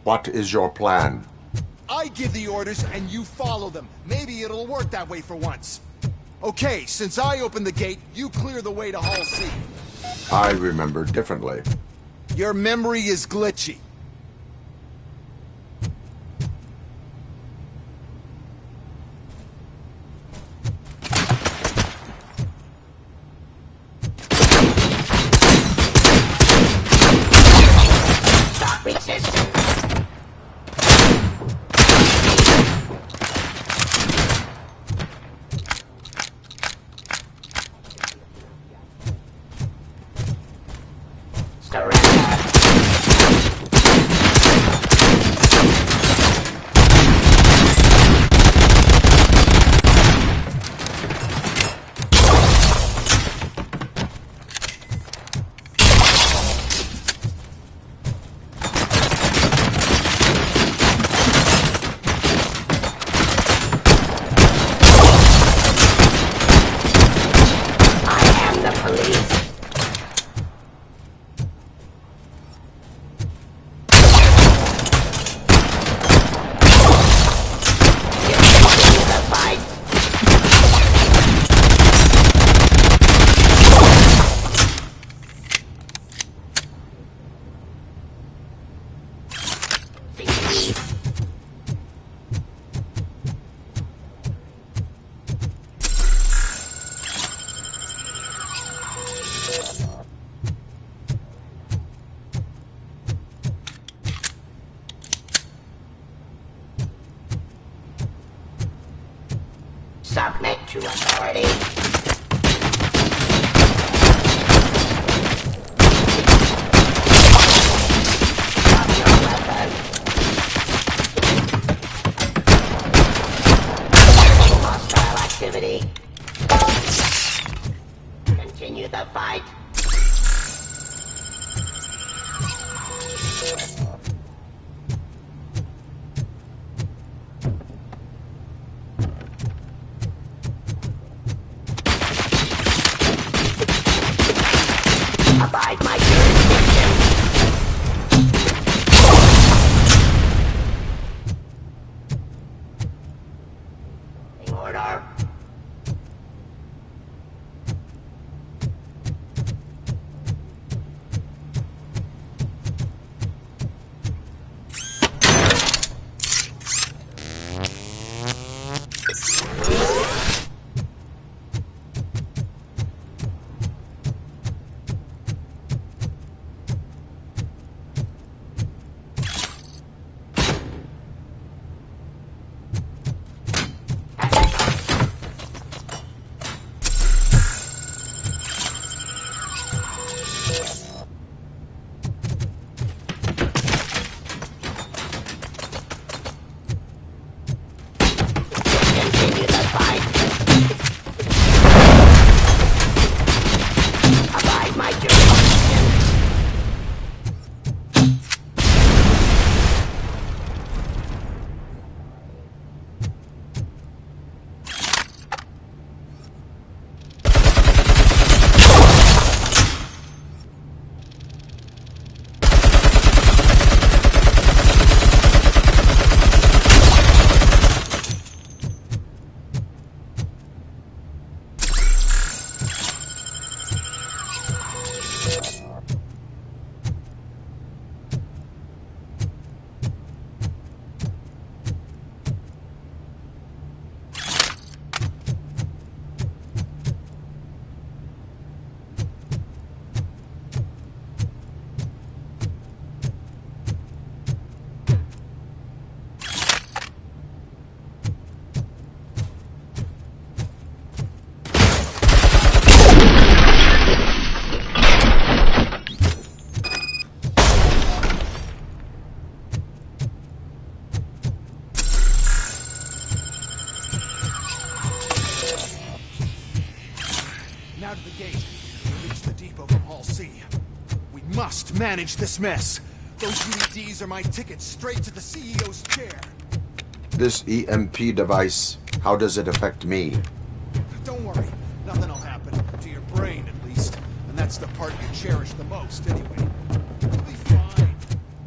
What is your plan? I give the orders and you follow them. Maybe it'll work that way for once. Okay, since I opened the gate, you clear the way to Hall C. I remember differently. Your memory is glitchy. Shock resistant. Submit to authority. Drop your weapon. Hostile activity. Continue the fight. all see. We must manage this mess. Those UEDs are my ticket straight to the CEO's chair. This EMP device, how does it affect me? Don't worry, nothing will happen. To your brain, at least. And that's the part you cherish the most, anyway. You'll be fine.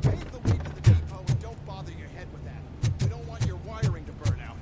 Pave the way to the depot and don't bother your head with that. We don't want your wiring to burn out.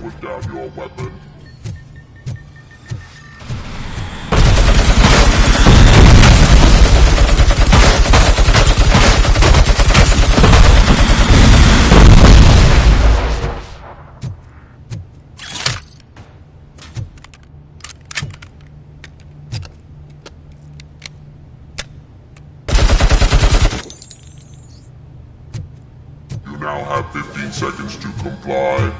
Put down your weapon. You now have 15 seconds to comply.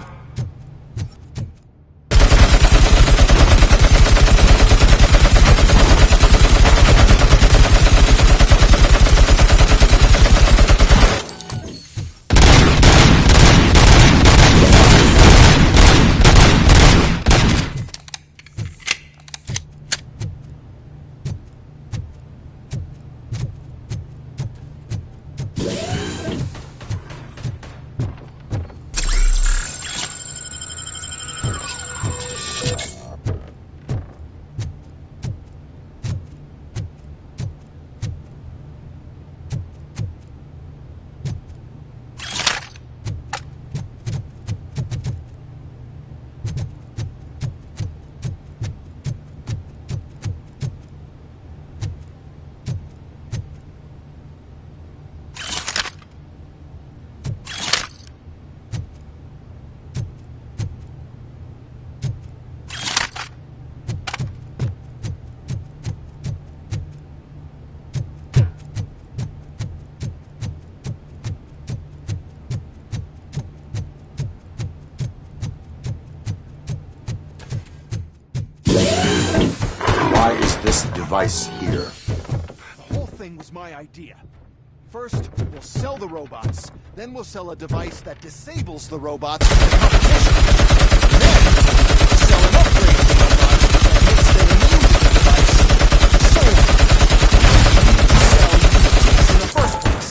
Device here. The whole thing was my idea. First, we'll sell the robots. Then we'll sell a device that disables the robots from the competition. Then, we'll sell an upgrade to the robots that makes them immune to the device. So on. We need to sell UEDs in the first place.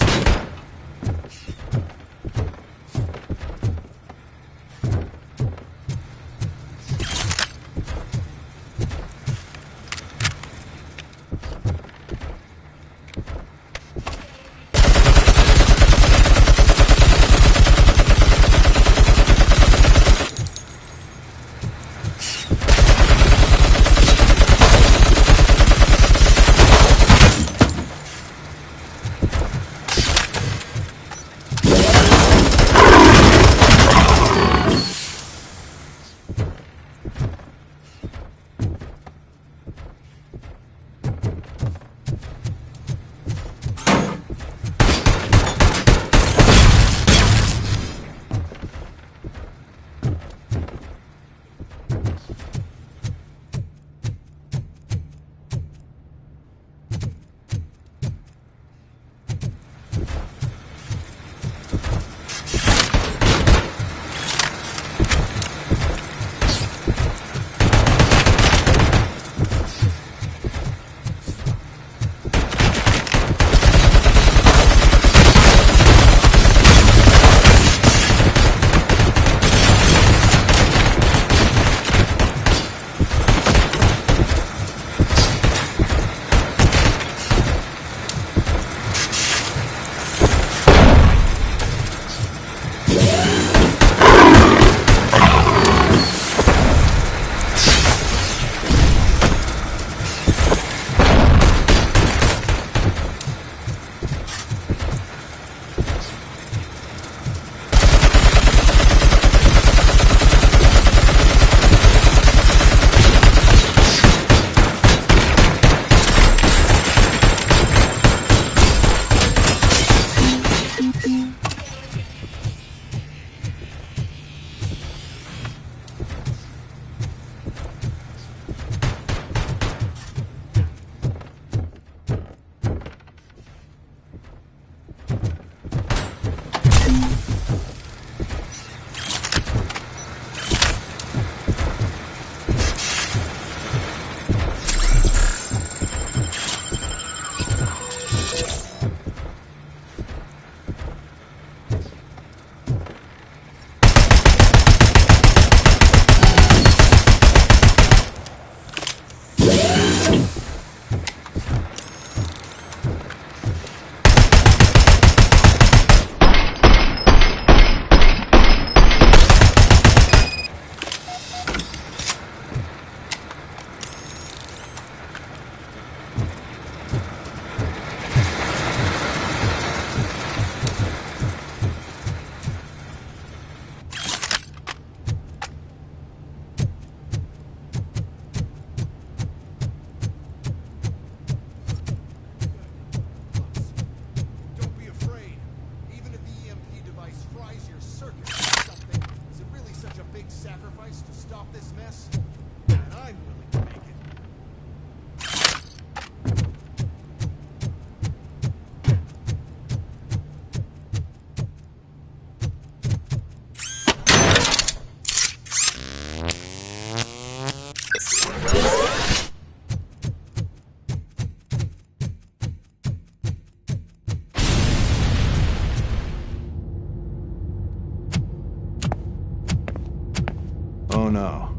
Oh no.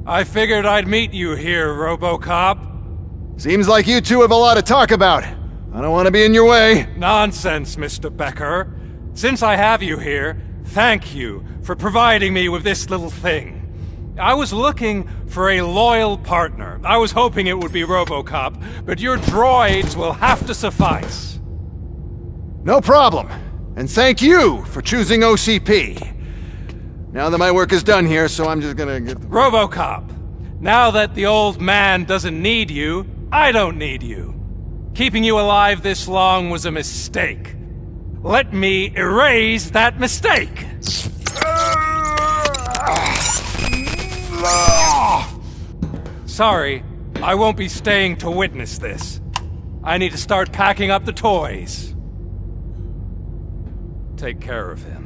I figured I'd meet you here, RoboCop. Seems like you two have a lot to talk about. I don't want to be in your way. Nonsense, Mr. Becker. Since I have you here, thank you for providing me with this little thing. I was looking for a loyal partner. I was hoping it would be RoboCop, but your droids will have to suffice. No problem. And thank you for choosing OCP. Now that my work is done here, so I'm just gonna get... RoboCop, now that the old man doesn't need you, I don't need you. Keeping you alive this long was a mistake. Let me erase that mistake! Sorry, I won't be staying to witness this. I need to start packing up the toys. Take care of him.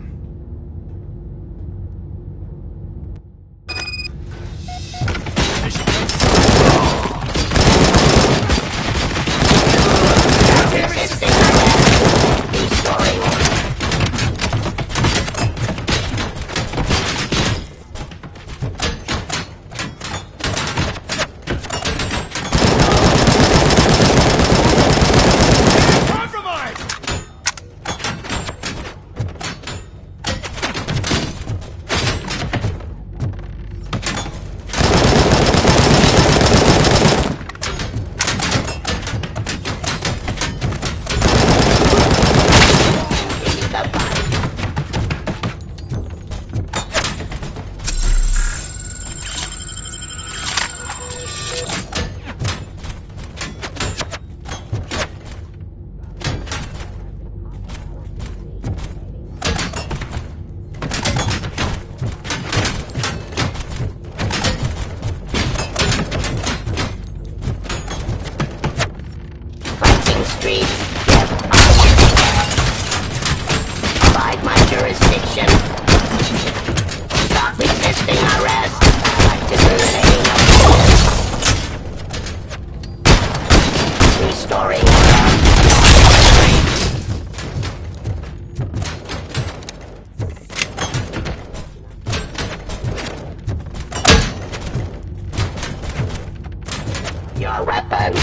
Your weapon.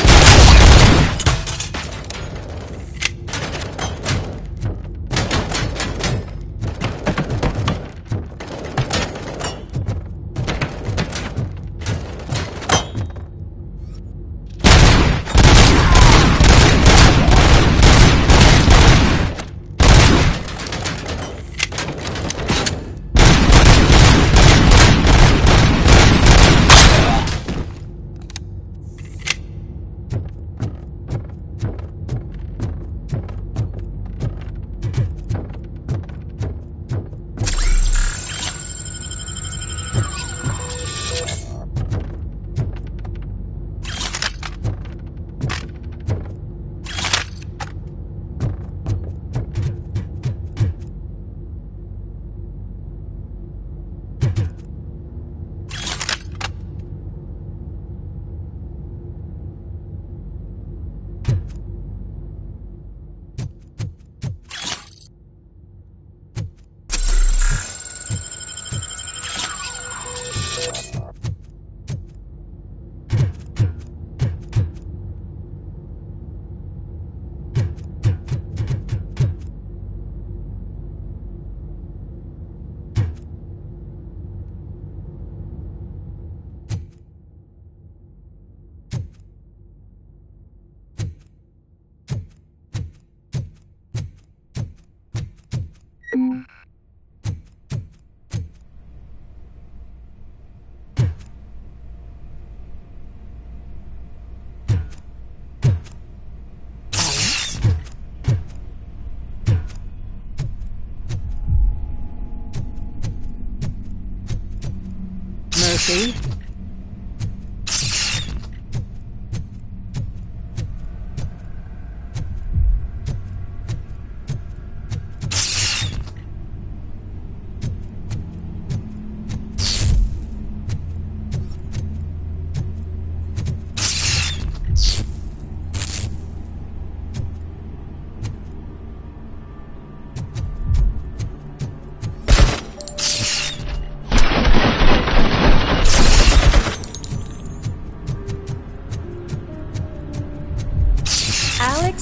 Mercy.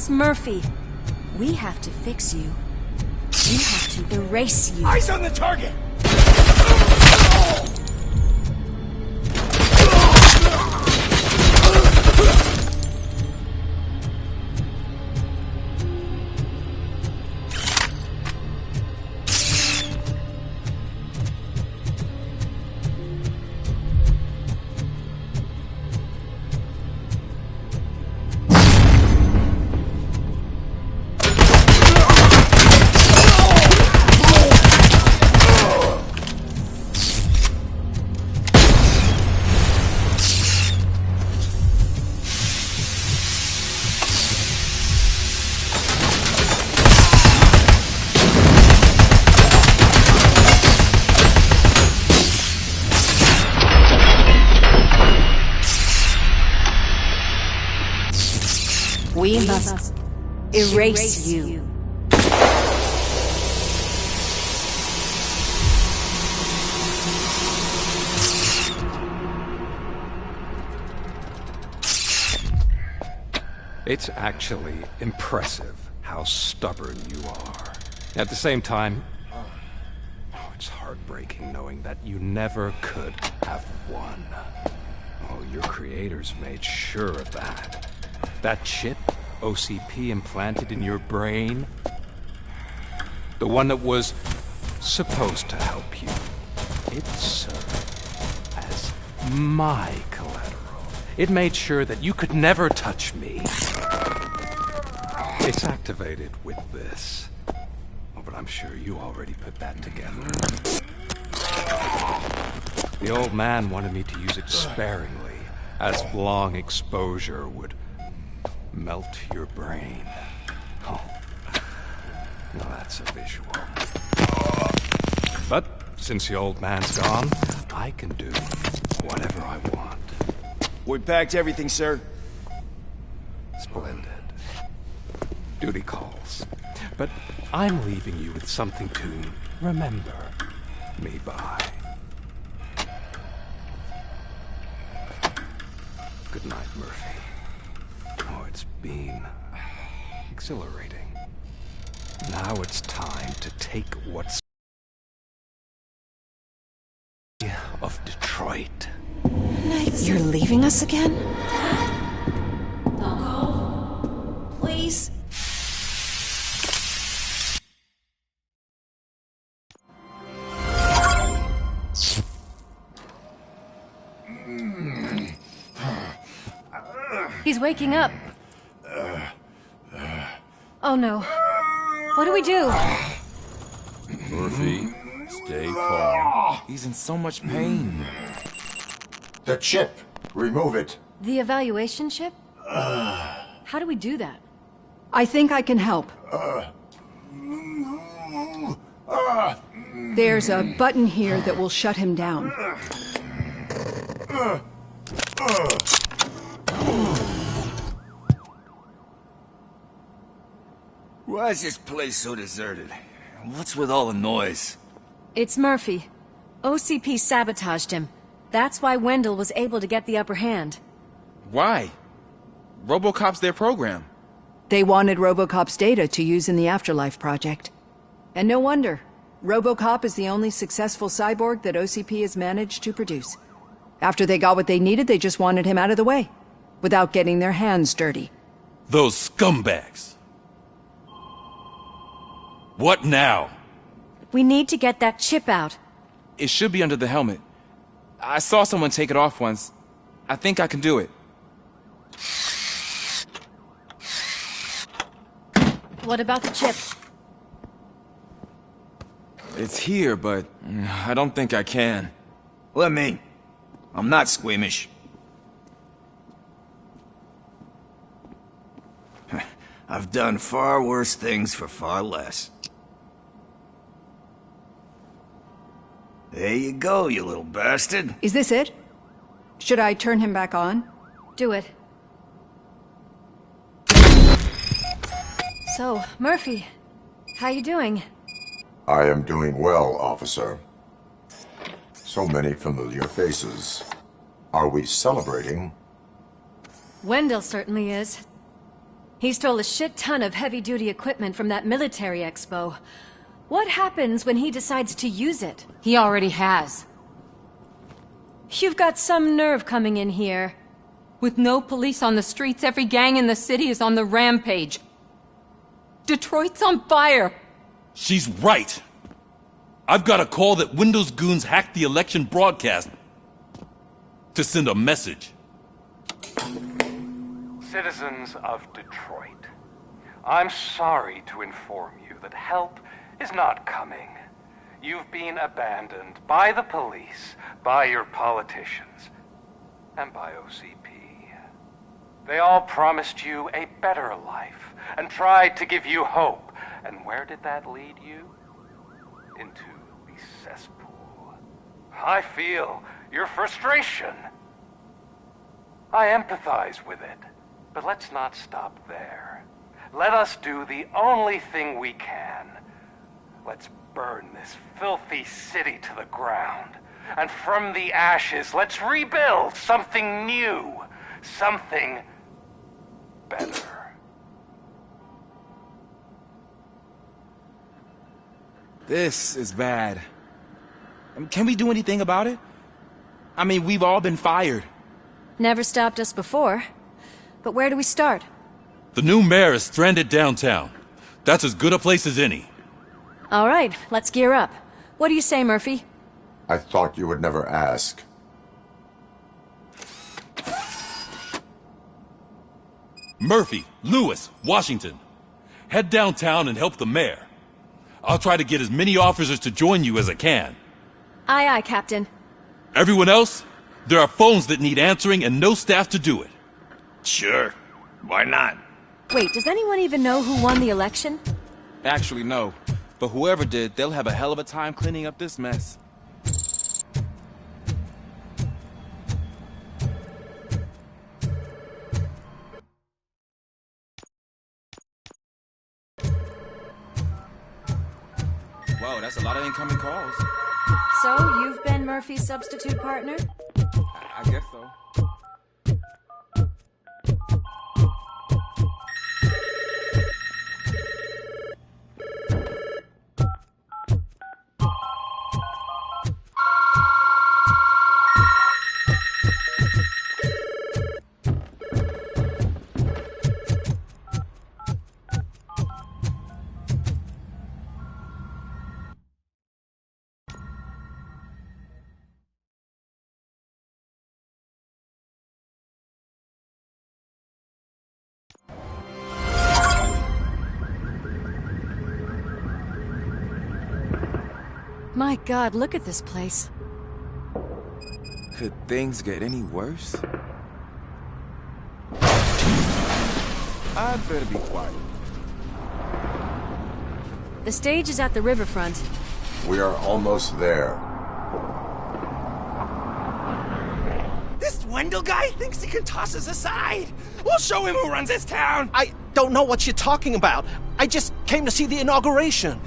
Miss Murphy, we have to fix you. We have to erase you. Eyes on the target! We must erase you. It's actually impressive how stubborn you are. At the same time, it's heartbreaking knowing that you never could have won. Oh, your creators made sure of that. That chip OCP implanted in your brain, the one that was supposed to help you, it served as my collateral. It made sure that you could never touch me. It's activated with this. Oh, but I'm sure you already put that together. The old man wanted me to use it sparingly, as long exposure would melt your brain. Oh, now that's a visual. But since the old man's gone, I can do whatever I want. We packed everything, sir. Splendid. Duty calls. But I'm leaving you with something to remember me by. Good night, Murphy. Oh, it's been exhilarating. Now it's time to take what's of Detroit. You're leaving us again? Don't go. Please. He's waking up. Oh no. What do we do? Murphy, stay calm. He's in so much pain. The chip. Remove it. The evaluation chip? How do we do that? I think I can help. There's a button here that will shut him down. Why is this place so deserted? What's with all the noise? It's Murphy. OCP sabotaged him. That's why Wendell was able to get the upper hand. Why? RoboCop's their program. They wanted RoboCop's data to use in the Afterlife project. And no wonder. RoboCop is the only successful cyborg that OCP has managed to produce. After they got what they needed, they just wanted him out of the way, without getting their hands dirty. Those scumbags. What now? We need to get that chip out. It should be under the helmet. I saw someone take it off once. I think I can do it. What about the chip? It's here, but I don't think I can. Let me. I'm not squeamish. I've done far worse things for far less. There you go, you little bastard. Is this it? Should I turn him back on? Do it. So, Murphy, how you doing? I am doing well, officer. So many familiar faces. Are we celebrating? Wendell certainly is. He stole a shit ton of heavy-duty equipment from that military expo. What happens when he decides to use it? He already has. You've got some nerve coming in here. With no police on the streets, every gang in the city is on the rampage. Detroit's on fire. She's right. I've got a call that Windows goons hacked the election broadcast to send a message. Citizens of Detroit, I'm sorry to inform you that help is not coming. You've been abandoned by the police, by your politicians, and by OCP. They all promised you a better life and tried to give you hope. And where did that lead you? Into the cesspool. I feel your frustration. I empathize with it, but let's not stop there. Let us do the only thing we can. Let's burn this filthy city to the ground. And from the ashes, let's rebuild something new. Something better. This is bad. Can we do anything about it? I mean, we've all been fired. Never stopped us before. But where do we start? The new mayor is stranded downtown. That's as good a place as any. All right, let's gear up. What do you say, Murphy? I thought you would never ask. Murphy, Lewis, Washington. Head downtown and help the mayor. I'll try to get as many officers to join you as I can. Aye, aye, Captain. Everyone else? There are phones that need answering and no staff to do it. Sure. Why not? Wait, does anyone even know who won the election? Actually, no. But whoever did, they'll have a hell of a time cleaning up this mess. Whoa, that's a lot of incoming calls. So, you've been Murphy's substitute partner? I guess so. My God, look at this place. Could things get any worse? I'd better be quiet. The stage is at the riverfront. We are almost there. This Wendell guy thinks he can toss us aside. We'll show him who runs this town. I don't know what you're talking about. I just came to see the inauguration.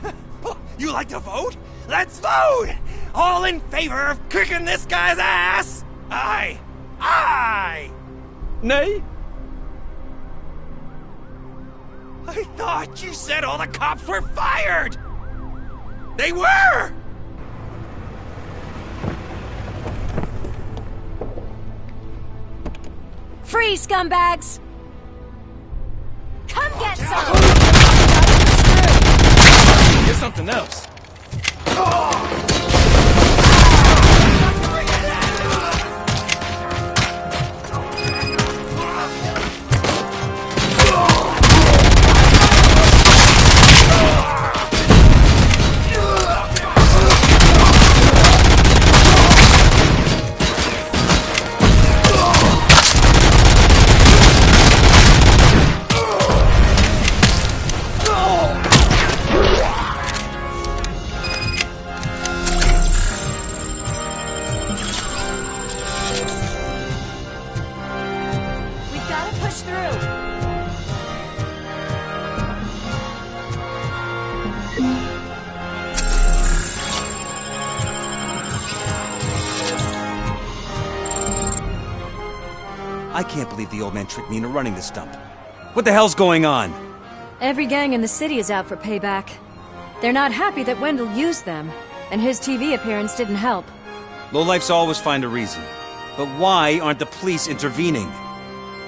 You like to vote? Let's vote! All in favor of kicking this guy's ass? Aye. Aye! Nay? I thought you said all the cops were fired! They were! Free, scumbags! Come get some! Here's something else. I can't believe the old man tricked me into running this dump. What the hell's going on? Every gang in the city is out for payback. They're not happy that Wendell used them, and his TV appearance didn't help. Lowlifes always find a reason. But why aren't the police intervening?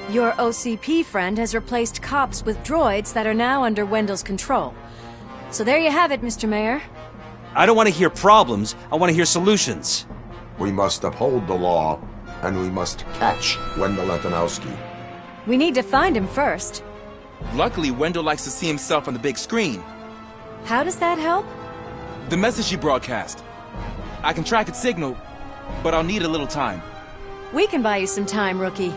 Your OCP friend has replaced cops with droids that are now under Wendell's control. So there you have it, Mr. Mayor. I don't want to hear problems, I want to hear solutions. We must uphold the law, and we must catch Wendell Antonowski. We need to find him first. Luckily, Wendell likes to see himself on the big screen. How does that help? The message you broadcast. I can track its signal, but I'll need a little time. We can buy you some time, Rookie.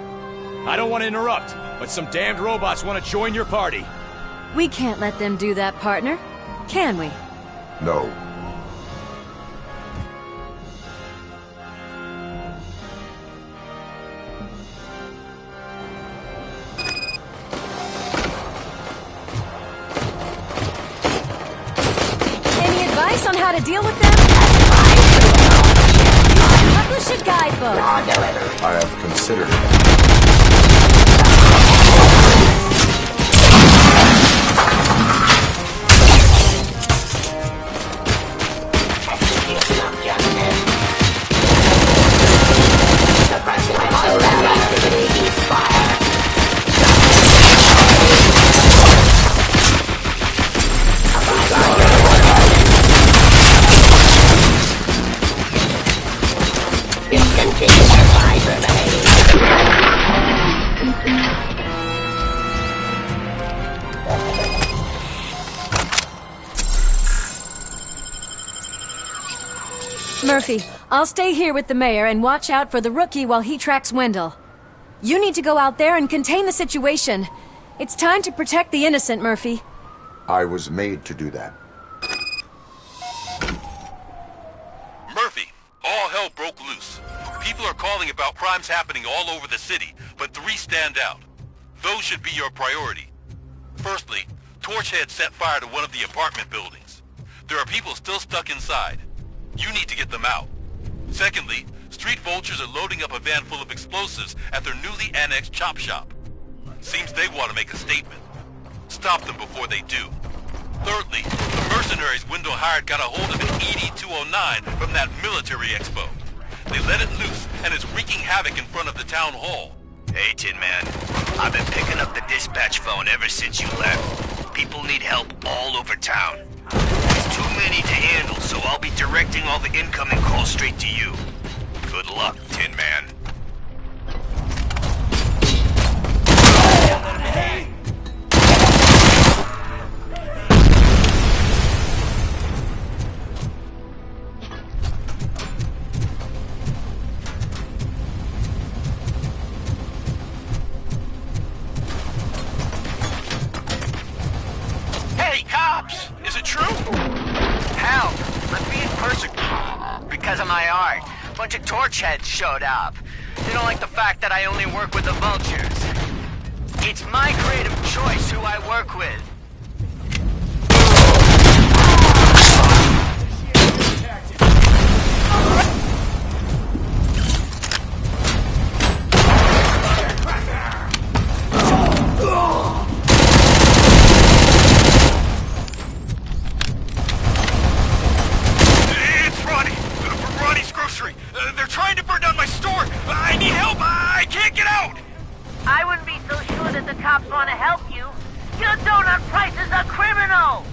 I don't want to interrupt, but some damned robots want to join your party. We can't let them do that, partner. Can we? No. Any advice on how to deal with them? Publish a guidebook. I have considered it. Murphy, I'll stay here with the mayor and watch out for the Rookie while he tracks Wendell. You need to go out there and contain the situation. It's time to protect the innocent, Murphy. I was made to do that. Murphy, all hell broke loose. People are calling about crimes happening all over the city, but 3 stand out. Those should be your priority. Firstly, Torchhead set fire to one of the apartment buildings. There are people still stuck inside. You need to get them out. Secondly, street vultures are loading up a van full of explosives at their newly annexed chop shop. Seems they want to make a statement. Stop them before they do. Thirdly, the mercenaries Wendell hired got a hold of an ED-209 from that military expo. They let it loose and it's wreaking havoc in front of the town hall. Hey, Tin Man. I've been picking up the dispatch phone ever since you left. People need help all over town. There's too many to handle, so I'll be directing all the incoming calls straight to you. Good luck, Tin Man. Hey, cops! Is it true? Help! I'm being persecuted because of my art. A bunch of torchheads showed up. They don't like the fact that I only work with the vultures. It's my creative choice who I work with. They're trying to burn down my store! I need help! I can't get out! I wouldn't be so sure that the cops want to help you. Your donut prices are criminal!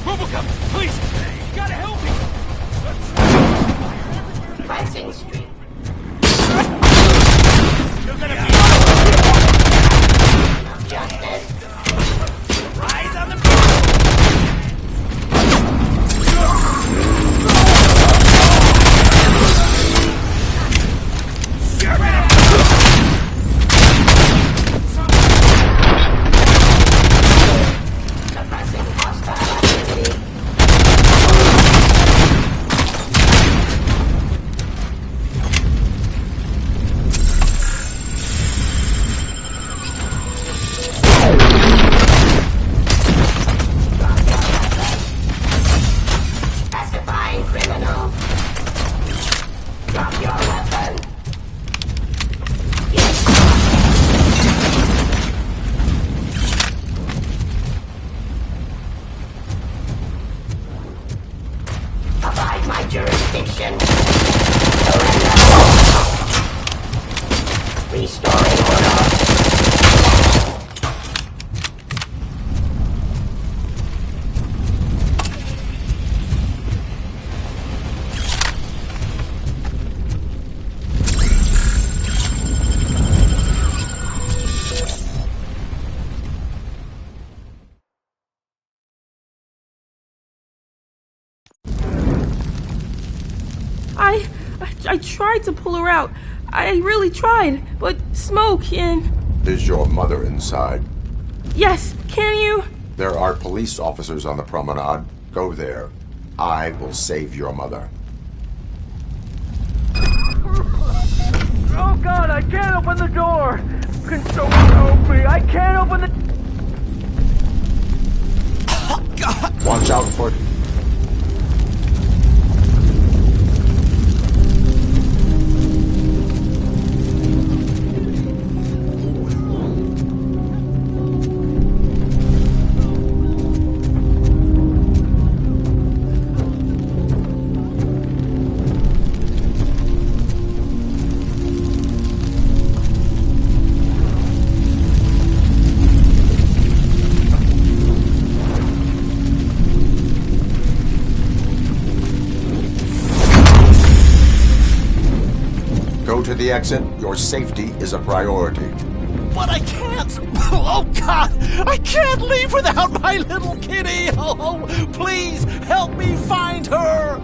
RoboCop, please! You gotta help me! Pricing Street. You're gonna be... Justice. Rise on the... I tried to pull her out. I really tried, but smoke and... Is your mother inside? Yes, can you? There are police officers on the promenade. Go there. I will save your mother. Oh God, I can't open the door! Can someone help me? I can't open the... Oh, God. Watch out for... Go to the exit. Your safety is a priority. But I can't! Oh, God! I can't leave without my little kitty! Oh, please, help me find her!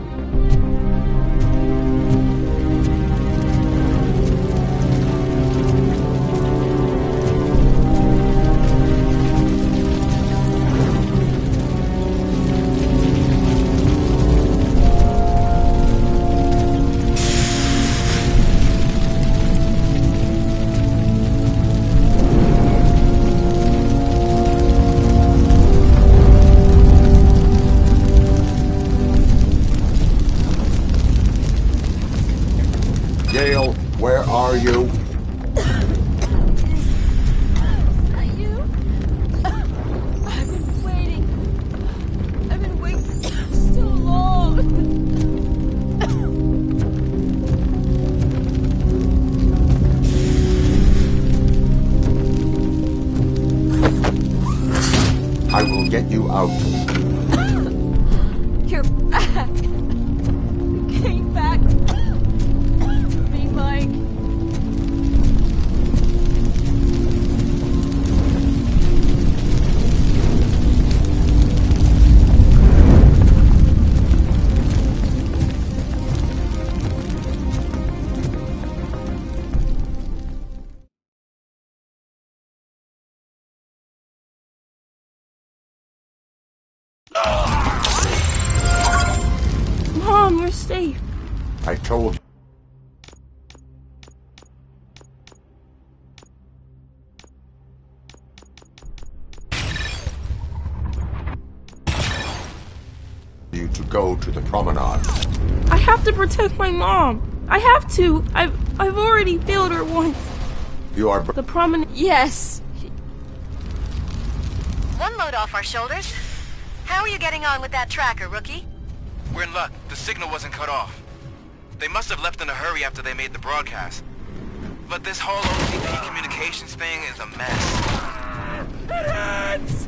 Gail, where are you? Is that you? I've been waiting. I've been waiting so long. I will get you out. You're back. You came back. Me, Mike. Mom, you're safe. I told you to go to the promenade. I have to protect my mom. I have to. I've already failed her once. You are... The promenade. Yes. One load off our shoulders. How are you getting on with that tracker, rookie? We're in luck. The signal wasn't cut off. They must have left in a hurry after they made the broadcast. But this whole OCP communications thing is a mess. It hurts!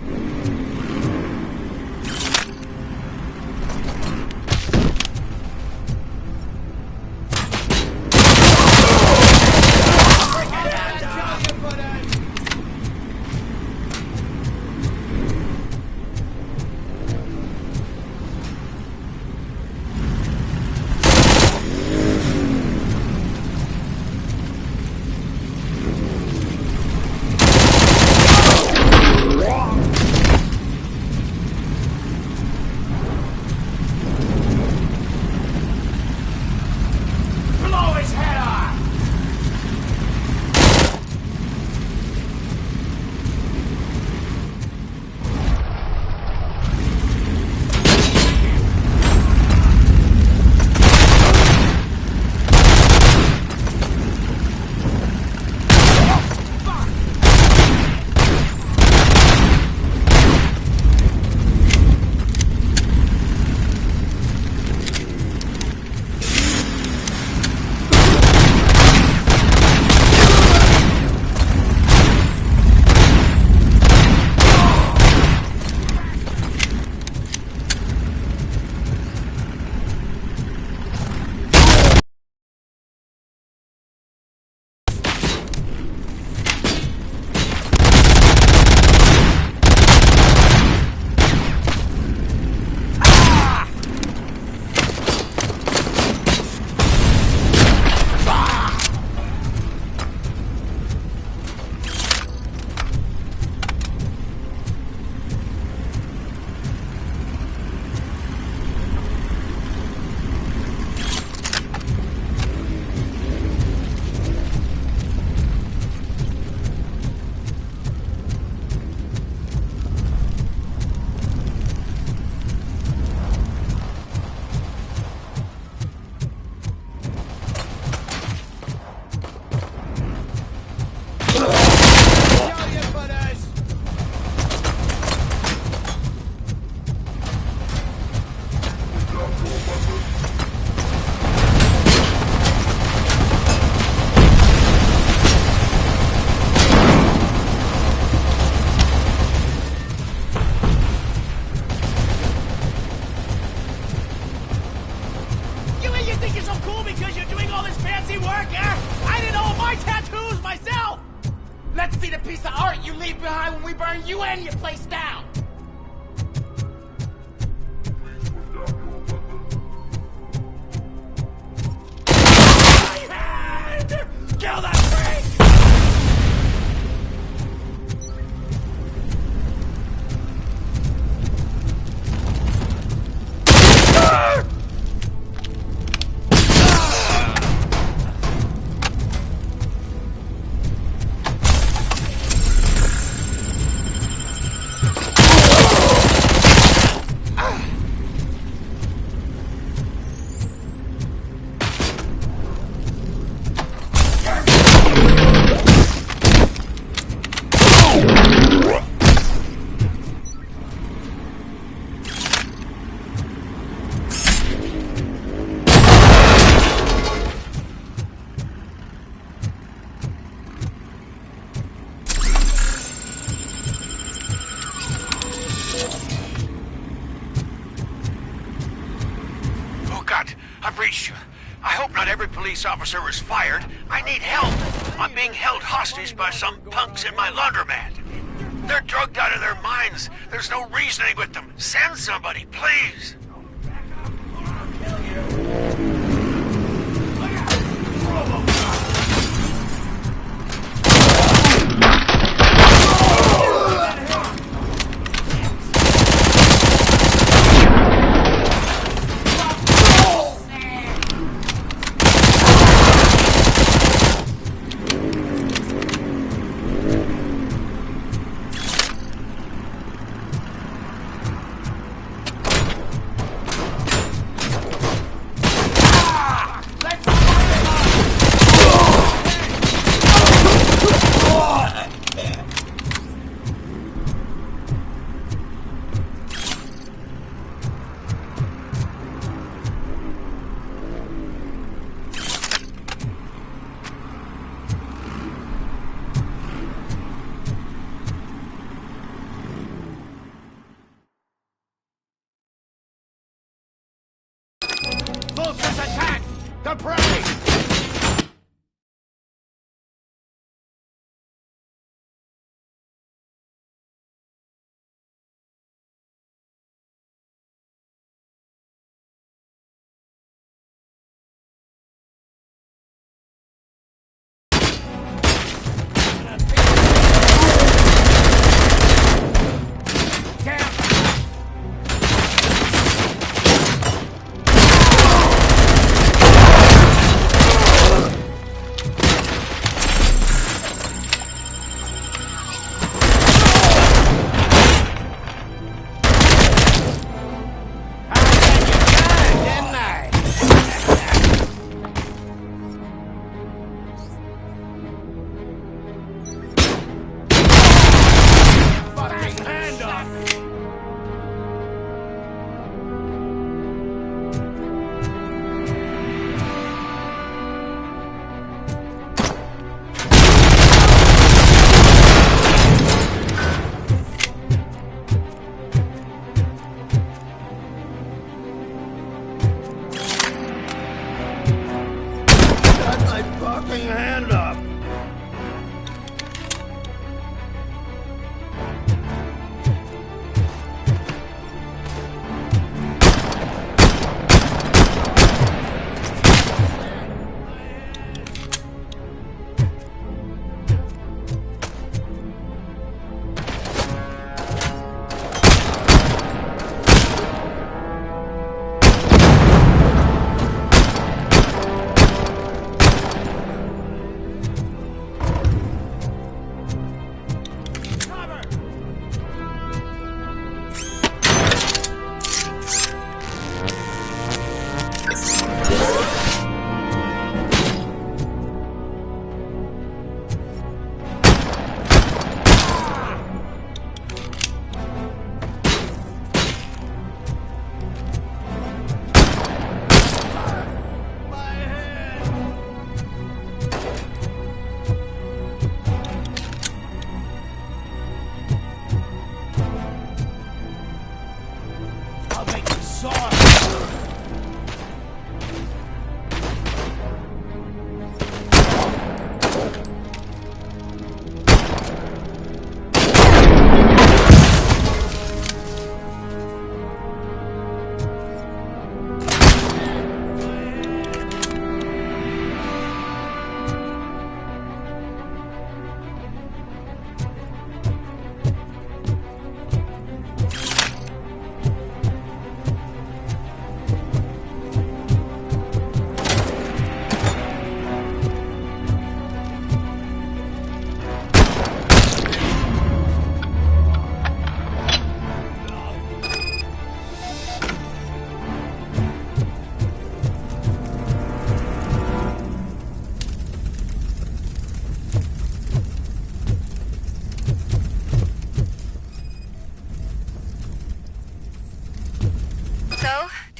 what you leave behind when we burn you and your place down! Kill that freak! Officer was fired. I need help. I'm being held hostage by some punks in my laundromat. They're drugged out of their minds. There's no reasoning with them. Send somebody, please.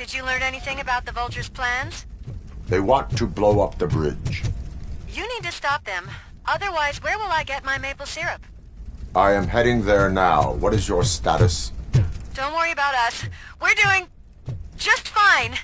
Did you learn anything about the Vulture's plans? They want to blow up the bridge. You need to stop them. Otherwise, where will I get my maple syrup? I am heading there now. What is your status? Don't worry about us. We're doing just fine.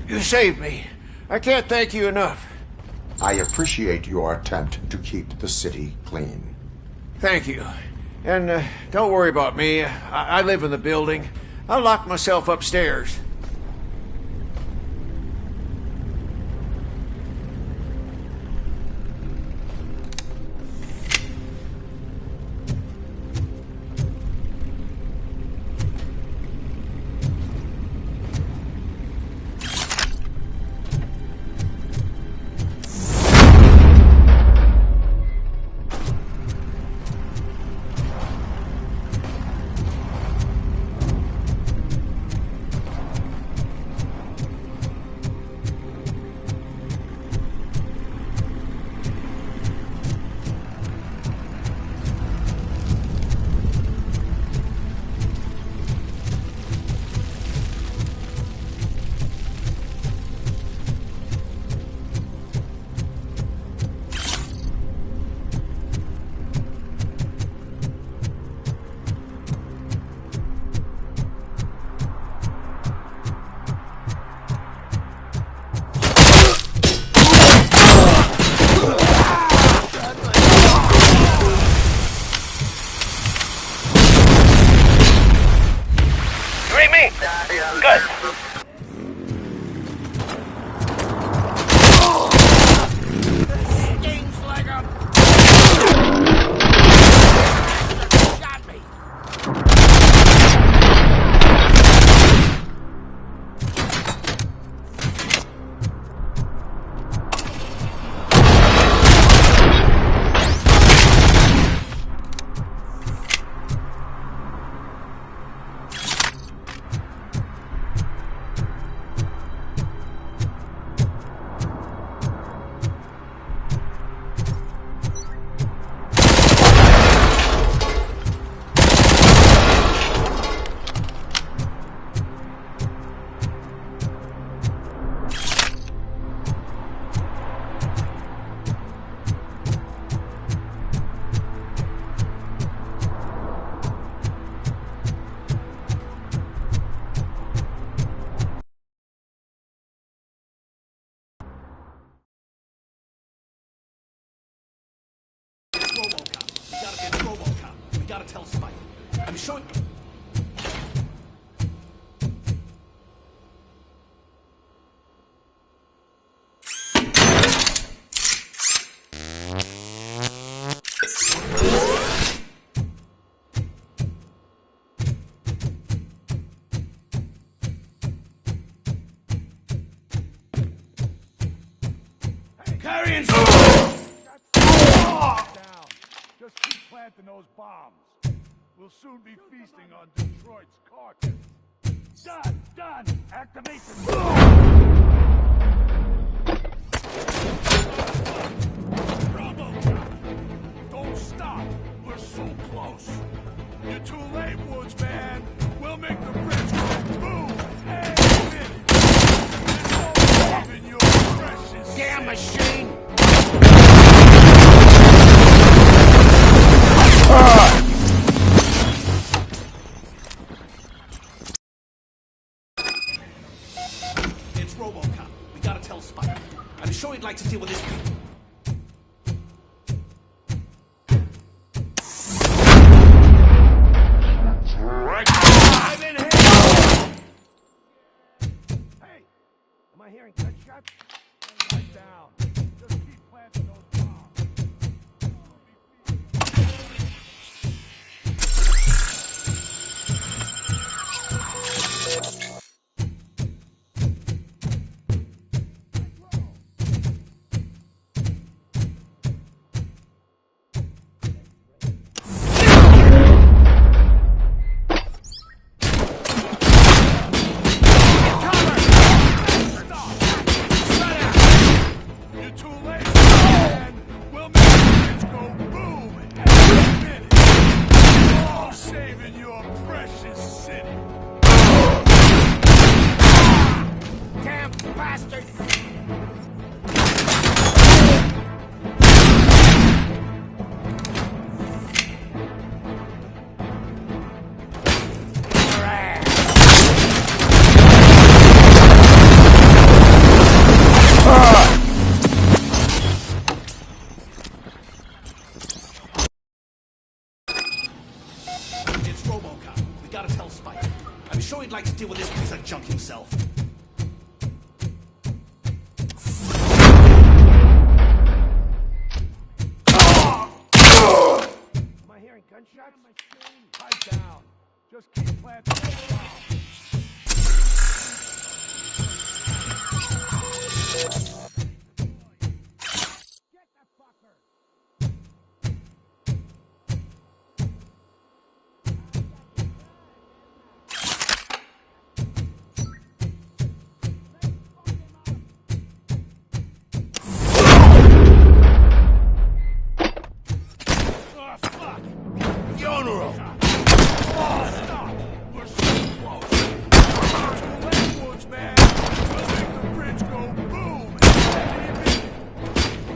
You saved me. I can't thank you enough. I appreciate your attempt to keep the city clean. Thank you. And don't worry about me. I live in the building. I'll lock myself upstairs. sure... Carrying down. Just keep planting those bombs. We'll soon be feasting on Detroit's carcass. Done! Activate the... RoboCop! Don't stop! We're so close! You're too late, Woods, man! We'll make the bridge go boom! Hey, minute! There's no saving your precious... Damn machine! It's RoboCop. We gotta tell Spike. I'm sure he'd like to deal with his people. I'm in here! Hey! Am I hearing gunshots? Right down. Just keep planting those bombs. It's RoboCop. We gotta tell Spike. I'm sure he'd like to deal with this piece of junk himself. Am I hearing gunshots? Pipe down. Just keep planting those bombs. Get that fucker! Oh, fuck! Funeral! Oh, stop! We're so close! Too late, Woods, man! We'll make the bridge go boom! Any minute!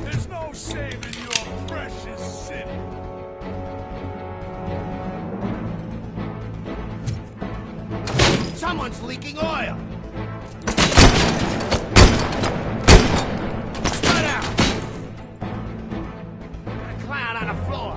There's no saving your precious city! Someone's leaking oil! Spread out! Got a clown on the floor!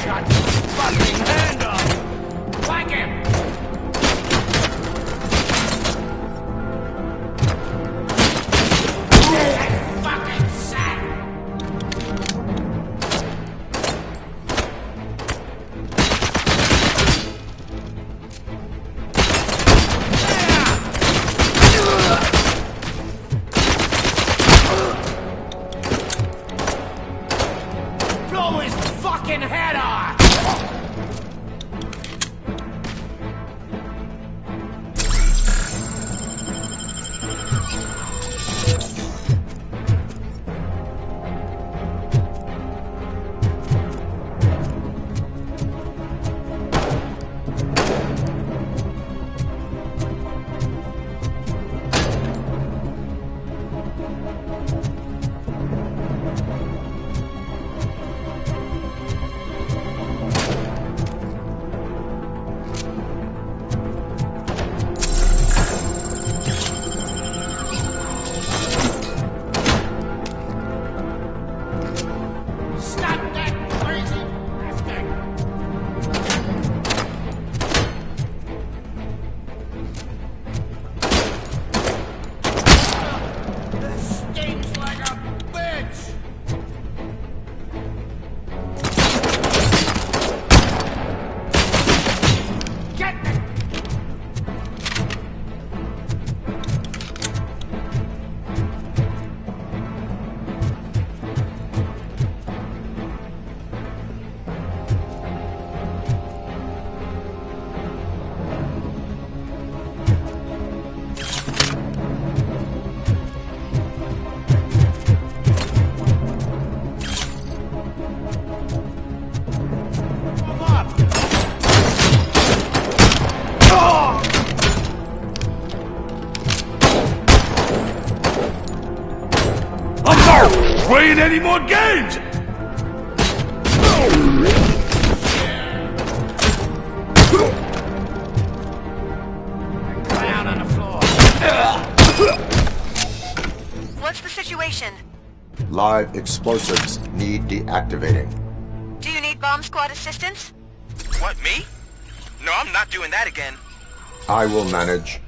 Shut your fucking hand up! Whack him! Fucking sack! Blow his fucking head off! any more games! Down on the floor. What's the situation? Live explosives need deactivating. Do you need bomb squad assistance? What, me? No, I'm not doing that again. I will manage.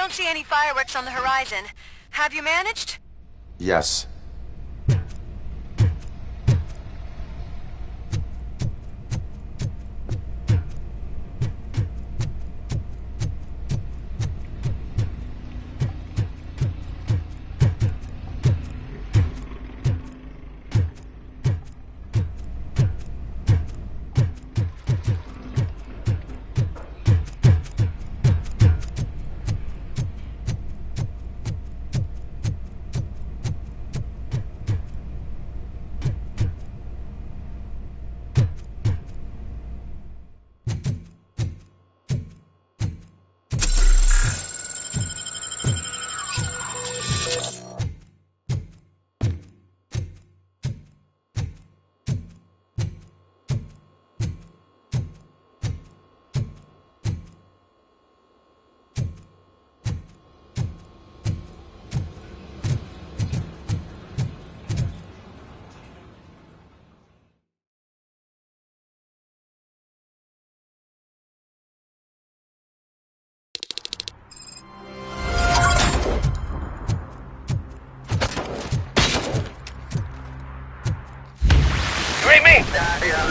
don't see any fireworks on the horizon. Have you managed? Yes.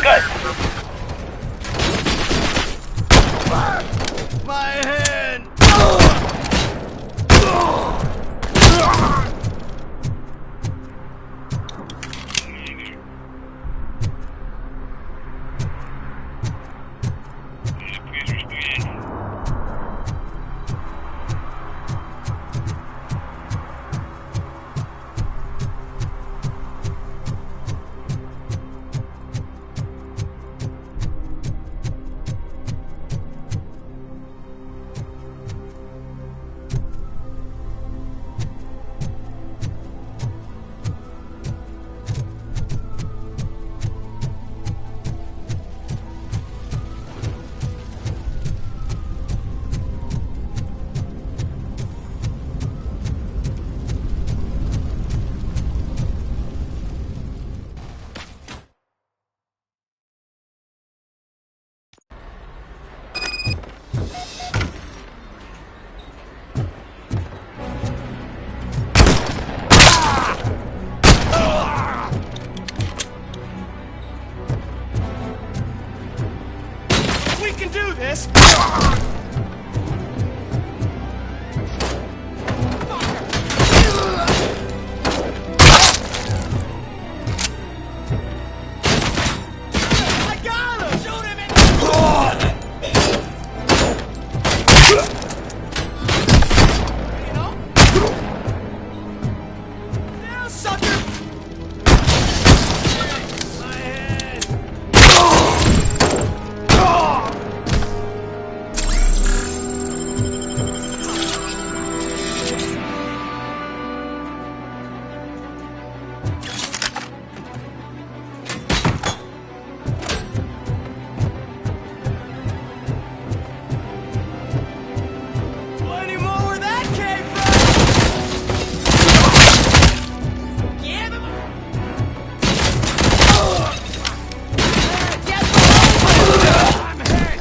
Good. My hand! We can do this! I got him! Shoot him now, sucker! My head! Plenty more where that came from! Give him I'm hit!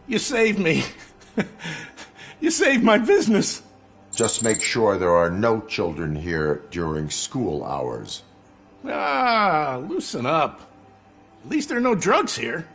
You saved me. You saved my business. Just make sure there are no children here during school hours. Ah, loosen up. At least there are no drugs here.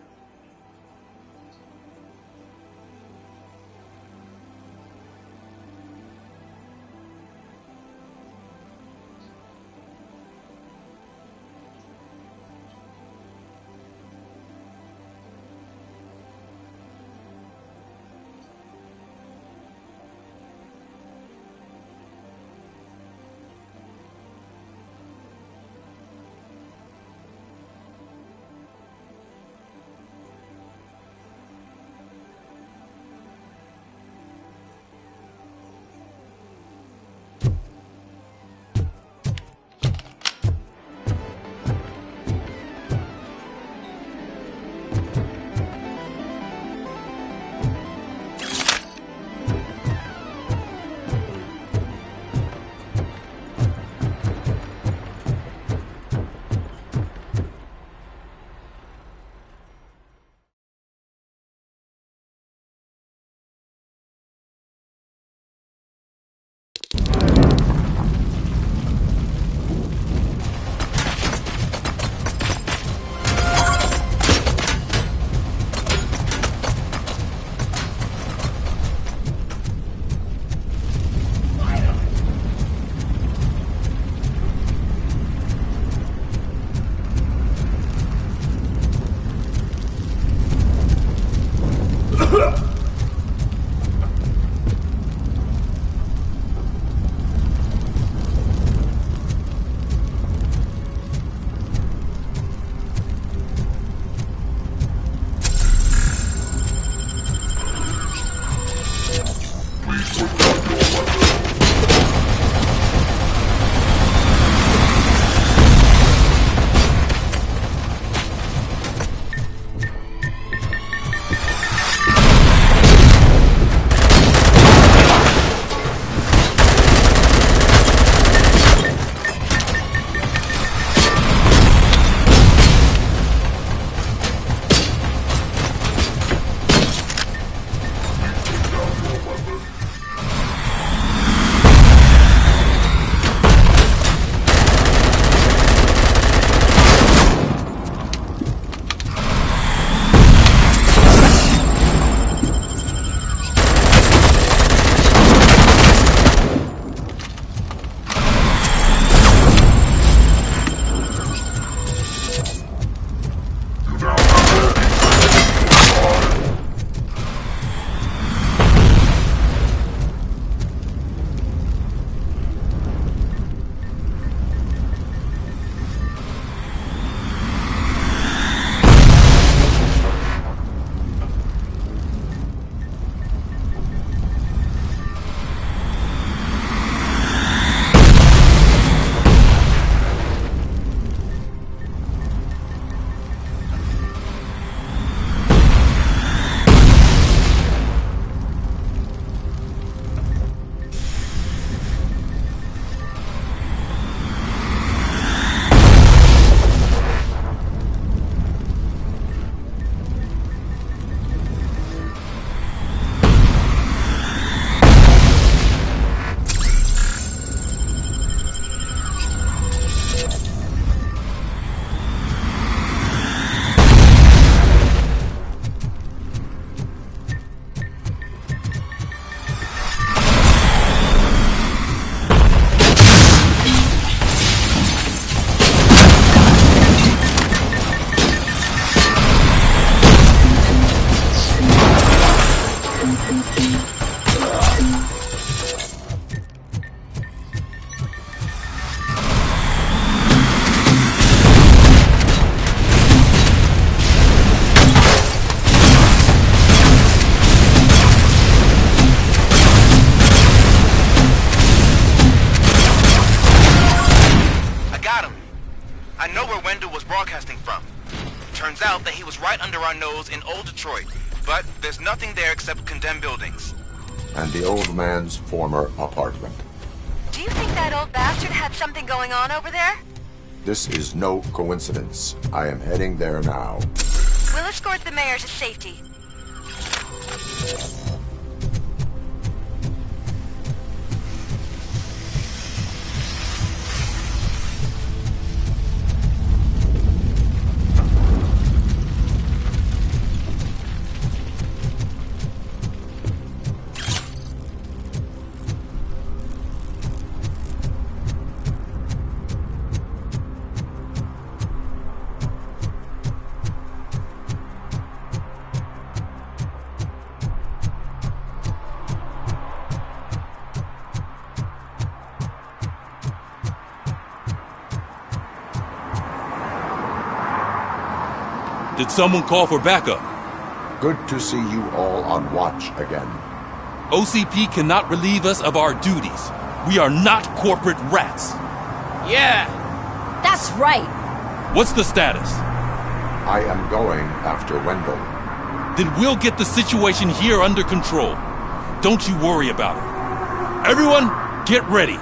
Turns out that he was right under our nose in Old Detroit, but there's nothing there except condemned buildings. And the old man's former apartment. Do you think that old bastard had something going on over there? This is no coincidence. I am heading there now. We'll escort the mayor to safety. Did someone call for backup? Good to see you all on watch again. OCP cannot relieve us of our duties. We are not corporate rats. Yeah. That's right. What's the status? I am going after Wendell. Then we'll get the situation here under control. Don't you worry about it. Everyone, get ready.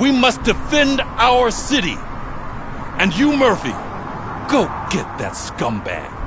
We must defend our city. And you, Murphy, go get that scumbag.